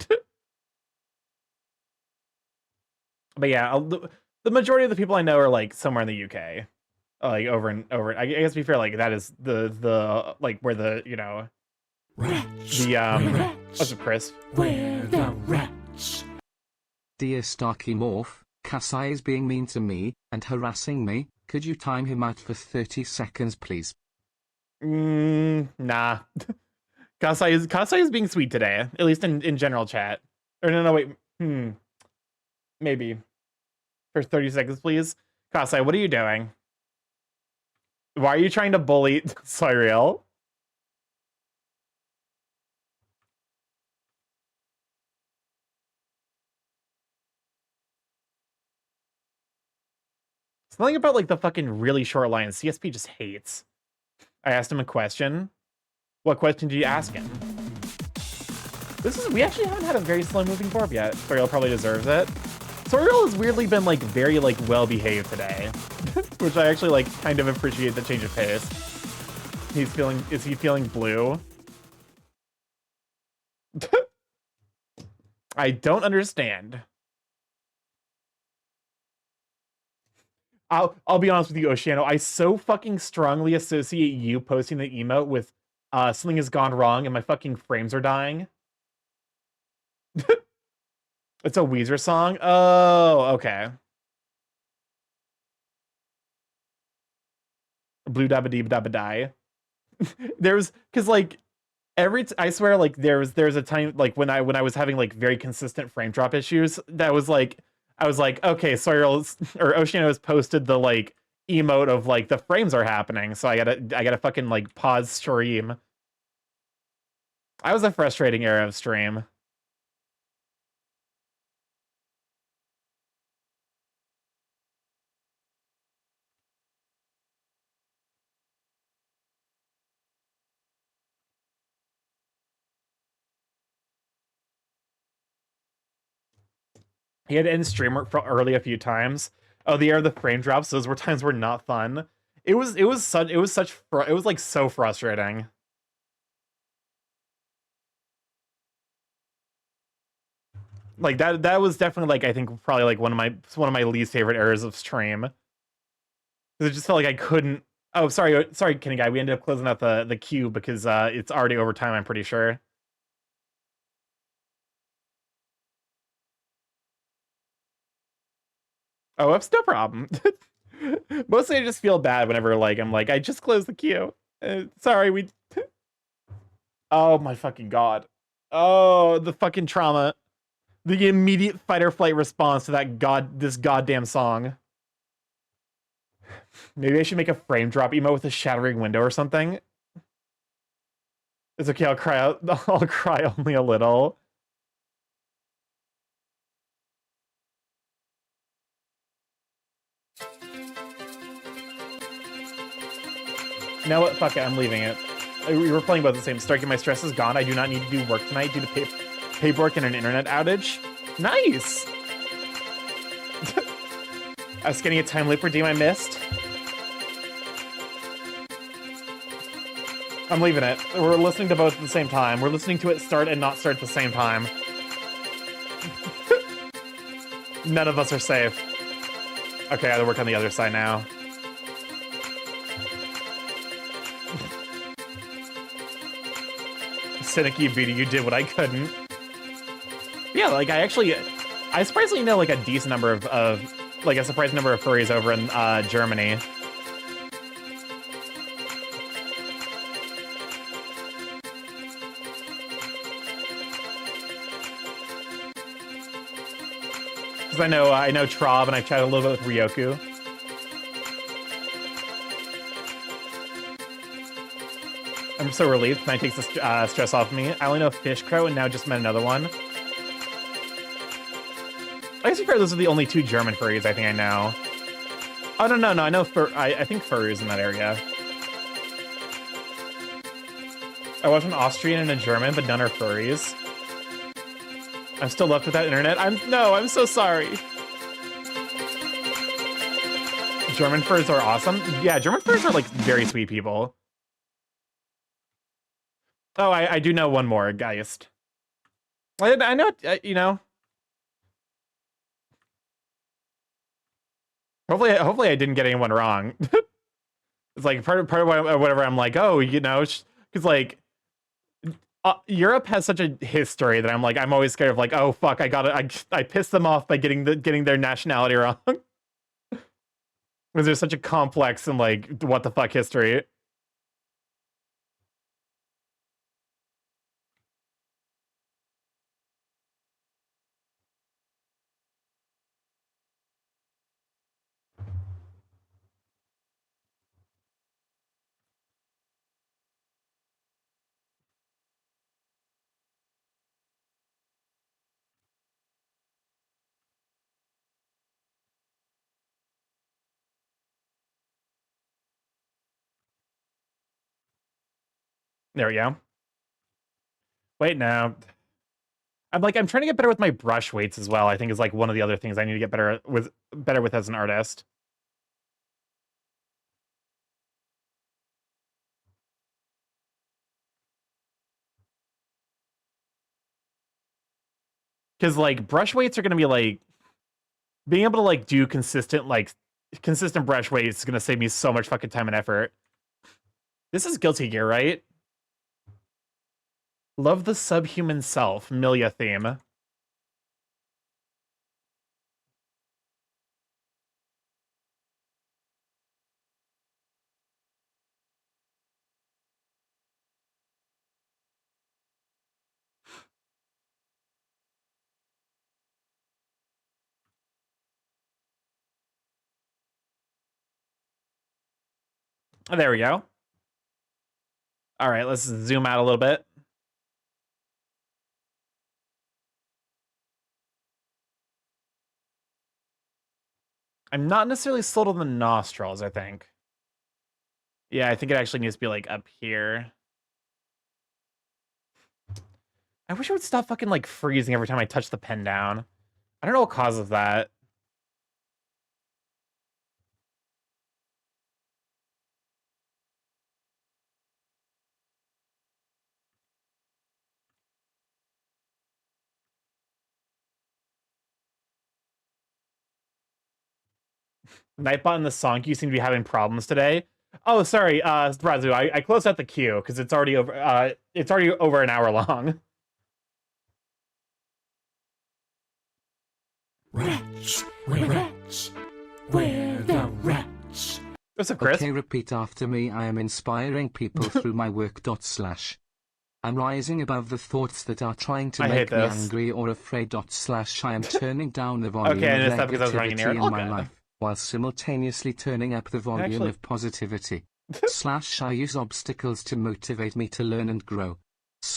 But yeah, the majority of the people I know are like somewhere in the UK, like over. I guess to be fair, like that is the like where the Wretch. the what's Wretch. it, Chris? We're the wretch. Dear StarkyMorph, Kasai is being mean to me and harassing me. Could you time him out for 30 seconds, please? Nah. Kasai is being sweet today, at least in general chat. Or no, wait. Maybe. For 30 seconds, please. Kasai, what are you doing? Why are you trying to bully Cyriel? Something about like the fucking really short lines CSP just hates. I asked him a question. What question did you ask him? We actually haven't had a very slow moving Borb yet. Soriel probably deserves it. Soriel has weirdly been like very like well behaved today, which I actually like kind of appreciate the change of pace. Is he feeling blue? I don't understand. I'll be honest with you, Oceano. I so fucking strongly associate you posting the emote with something has gone wrong and my fucking frames are dying. It's a Weezer song? Oh, okay. Blue dabba dee dabba die. Because like I swear, like there's a time like when I was having like very consistent frame drop issues, that was like I was like, okay, Soriel or Oceano has posted the like emote of like the frames are happening, so I gotta fucking like pause stream. I was a frustrating era of stream. He had to end stream early a few times. Oh, the era of the frame drops. Those were times were not fun. It was like so frustrating. Like that was definitely like I think probably like one of my least favorite eras of stream. It just felt like I couldn't. Oh, sorry, Kenny guy. We ended up closing out the queue because it's already over time. I'm pretty sure. Oh, it's no problem. Mostly I just feel bad whenever like I'm like I just closed the queue. Sorry, we. Oh my fucking god. Oh, the fucking trauma. The immediate fight or flight response to this goddamn song. Maybe I should make a frame drop emote with a shattering window or something. It's okay, I'll cry out. I'll cry only a little. Now what? Fuck it, I'm leaving it. We were playing both the same. Starky, my stress is gone. I do not need to do work tonight due to paperwork and an internet outage. Nice! I was getting a time loop redeem I missed. I'm leaving it. We're listening to both at the same time. We're listening to it start and not start at the same time. None of us are safe. Okay, I gotta work on the other side now. Cynicky Beauty, you did what I couldn't. Yeah, like I surprisingly know like a decent number of like a surprising number of furries over in Germany. Because I know Trav and I've chatted a little bit with Ryoku. I'm so relieved. Tonight takes the stress off of me. I only know Fish Crow and now just met another one. I guess those are the only two German furries I think I know. Oh no. I know I think furries in that area. I was an Austrian and a German, but none are furries. I'm still left without internet. I'm so sorry. German furs are awesome. Yeah, German furs are like very sweet people. Oh, I do know one more, Geist. I know, you know. Hopefully I didn't get anyone wrong. It's like part of whatever I'm like, oh, you know, because like Europe has such a history that I'm always scared of like, oh fuck, I pissed them off by getting their nationality wrong. Because there's such a complex and like what the fuck history. There we go. Wait, no. I'm trying to get better with my brush weights as well. I think is like one of the other things I need to get better with as an artist. Because like brush weights are gonna be like being able to like do consistent brush weights is gonna save me so much fucking time and effort. This is Guilty Gear, right? Love the subhuman self, Milia theme. There we go. All right, let's zoom out a little bit. I'm not necessarily sold on the nostrils, I think. Yeah, I think it actually needs to be, like, up here. I wish it would stop fucking, like, freezing every time I touch the pen down. I don't know what causes that. Nightbot and the song queue seem to be having problems today. Oh, sorry, Brazu, I closed out the queue because it's already over an hour long. Wretch, wretch, we're the wretch. What's up, Chris? Okay, repeat after me. I am inspiring people through my work. I'm rising above the thoughts that are trying to I make hate me this. angry or afraid. I am turning down the volume Okay, and of it's not because I was running negativity near. in my Okay. life, while simultaneously turning up the volume Actually- of positivity. I use obstacles to motivate me to learn and grow.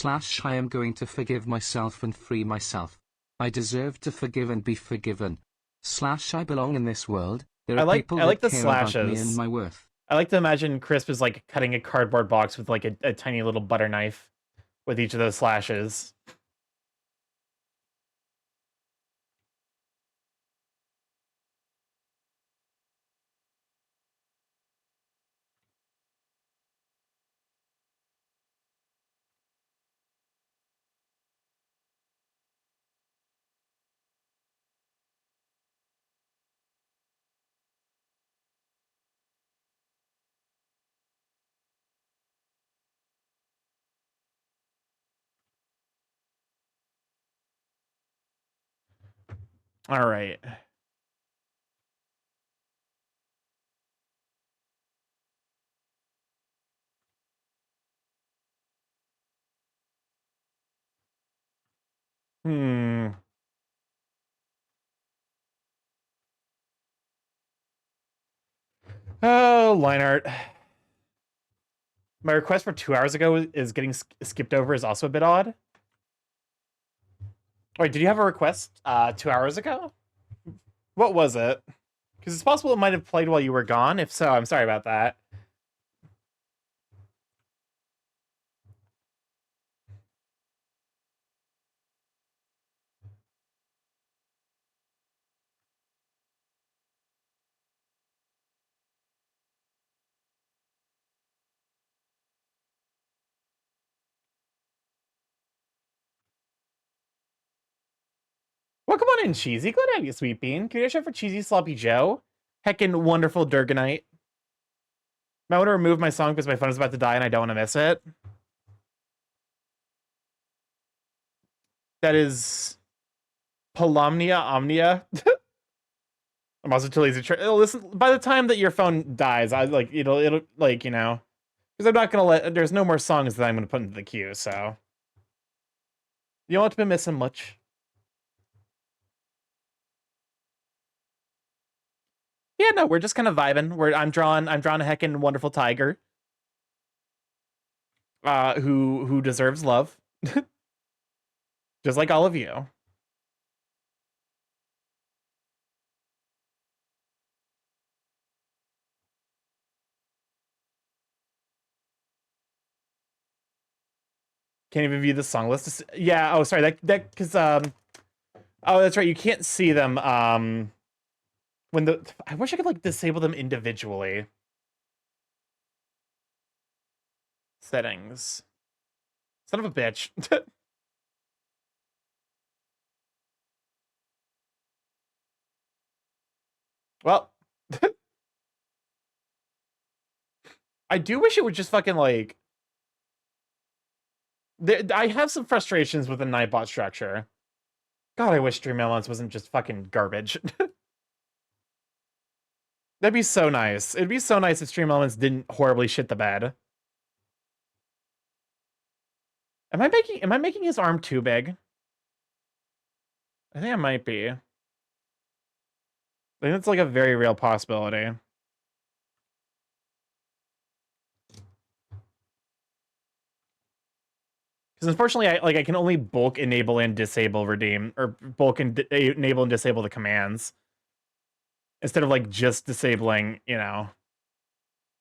I am going to forgive myself and free myself. I deserve to forgive and be forgiven. I belong in this world. There are people I like that the care about me slashes. and my worth. I like to imagine Crisp is like cutting a cardboard box with like a tiny little butter knife with each of those slashes. All right. Hmm. Oh, line art. My request for 2 hours ago is getting skipped over is also a bit odd. Wait, did you have a request 2 hours ago? What was it? Because it's possible it might have played while you were gone. If so, I'm sorry about that. Well, come on in, Cheesy. Glad to have you, Sweet Bean. Can you show for Cheesy Sloppy Joe? Heckin' wonderful Durganite. I want to remove my song because my phone is about to die and I don't want to miss it. That is Polomnia Omnia. I'm also too lazy to listen. By the time that your phone dies, I like it'll like because I'm not gonna let. There's no more songs that I'm gonna put into the queue, so you won't be missing much. Yeah, no, we're just kind of vibing. I'm drawing a heckin' wonderful tiger. Who deserves love, just like all of you. Can't even view the song list. Yeah. Oh, sorry. That because Oh, that's right. You can't see them. When the I wish I could like disable them individually. Settings. Son of a bitch. Well, I do wish it would just fucking like. I have some frustrations with the Nightbot structure. God, I wish Dream Elements wasn't just fucking garbage. That'd be so nice. It'd be so nice if Stream Elements didn't horribly shit the bed. Am I making his arm too big? I think I might be. I think that's like a very real possibility. Because unfortunately, I can only bulk enable and disable redeem, or bulk and enable and disable the commands. Instead of like just disabling, you know,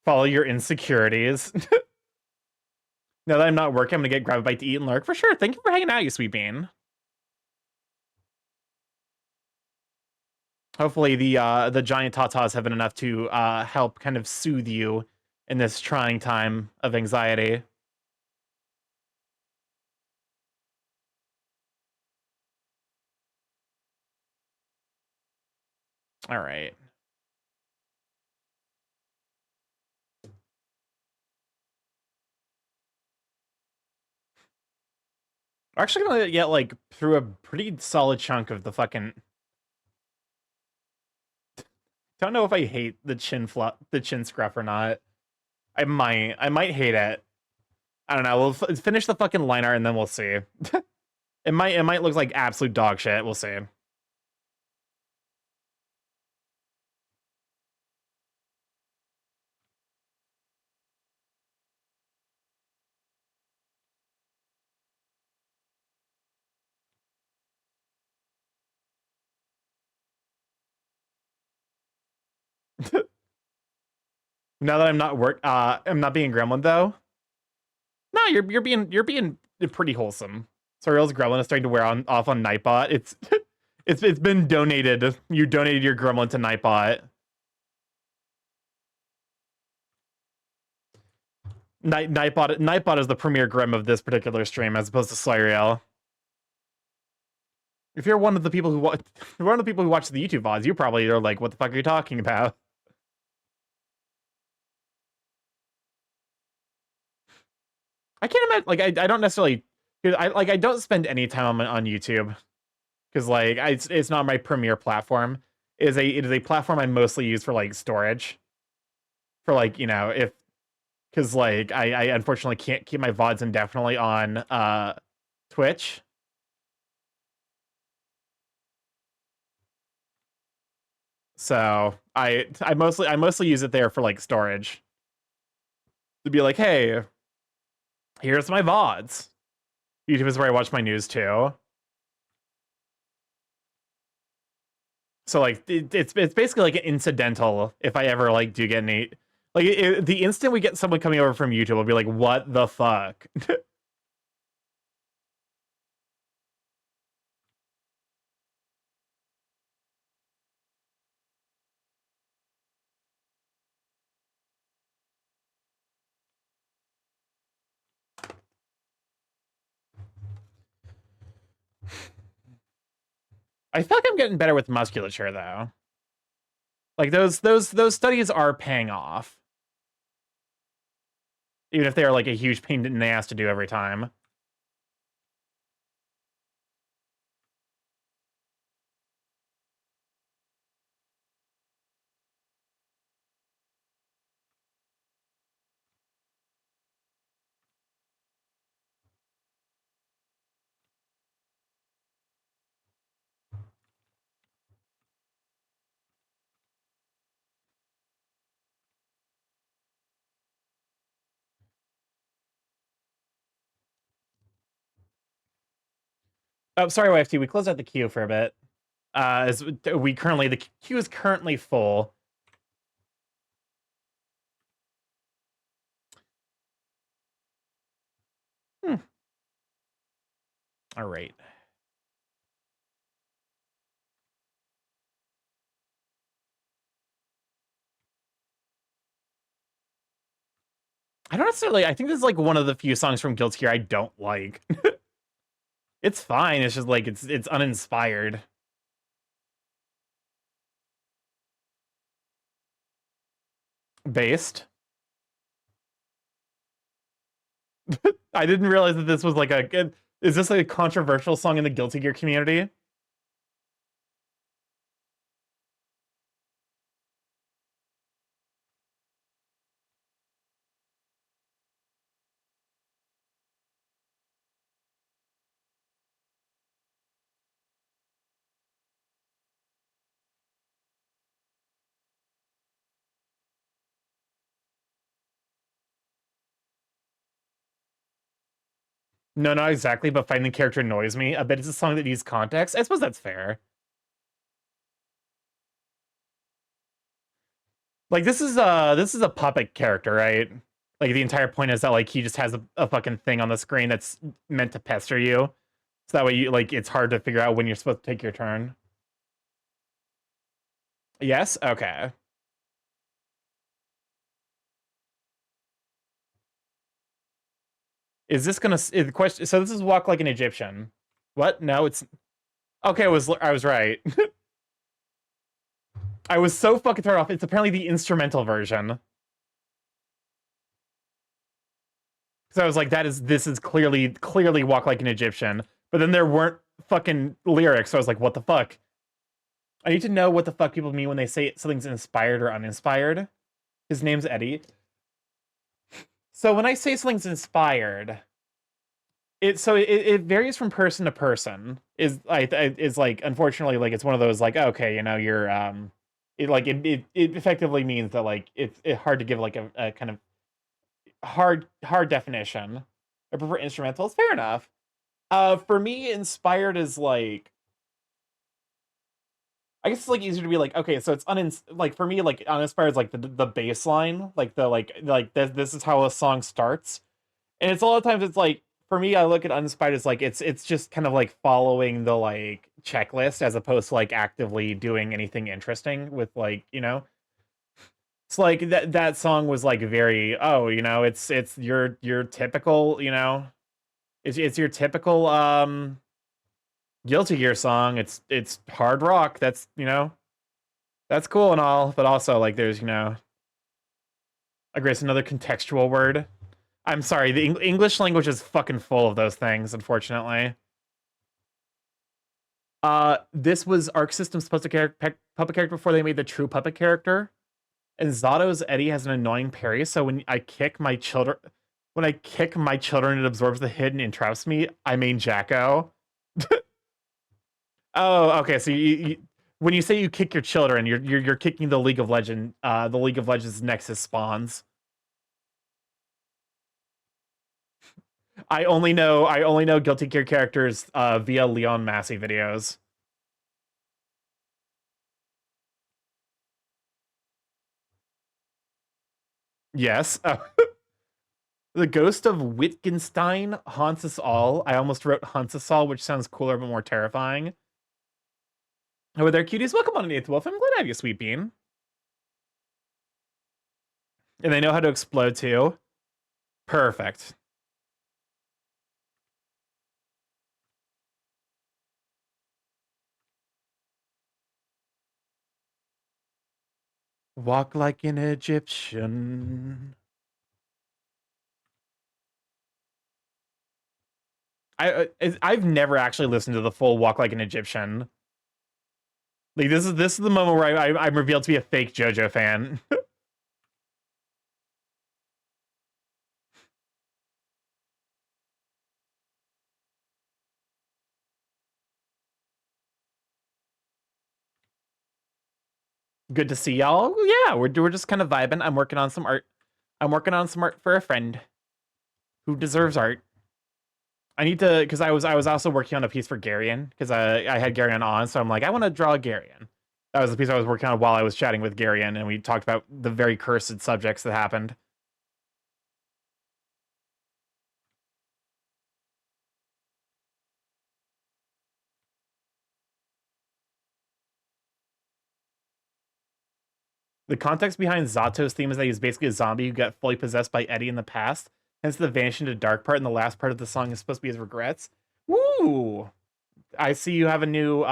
follow your insecurities. Now that I'm not working, I'm gonna get grab a bite to eat and lurk for sure. Thank you for hanging out, you sweet bean. Hopefully the giant tatas have been enough to help kind of soothe you in this trying time of anxiety. All right. We're actually gonna get like through a pretty solid chunk of the fucking. Don't know if I hate the the chin scruff or not. I might hate it. I don't know. We'll finish the fucking line art and then we'll see. It might look like absolute dog shit. We'll see. Now that I'm not being gremlin though. No, you're being pretty wholesome. Soriel's gremlin is starting to wear off on Nightbot. It's it's been donated. You donated your gremlin to Nightbot. Nightbot is the premier grem of this particular stream as opposed to Soriel. If you're one of the people who watch the YouTube VODs, you probably are like, what the fuck are you talking about? I can't imagine, like, I don't necessarily, I don't spend any time on YouTube, because, like, it's not my premier platform. It is a platform I mostly use for, like, storage. For, like, you know, because, like, I unfortunately can't keep my VODs indefinitely on, Twitch. So, I mostly use it there for, like, storage. To be like, hey, here's my VODs. YouTube is where I watch my news too. So like it's basically like an incidental if I ever like do get any like the instant we get someone coming over from YouTube, I'll be like, what the fuck? I feel like I'm getting better with musculature though. Like those studies are paying off. Even if they are like a huge pain in the ass to do every time. Oh, sorry, YFT, we closed out the queue for a bit. As the queue is currently full. All right. I don't necessarily. I think this is like one of the few songs from Guilty Gear I don't like. It's fine. It's just like it's uninspired. Based. I didn't realize that this was like a. Is this like a controversial song in the Guilty Gear community? No, not exactly, but finding the character annoys me. I bet it's a song that needs context. I suppose that's fair. Like this is a puppet character, right? Like the entire point is that like he just has a fucking thing on the screen that's meant to pester you. So that way you like it's hard to figure out when you're supposed to take your turn. Yes? Okay. Is this gonna the question? So this is walk like an Egyptian. What? No, it's okay. I was right. I was so fucking thrown off. It's apparently the instrumental version. So I was like, this is clearly walk like an Egyptian. But then there weren't fucking lyrics. So I was like, what the fuck? I need to know what the fuck people mean when they say something's inspired or uninspired. His name's Eddie. So when I say something's inspired, it varies from person to person. Is like unfortunately like it's one of those like okay, you know, you're it effectively means that like it's hard to give like a kind of hard definition. I prefer instrumentals. Fair enough. For me, inspired is like I guess it's like easier to be like okay, so it's like for me like uninspired is like the bass line, like the like this is how a song starts, and it's a lot of times it's like for me I look at uninspired as like it's just kind of like following the like checklist as opposed to like actively doing anything interesting with like you know. It's like that song was like very oh you know it's your typical you know it's your typical Guilty Gear song. It's hard rock. That's you know that's cool and all, but also like there's you know I guess another contextual word. I'm sorry, the English language is fucking full of those things. Unfortunately, this was Arc System's puppet character before they made the true puppet character. And Zato's Eddie has an annoying parry, so when I kick my children, it absorbs the hit and entraps me. I mean Jacko. Oh, okay. So when you say you kick your children, you're kicking the League of Legends Nexus spawns. I only know Guilty Gear characters via Leon Massey videos. Yes. The ghost of Wittgenstein haunts us all. I almost wrote haunts us all, which sounds cooler but more terrifying. Hello there, cuties. Welcome on an Eighth Wolf. I'm glad to have you, Sweet Bean. And they know how to explode too. Perfect. Walk like an Egyptian. I've never actually listened to the full Walk Like an Egyptian. Like this is the moment where I'm revealed to be a fake JoJo fan. Good to see y'all. Yeah, we're just kind of vibing. I'm working on some art. I'm working on some art for a friend who deserves art. I need to because I was also working on a piece for Garion because I had Garion on, so I'm like I want to draw Garion. That was the piece I was working on while I was chatting with Garion, and we talked about the very cursed subjects that happened. The context behind Zato's theme is that he's basically a zombie who got fully possessed by Eddie in the past. Hence the vanish into dark part, and the last part of the song is supposed to be his regrets. Woo! I see you have a new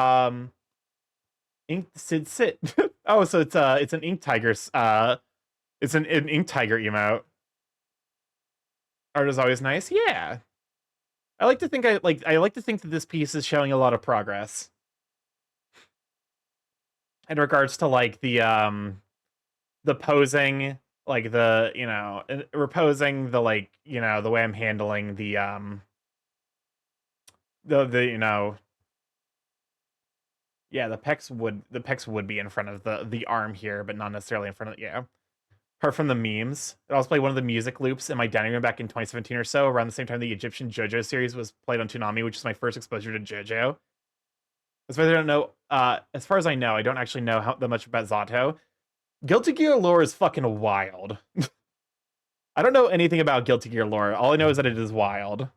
ink sit. Oh, so it's an ink tiger's it's an ink tiger emote. Art is always nice. Yeah. I like to think I like to think that this piece is showing a lot of progress. In regards to like the posing, like the, you know, reposing the like, you know, the way I'm handling the you know, yeah, the pecs would be in front of the arm here, but not necessarily in front of yeah. Apart from the memes, I also played one of the music loops in my dining room back in 2017 or so, around the same time the Egyptian JoJo series was played on Toonami, which is my first exposure to JoJo. As far as I don't know, as far as I know, I don't actually know that much about Zato. Guilty Gear lore is fucking wild. I don't know anything about Guilty Gear lore. All I know is that it is wild.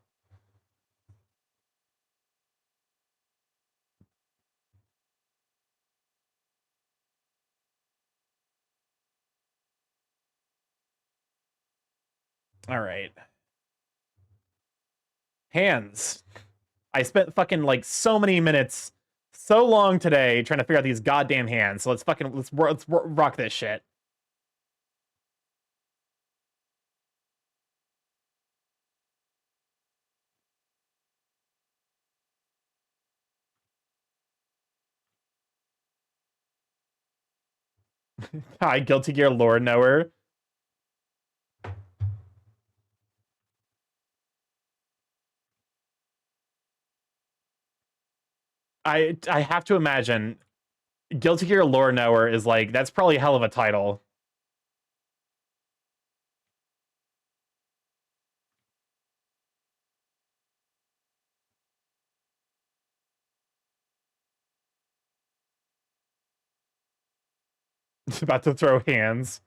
All right. Hands. I spent fucking like so many minutes, so long today trying to figure out these goddamn hands. So let's rock this shit. Hi, Guilty Gear lore knower. I have to imagine Guilty Gear lore knower is like, that's probably a hell of a title. It's about to throw hands.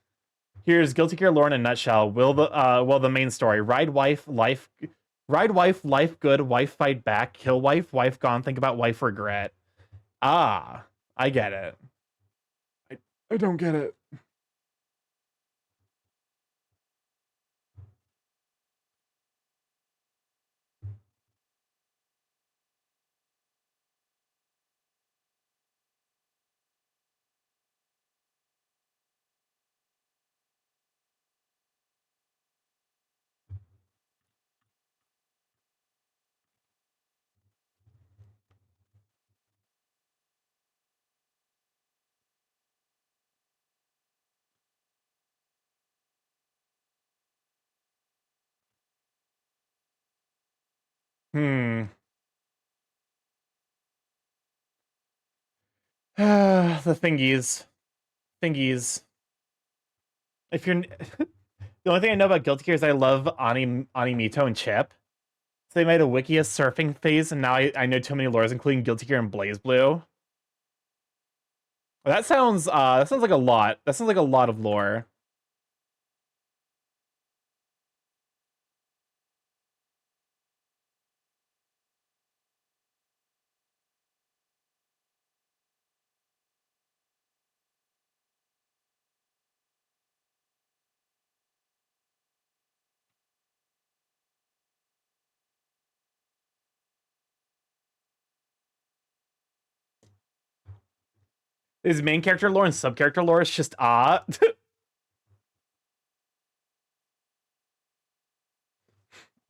Here's Guilty Gear lore in a nutshell. Will the main story. Ride wife, life good, wife fight back, kill wife, wife gone, think about wife regret. Ah, I get it. I don't get it. Hmm. The thingies. Thingies. If you're the only thing I know about Guilty Gear is I love Animito and Chip. So they made a wiki of surfing phase, and now I know too many lores, including Guilty Gear and Blaze Blue. That sounds like a lot. That sounds like a lot of lore. Is main character lore and sub character lore is just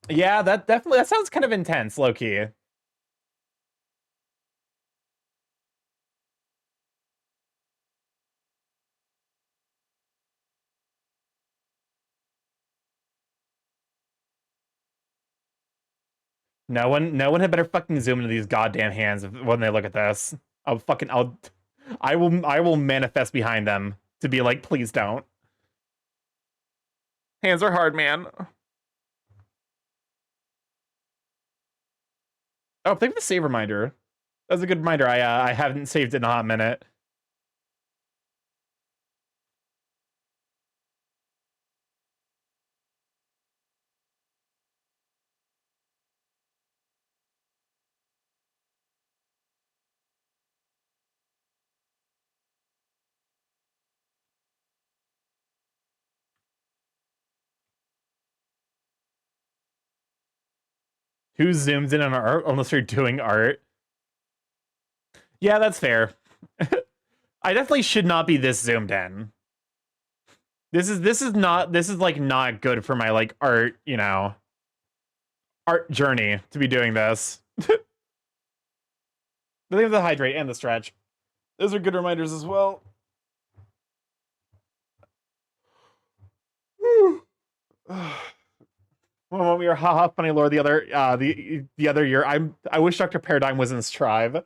Yeah, that sounds kind of intense, low key. No one had better fucking zoom into these goddamn hands when they look at this. I will manifest behind them to be like, please don't. Hands are hard, man. Oh, thank you for the save reminder. That's a good reminder. I haven't saved in a hot minute. Who zooms in on art unless you're doing art? Yeah, that's fair. I definitely should not be this zoomed in. This is like not good for my like art, art journey to be doing this. The thing of the hydrate and the stretch. Those are good reminders as well. When we were haha funny lore the other year, I wish Dr. Paradigm was in Strive.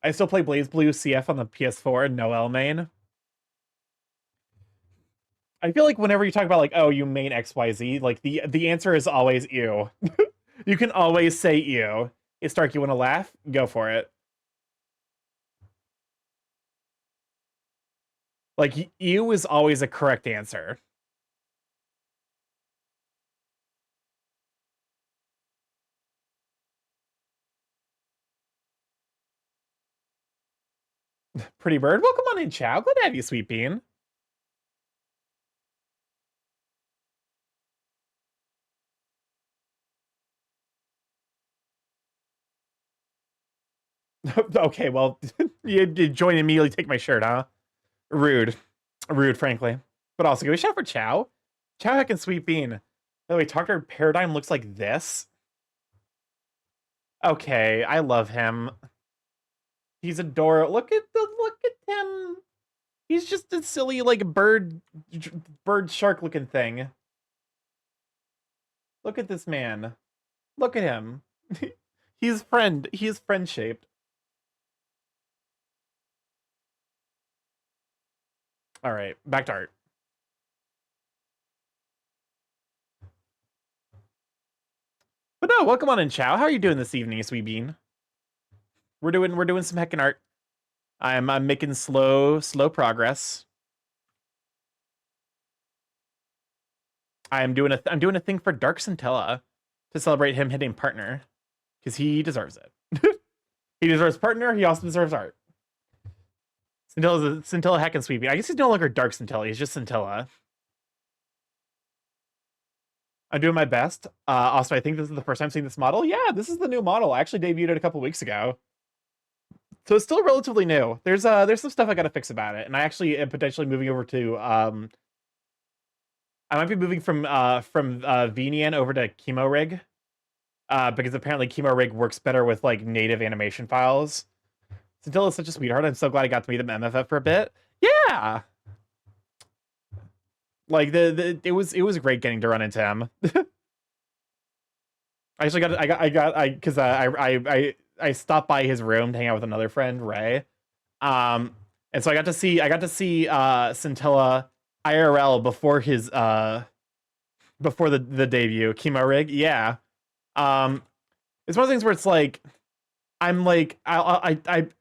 I still play Blaze Blue CF on the PS4 and Noel main. I feel like whenever you talk about like, oh, you main XYZ, like the answer is always ew. You can always say ew. Hey, Stark, you want to laugh? Go for it. Like, you is always a correct answer. Pretty bird, welcome on in, Chow. Glad to have you, Sweet Bean. Okay, well, you join immediately, take my shirt, huh? Rude. Rude, frankly. But also, give a shout for Chow. Chow Heck and Sweet Bean. By the way, Talker Paradigm looks like this. Okay, I love him. He's adorable. Look at him. He's just a silly, like, bird shark looking thing. Look at this man. Look at him. He's friend shaped. All right, back to art. But no, welcome on in, Chow. How are you doing this evening, Sweet Bean? We're doing some heckin' art. I'm making slow progress. I'm doing a thing for Dark Centella to celebrate him hitting partner because he deserves it. He deserves partner. He also deserves art. Scintilla Heck and Sweet Bean. I guess he's no longer Dark Scintilla. He's just Scintilla. I'm doing my best. Also, I think this is the first time seeing this model. Yeah, this is the new model. I actually debuted it a couple weeks ago. So it's still relatively new. There's some stuff I gotta fix about it. And I actually am potentially moving over to I might be moving from VNian over to ChemoRig. Because apparently ChemoRig works better with like native animation files. Scintilla is such a sweetheart. I'm so glad I got to meet him MFF for a bit. Yeah. Like it was great getting to run into him. I actually I stopped by his room to hang out with another friend, Ray. And so I got to see Scintilla IRL before his before the debut, Chemo Rig. Yeah. It's one of those things where it's like I'm like I'm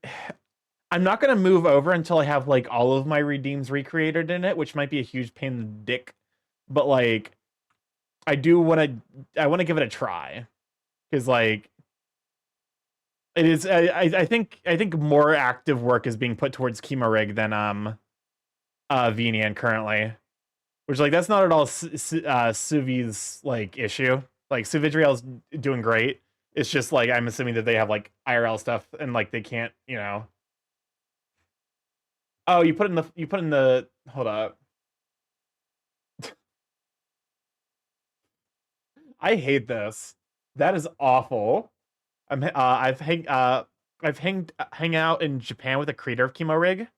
not gonna move over until I have like all of my redeems recreated in it, which might be a huge pain in the dick. But like I want to give it a try. Because like it is I think more active work is being put towards Chemorig than Venian currently. Which like that's not at all Suvi's like issue. Like Suvidriel's doing great. It's just like I'm assuming that they have like IRL stuff and like they can't, you know. Oh, you put in the hold up. I hate this. That is awful. I've hang out in Japan with a creator of Chemo Rig.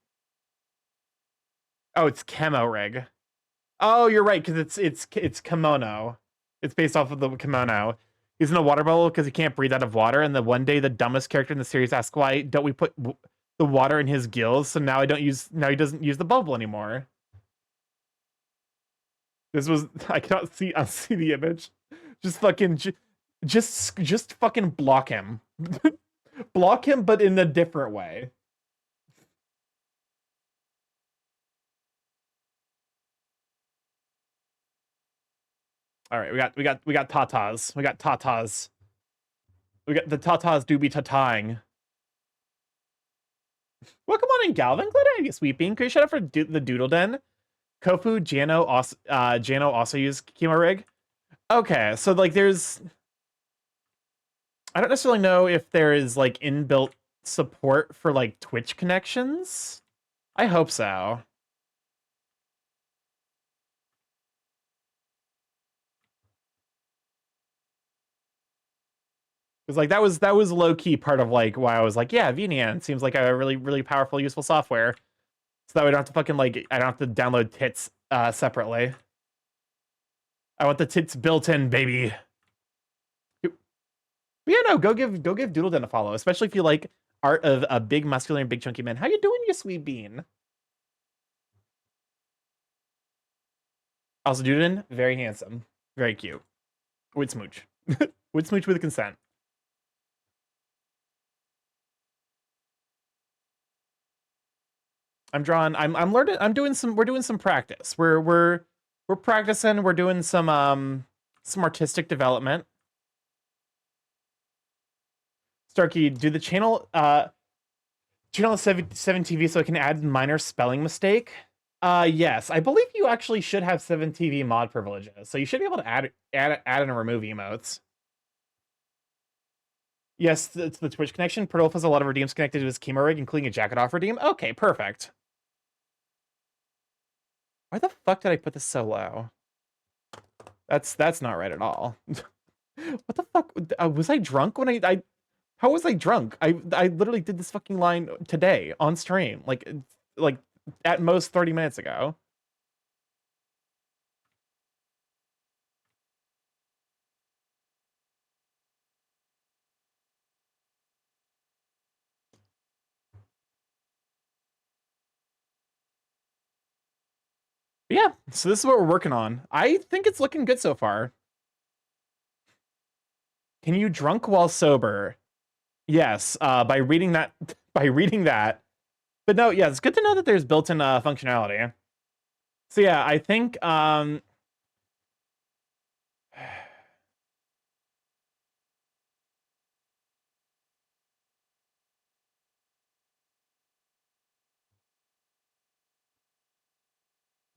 Oh, it's Chemo Rig. Oh, you're right, because it's kimono. It's based off of the kimono. He's in a water bubble because he can't breathe out of water. And the one day, the dumbest character in the series asks, "Why don't we put the water in his gills?" So now now he doesn't use the bubble anymore. This was I cannot see the image. Just fucking just fucking block him. Block him, but in a different way. All right, we got tatas. We got tatas. We got the tatas do be tataing. Welcome on in, Galvin. Glad to have you, Sweet Bean. Could you shout out for the Doodle Den? Kofu, Jano also use Chemo Rig. Okay, so like there's I don't necessarily know if there is like inbuilt support for like Twitch connections. I hope so. Because like that was low key part of like why I was like, yeah, VNian seems like a really powerful, useful software. So that we don't have to fucking like I don't have to download tits separately. I want the tits built in, baby. But yeah, no, go give Doodledin a follow, especially if you like art of a big muscular and big chunky man. How you doing, you sweet bean? Also, Doodledin, very handsome, very cute. Would smooch. Would smooch with consent. I'm drawing. I'm learning. I'm doing some. We're doing some practice. We're practicing. We're doing some artistic development. Starkey, do the channel 7 TV so I can add minor spelling mistake. Yes, I believe you actually should have 7 TV mod privileges, so you should be able to add and remove emotes. Yes, it's the Twitch connection. Perdolf has a lot of redeems connected to his chemo rig, including a jacket off redeem. Okay, perfect. Why the fuck did I put this so low? That's not right at all. What the fuck? Was I drunk when I how was I drunk? I literally did this fucking line today on stream, like at most 30 minutes ago. But yeah, so this is what we're working on. I think it's looking good so far. Can you drunk while sober? Yes, by reading that by reading that. But no, yeah, it's good to know that there's built-in functionality. So yeah, I think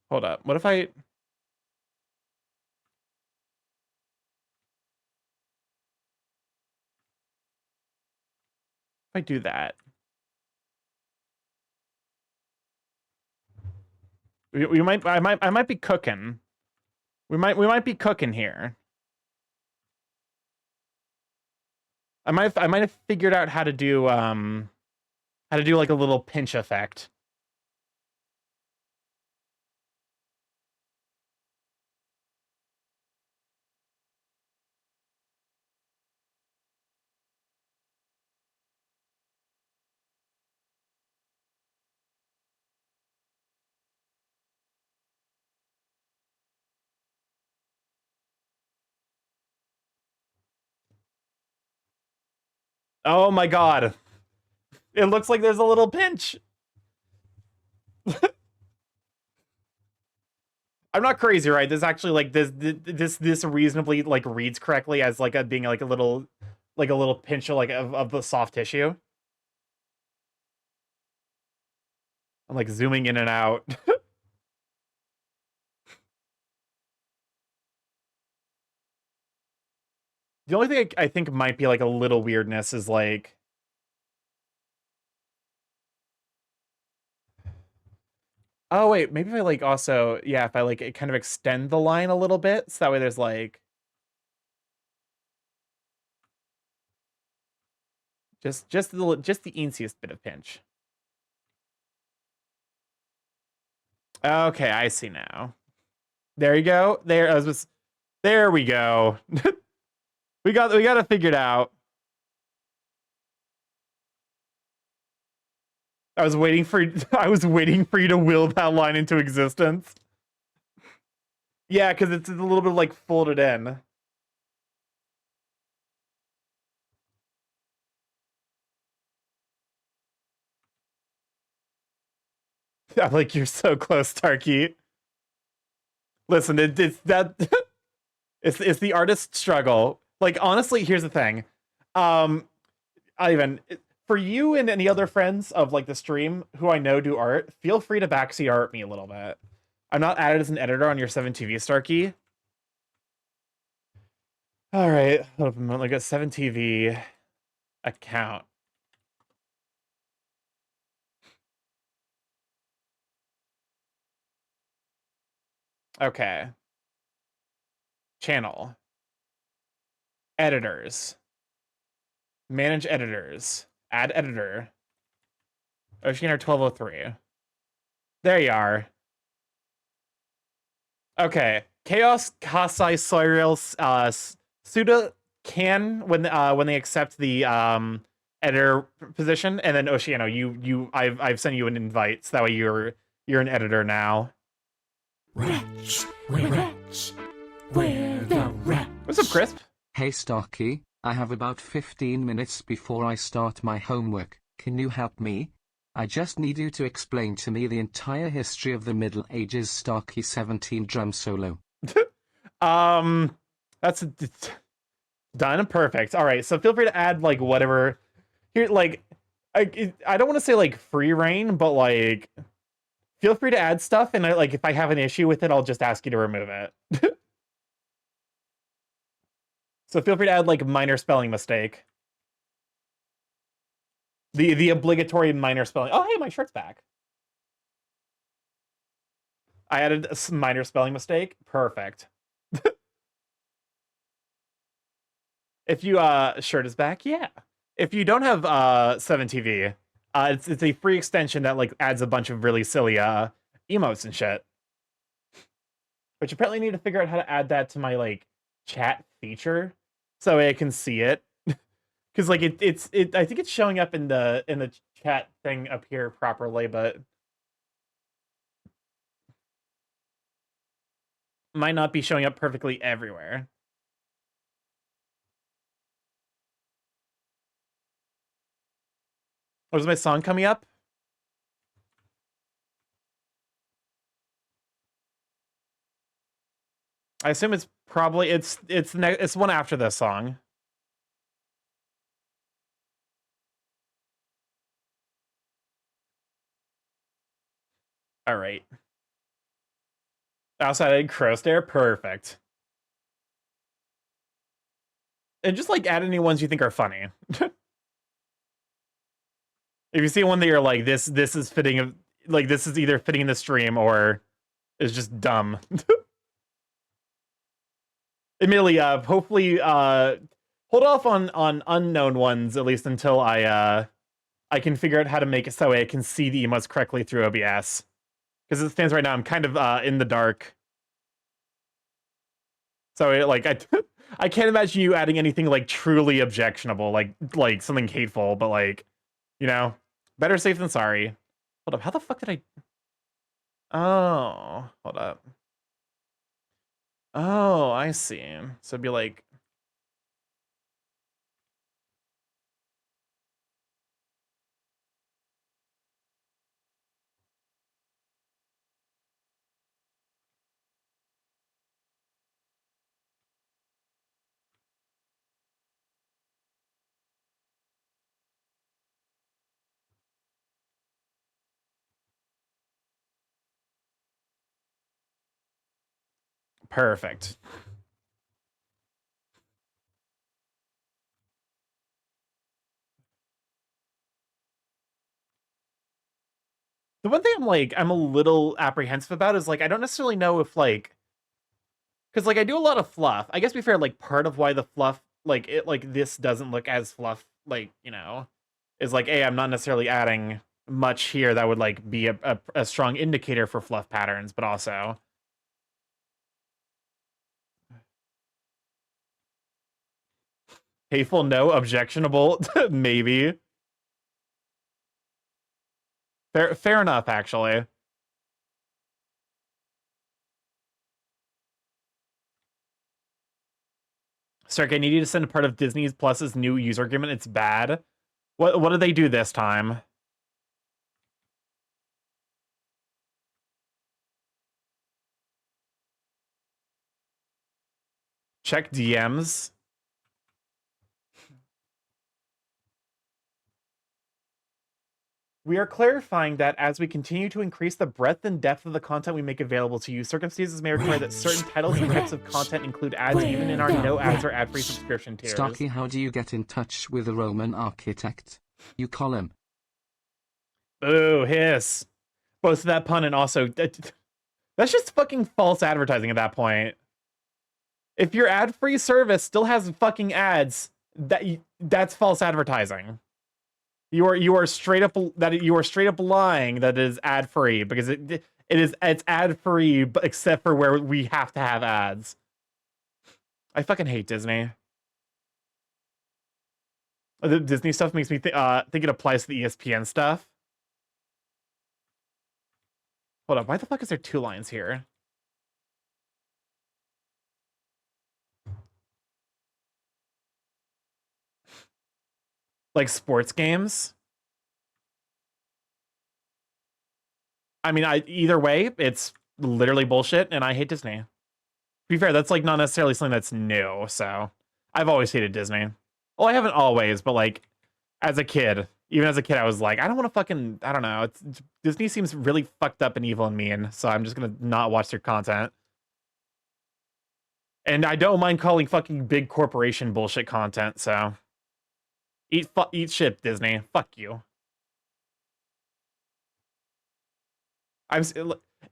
hold up. What if I do that? I might be cooking. We might be cooking here. I might have figured out how to do like a little pinch effect. Oh my god. It looks like there's a little pinch. I'm not crazy, right? This actually like this reasonably like reads correctly as like a being like a little pinch of like of the soft tissue. I'm like zooming in and out. The only thing I think might be like a little weirdness is like oh wait, maybe if I like also yeah, if I like kind of extend the line a little bit, so that way there's like just the easiest bit of pinch. Okay, I see now. There you go. There we go. we got it figured out. I was waiting for you to will that line into existence. Yeah, because it's a little bit like folded in. I'm like, you're so close, Starkey. Listen, it's that it's the artist struggle. Like, honestly, here's the thing. Ivan, for you and any other friends of like the stream who I know do art, feel free to backseat art me a little bit. I'm not added as an editor on your 7TV, Starkey. All right, hold up a moment. Like a 7TV account. Okay. Channel. Editors. Manage editors. Add editor. Oceaner 1203. There you are. Okay. Chaos Kasai Soiril Suda can when they accept the editor position, and then Oceano, I've sent you an invite so that way you're an editor now. Wretch, wretch, where the wretch? What's up, Crisp? Hey Starky, I have about 15 minutes before I start my homework. Can you help me? I just need you to explain to me the entire history of the Middle Ages Starkey 17 drum solo. That's done and perfect. All right, so feel free to add like whatever here. Like, I don't want to say like free reign, but like feel free to add stuff, and like if I have an issue with it, I'll just ask you to remove it. So feel free to add like minor spelling mistake. The obligatory minor spelling. Oh, hey, my shirt's back. I added a minor spelling mistake. Perfect. If you shirt is back, yeah. If you don't have 7TV, it's a free extension that like adds a bunch of really silly emotes and shit. Which apparently need to figure out how to add that to my like chat feature so I can see it. Because like it's I think it's showing up in the chat thing up here properly, but might not be showing up perfectly everywhere. Was my song coming up? I assume it's probably it's one after this song. All right. Outside Crow Stare, perfect. And just like add any ones you think are funny. If you see one that you're like, this is fitting, like this is either fitting in the stream or is just dumb. Admittedly, hopefully, hold off on unknown ones at least until I can figure out how to make it so I can see the emotes correctly through OBS. Because as it stands right now, I'm kind of in the dark. So like I can't imagine you adding anything like truly objectionable, like something hateful, but like, you know, better safe than sorry. Hold up, how the fuck did I? Oh, hold up. Oh, I see. So it'd be like, perfect. The one thing I'm a little apprehensive about is like I don't necessarily know if like because like I do a lot of fluff. I guess to be fair, like part of why the fluff like it like this doesn't look as fluff like you know is like I'm not necessarily adding much here that would like be a strong indicator for fluff patterns, but also hateful, no, objectionable, maybe. Fair enough, actually. Stark, I need you to send a part of Disney Plus's new user agreement. It's bad. What did they do this time? Check DMs. We are clarifying that as we continue to increase the breadth and depth of the content we make available to you, circumstances may require that certain titles and types of content include ads even in our no ads or ad-free subscription tiers. Starky, how do you get in touch with the Roman architect? You call him. Boo, hiss. Both that pun and also... That's just fucking false advertising at that point. If your ad-free service still has fucking ads, that's false advertising. You are straight up lying that it is ad free because it's ad free except for where we have to have ads. I fucking hate Disney. The Disney stuff makes me think it applies to the ESPN stuff. Hold up, why the fuck is there 2 lines here? Like sports games? I mean, either way, it's literally bullshit, and I hate Disney. To be fair, that's like not necessarily something that's new. So I've always hated Disney. Well, I haven't always, but like as a kid, even as a kid, I was like, I don't want to fucking, I don't know. Disney seems really fucked up and evil and mean, so I'm just gonna not watch their content. And I don't mind calling fucking big corporation bullshit content. So eat shit, Disney. Fuck you.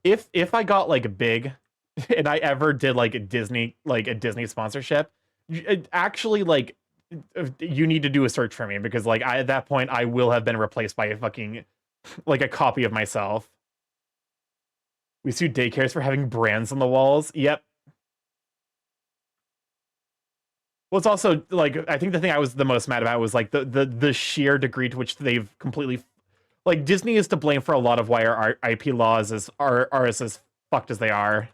If I got like big and I ever did like a Disney sponsorship, actually like you need to do a search for me, because like at that point I will have been replaced by a fucking like a copy of myself. We sue daycares for having brands on the walls. Yep. Well, it's also like I think the thing I was the most mad about was like the sheer degree to which they've completely like Disney is to blame for a lot of why our IP laws are as fucked as they are.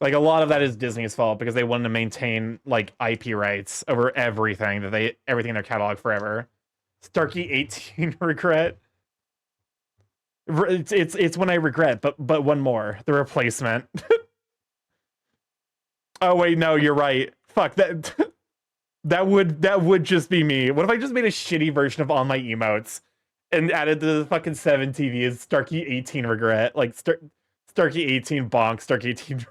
Like a lot of that is Disney's fault because they wanted to maintain like IP rights over everything everything in their catalog forever. Starky 18 regret. It's when I regret, but one more, the replacement. Oh wait, no, you're right. Fuck that. That would just be me. What if I just made a shitty version of all my emotes and added the fucking 7 TV as Starky 18 regret, like Starky 18 bonk, Starky 18.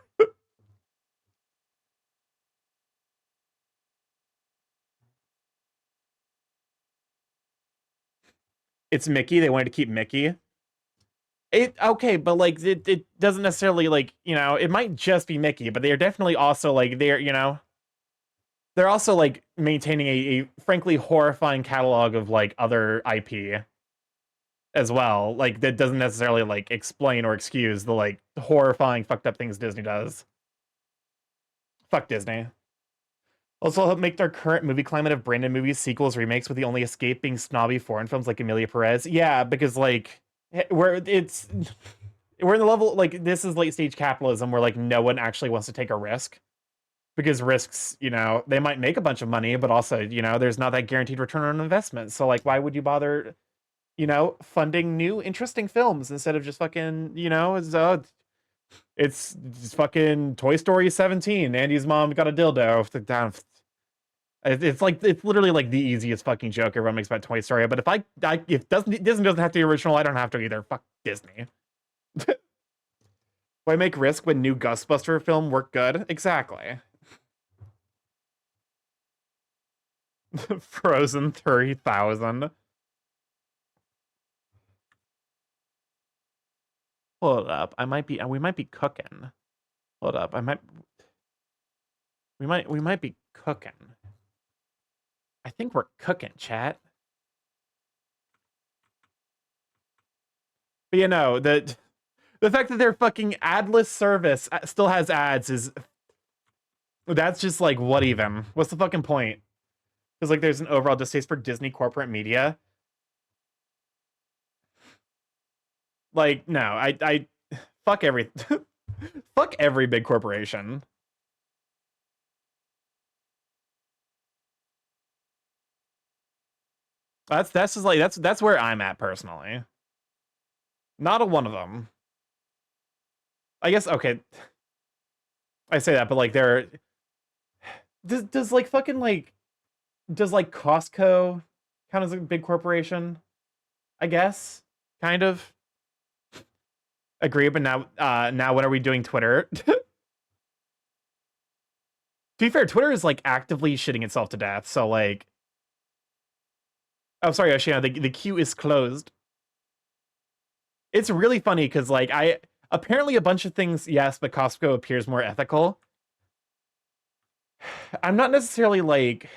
It's Mickey. They wanted to keep Mickey. Okay, but like it doesn't necessarily like, you know, it might just be Mickey, but they're definitely also like they're also like maintaining a frankly horrifying catalog of like other IP as well. Like that doesn't necessarily like explain or excuse the like horrifying fucked up things Disney does. Fuck Disney. Also help make their current movie climate of Brandon movies, sequels, remakes, with the only escape being snobby foreign films like Emilia Perez. Yeah, because like we're in the level like this is late stage capitalism where like no one actually wants to take a risk. Because risks, you know, they might make a bunch of money, but also, you know, there's not that guaranteed return on investment. So like why would you bother, you know, funding new interesting films instead of just fucking, you know, it's fucking Toy Story 17. Andy's mom got a dildo. It's like it's literally like the easiest fucking joke everyone makes about Toy Story. But if Disney doesn't have to be original, I don't have to either. Fuck Disney. Why make risk when new Ghostbuster film worked good? Exactly. Frozen 30,000. Hold up. We might be cooking. Hold up. We might be cooking. I think we're cooking, chat. But you know, the fact that their fucking adless service still has ads that's just like, what even? What's the fucking point? Because like there's an overall distaste for Disney corporate media. Like, no, I fuck every fuck every big corporation. That's just like that's where I'm at personally. Not a one of them. I guess okay. I say that, but like does like fucking like does like Costco count as a big corporation? I guess. Kind of. Agree, but now when are we doing Twitter? To be fair, Twitter is like actively shitting itself to death, so like oh sorry, Oceana, the queue is closed. It's really funny because like apparently a bunch of things, yes, but Costco appears more ethical. I'm not necessarily like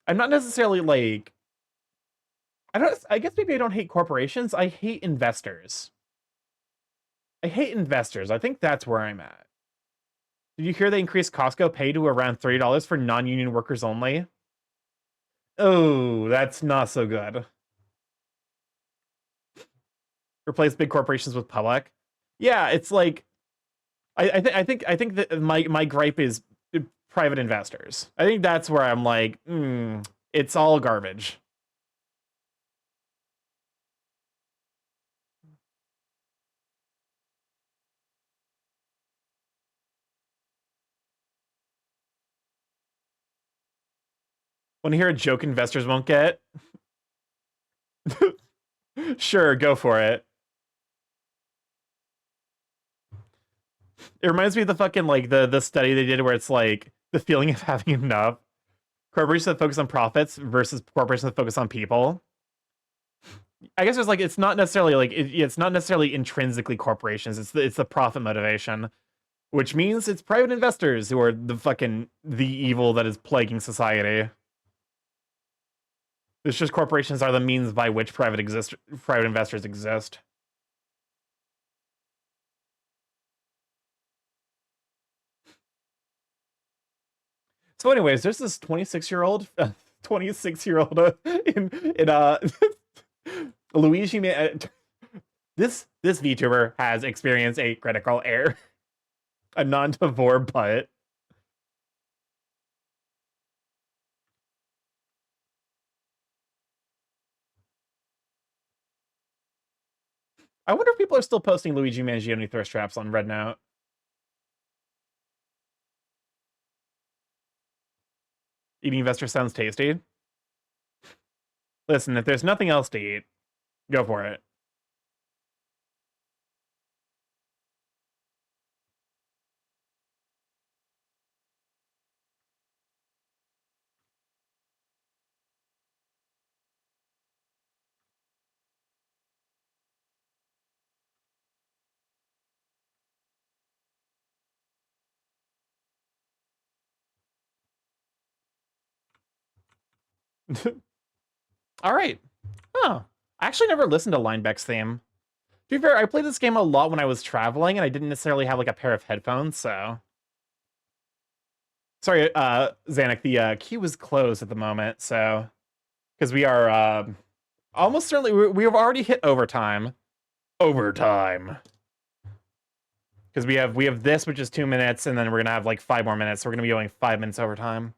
I guess maybe I don't hate corporations. I hate investors. I think that's where I'm at. Did you hear they increased Costco pay to around $30 for non-union workers only? Oh, that's not so good. Replace big corporations with public. Yeah, it's like I think that my gripe is private investors. I think that's where I'm like, it's all garbage. Want to hear a joke investors won't get? Sure, go for it. It reminds me of the fucking, like, the study they did where it's like the feeling of having enough. Corporations that focus on profits versus corporations that focus on people. I guess there's like, it's not necessarily like, it's not necessarily intrinsically corporations. It's the profit motivation, which means it's private investors who are the evil that is plaguing society. It's just corporations are the means by which private investors exist. So anyways, there's this 26-year-old in Luigi this VTuber has experienced a critical error. A non-devore butt. I wonder if people are still posting Luigi Mangione thirst traps on Red Note. Eating investor sounds tasty. Listen, if there's nothing else to eat, go for it. All right. Oh, I actually never listened to Linebeck's theme. To be fair, I played this game a lot when I was traveling, and I didn't necessarily have like a pair of headphones, so. Sorry, Zanuck, the queue is closed at the moment, so because we are almost certainly we have already hit overtime. Overtime. Because we have this, which is 2 minutes, and then we're gonna have like 5 more minutes. So we're gonna be going 5 minutes overtime.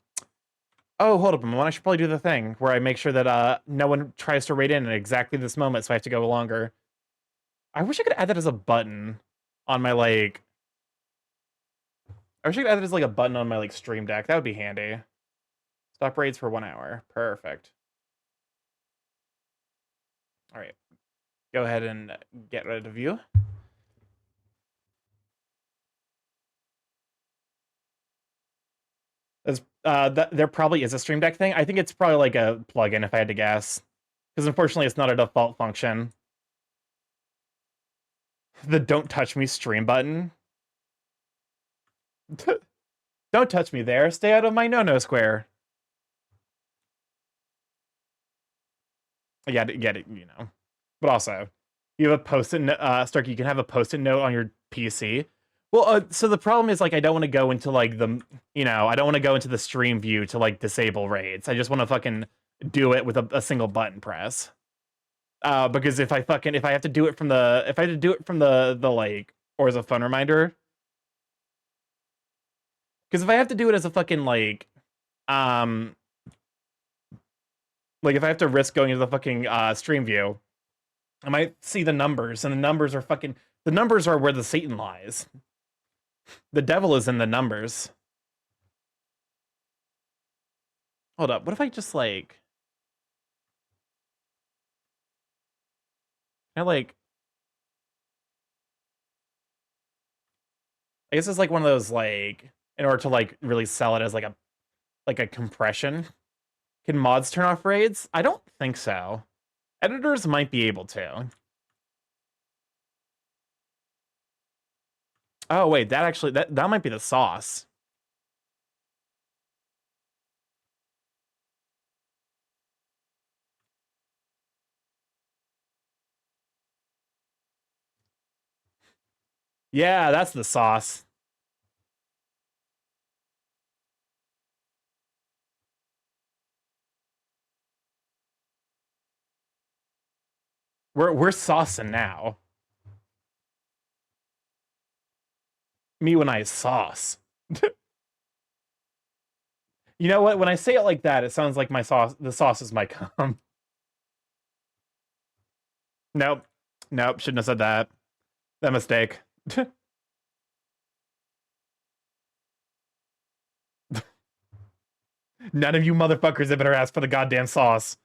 Oh, hold up a moment. I should probably do the thing where I make sure that no one tries to raid in at exactly this moment, so I have to go longer. I wish I could add that as a button on my like. I wish I could add that as like a button on my like stream deck. That would be handy. Stop raids for 1 hour. Perfect. All right. Go ahead and get rid of you. There probably is a Stream Deck thing. I think it's probably like a plugin if I had to guess. Because unfortunately it's not a default function. The don't touch me stream button. Don't touch me there. Stay out of my no-no square. Yeah, get it, you know. But also, you have a post-it Stark, you can have a post-it note on your PC. Well, so the problem is like I don't want to go into like the, you know, I don't want to go into the stream view to like disable raids. I just want to fucking do it with a single button press. Because if I have to do it from the like, or as a phone reminder, because if I have to do it as a fucking like if I have to risk going into the fucking stream view, I might see the numbers, and the numbers are where the Satan lies. The devil is in the numbers. Hold up, what if I just like... I guess it's like one of those like, in order to like really sell it as like a compression. Can mods turn off raids? I don't think so. Editors might be able to. Oh wait, that might be the sauce. Yeah, that's the sauce. We're saucing now. Me when I sauce. You know what? When I say it like that, it sounds like the sauce is my cum. Nope. Nope, shouldn't have said that. That mistake. None of you motherfuckers have better ask for the goddamn sauce.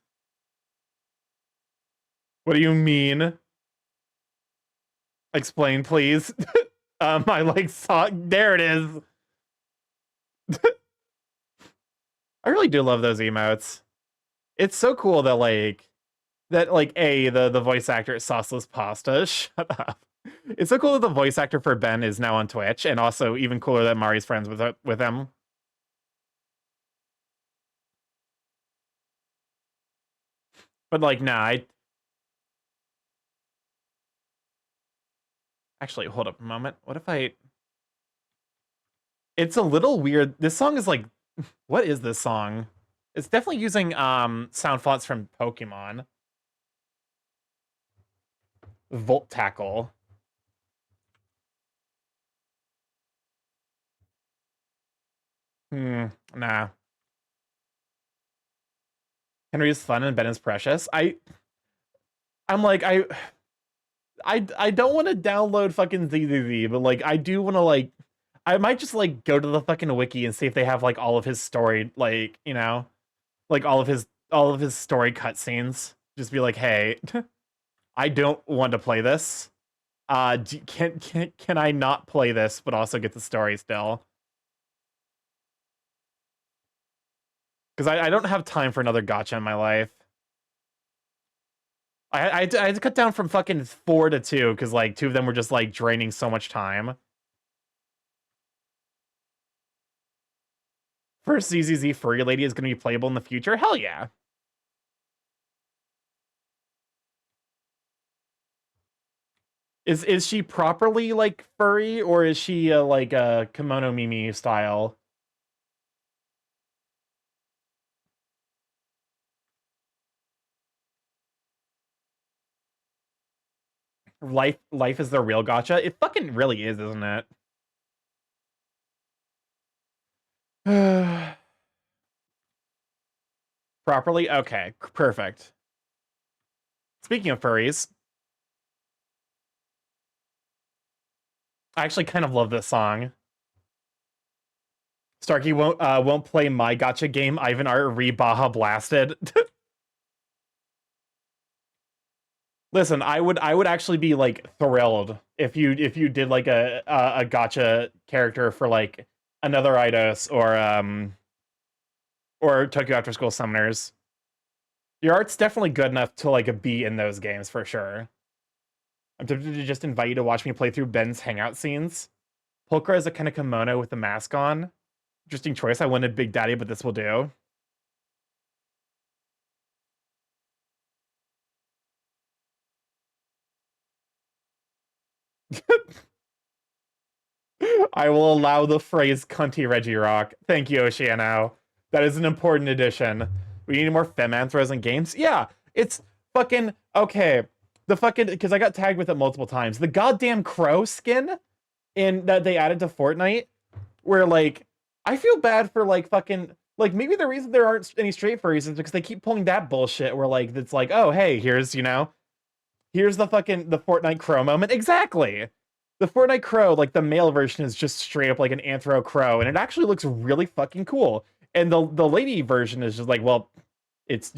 What do you mean? Explain, please. I like saw. There it is. I really do love those emotes. It's so cool that the voice actor at Sauceless Pasta. Shut up. It's so cool that the voice actor for Ben is now on Twitch, and also even cooler that Mari's friends with him. But like, nah, actually, hold up a moment. What if I... It's a little weird. This song is like... What is this song? It's definitely using sound fonts from Pokemon. Volt Tackle. Nah. Henry is fun and Ben is precious. I'm like, I don't want to download fucking ZZZ, but like I do want to like I might just like go to the fucking wiki and see if they have like all of his story, like, you know, like all of his story cutscenes. Just be like, hey, I don't want to play this. Can I not play this but also get the story still? Because I don't have time for another gacha in my life. I had to cut down from fucking 4 to 2 because like 2 of them were just like draining so much time. First ZZZ furry lady is going to be playable in the future? Hell yeah. Is she properly like furry, or is she like a kimono Mimi style? Life is the real gacha? It fucking really is, isn't it? Properly? Okay, perfect. Speaking of furries, I actually kind of love this song. Starky won't play my gacha game. Ivan Art Baja blasted. Listen, I would actually be like thrilled if you did like a gacha character for like another Eidos or Tokyo After School Summoners. Your art's definitely good enough to like be in those games for sure. I'm tempted to just invite you to watch me play through Ben's hangout scenes. Pulchra is a kind of kimono with the mask on. Interesting choice. I wanted Big Daddy, but this will do. I will allow the phrase cunty Reggie Rock. Thank you, Oceano. That is an important addition. We need more femanthros in games? Yeah, it's fucking... Okay, the fucking... Because I got tagged with it multiple times. The goddamn crow skin that they added to Fortnite, where, like, I feel bad for, like, fucking... Like, maybe the reason there aren't any straight furries is because they keep pulling that bullshit where, like, it's like, oh, hey, here's, you know... Here's the Fortnite crow moment. Exactly! The Fortnite crow, like the male version, is just straight up like an anthro crow, and it actually looks really fucking cool. And the lady version is just like, well, it's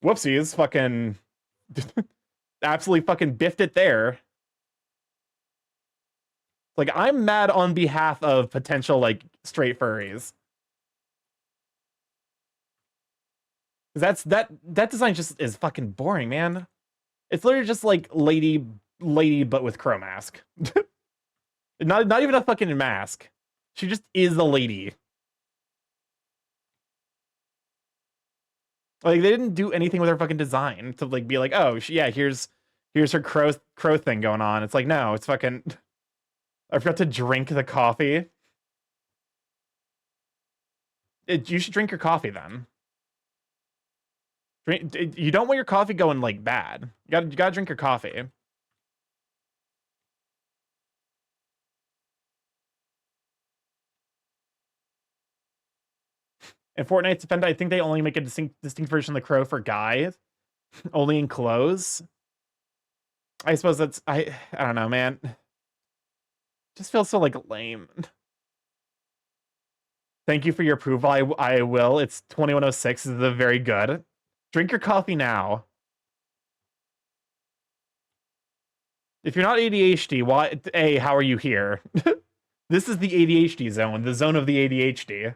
whoopsies, fucking absolutely fucking biffed it there. Like, I'm mad on behalf of potential like straight furries. That design just is fucking boring, man. It's literally just like lady but with crow mask. not even a fucking mask. She just is a lady. Like, they didn't do anything with her fucking design to like be like, oh yeah, here's her crow thing going on. It's like, no, it's fucking... I forgot to drink the coffee. You should drink your coffee then. You don't want your coffee going like bad. You gotta drink your coffee. In Fortnite's defense, I think they only make a distinct version of the crow for guys, only in clothes. I suppose that's... I don't know, man. Just feels so like lame. Thank you for your approval. I will. It's 2106. This is very good. Drink your coffee now. If you're not ADHD, why? A, how are you here? This is the ADHD zone, the zone of the ADHD.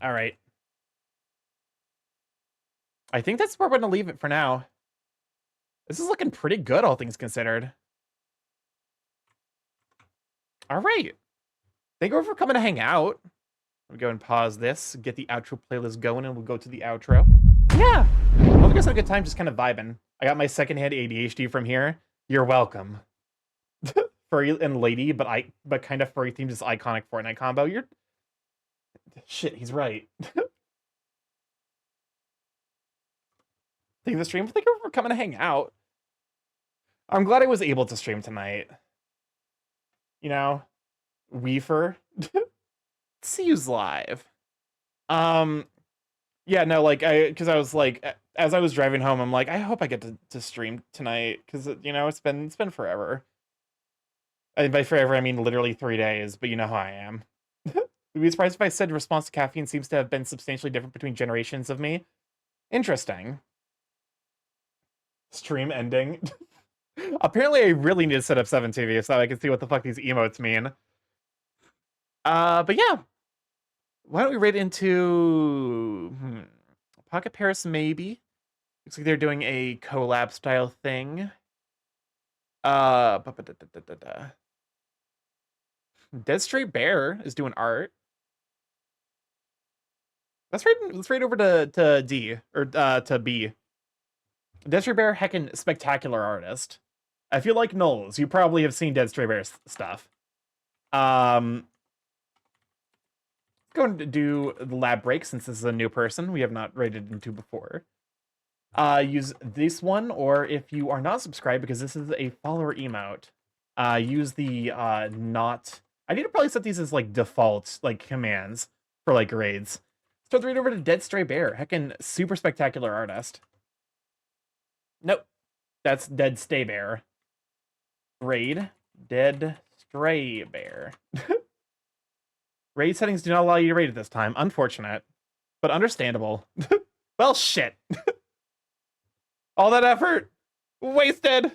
All right. I think that's where we're going to leave it for now. This is looking pretty good, all things considered. All right. Thank you for coming to hang out. Let me go and pause this, get the outro playlist going, and we'll go to the outro. Yeah. I hope you guys had a good time just kind of vibing. I got my secondhand ADHD from here. You're welcome. Furry and lady, but kind of furry themed, just iconic Fortnite combo. You're shit, he's right. Thank you for the stream. Thank you for coming to hang out. I'm glad I was able to stream tonight. You know, Weefer. See you's live. Yeah, no, like because I was like, as I was driving home, I'm like, I hope I get to stream tonight because you know it's been forever. And by forever I mean literally 3 days, but you know how I am. You'd be surprised if I said response to caffeine seems to have been substantially different between generations of me. Interesting. Stream ending. Apparently I really need to set up 7TV so I can see what the fuck these emotes mean. But yeah. Why don't we raid into Pocket Paris maybe? Looks like they're doing a collab style thing. Dead Straight Bear is doing art. Let's raid over to D or to B. Dead Straight Bear, heckin' spectacular artist. I feel like Knowles, you probably have seen Dead Straight Bear's stuff. Going to do the lab break since this is a new person we have not raided into before. Use this one, or if you are not subscribed, because this is a follower emote, use the not. I need to probably set these as like default like commands for like raids. So let's raid over to Dead Stray Bear. Heckin' super spectacular artist. Nope, that's Dead Stay Bear. Raid Dead Stray Bear. Raid settings do not allow you to raid at this time. Unfortunate, but understandable. Well, shit. All that effort wasted.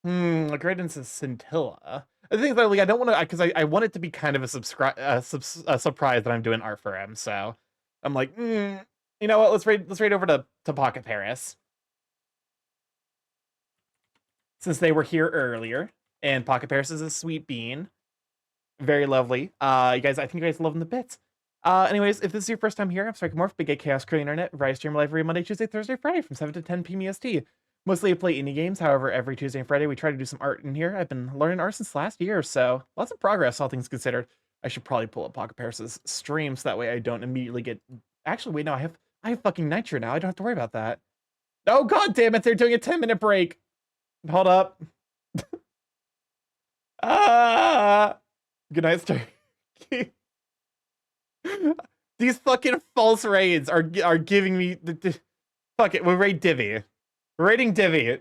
A great instance Scintilla. The thing is, like, I don't want to, because I want it to be kind of a surprise that I'm doing art for him. So I'm like, you know what? Let's raid over to Pocket Paris, since they were here earlier. And Pocket Paris is a sweet bean. Very lovely. You guys, I think you guys love them the bits. Anyways, if this is your first time here, I'm StarkyMorph, Big A Chaos Crew Internet, where I stream live every Monday, Tuesday, Thursday, Friday from 7 to 10 p.m. EST. Mostly I play indie games, however, every Tuesday and Friday we try to do some art in here. I've been learning art since last year, so lots of progress, all things considered. I should probably pull up Pocket Paris' stream so that way I don't immediately get... Actually, wait, no, I have fucking Nitro now. I don't have to worry about that. Oh, god damn it, they're doing a 10-minute break. Hold up. Good night, Starky. These fucking false raids are giving me fuck it. We'll raid Divvy. We're raiding Divvy.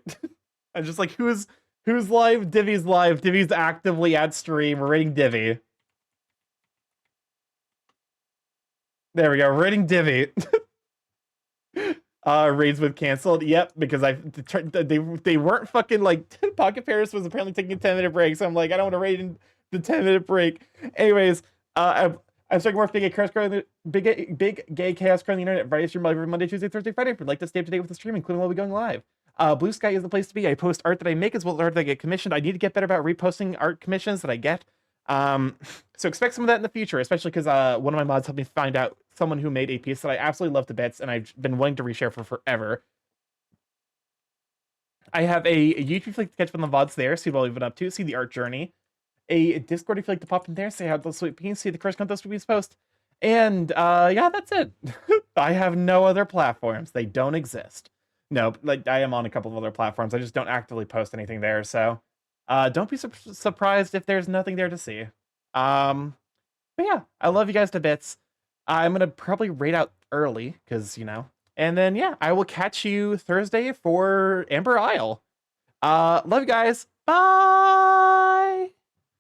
I'm just like, who's live? Divvy's live. Divvy's actively at stream. We're raiding Divvy. There we go. We're raiding Divvy. Raids with canceled. Yep, because they weren't fucking like Pocket Paris was apparently taking a 10-minute break, so I'm like, I don't want to raid in the 10-minute break. Anyways, I'm StarkyMorph, big gay chaos currently the internet. Friday stream live every Monday, Tuesday, Thursday, Friday. If you'd like to stay up to date with the stream, including while we're going live. Blue Sky is the place to be. I post art that I make as well as art that I get commissioned. I need to get better about reposting art commissions that I get. So expect some of that in the future, especially because one of my mods helped me find out someone who made a piece that I absolutely love to bits, and I've been wanting to reshare for forever. I have a YouTube link to catch from the VODs there, see what I've been up to, see the art journey. A Discord if you like to pop in there, say how those sweet beans, see the corresponding those sweet beans post. And yeah, that's it. I have no other platforms. They don't exist. No, like I am on a couple of other platforms. I just don't actively post anything there. So don't be surprised if there's nothing there to see. But yeah, I love you guys to bits. I'm gonna probably raid out early because you know. And then yeah, I will catch you Thursday for Amber Isle. Love you guys. Bye.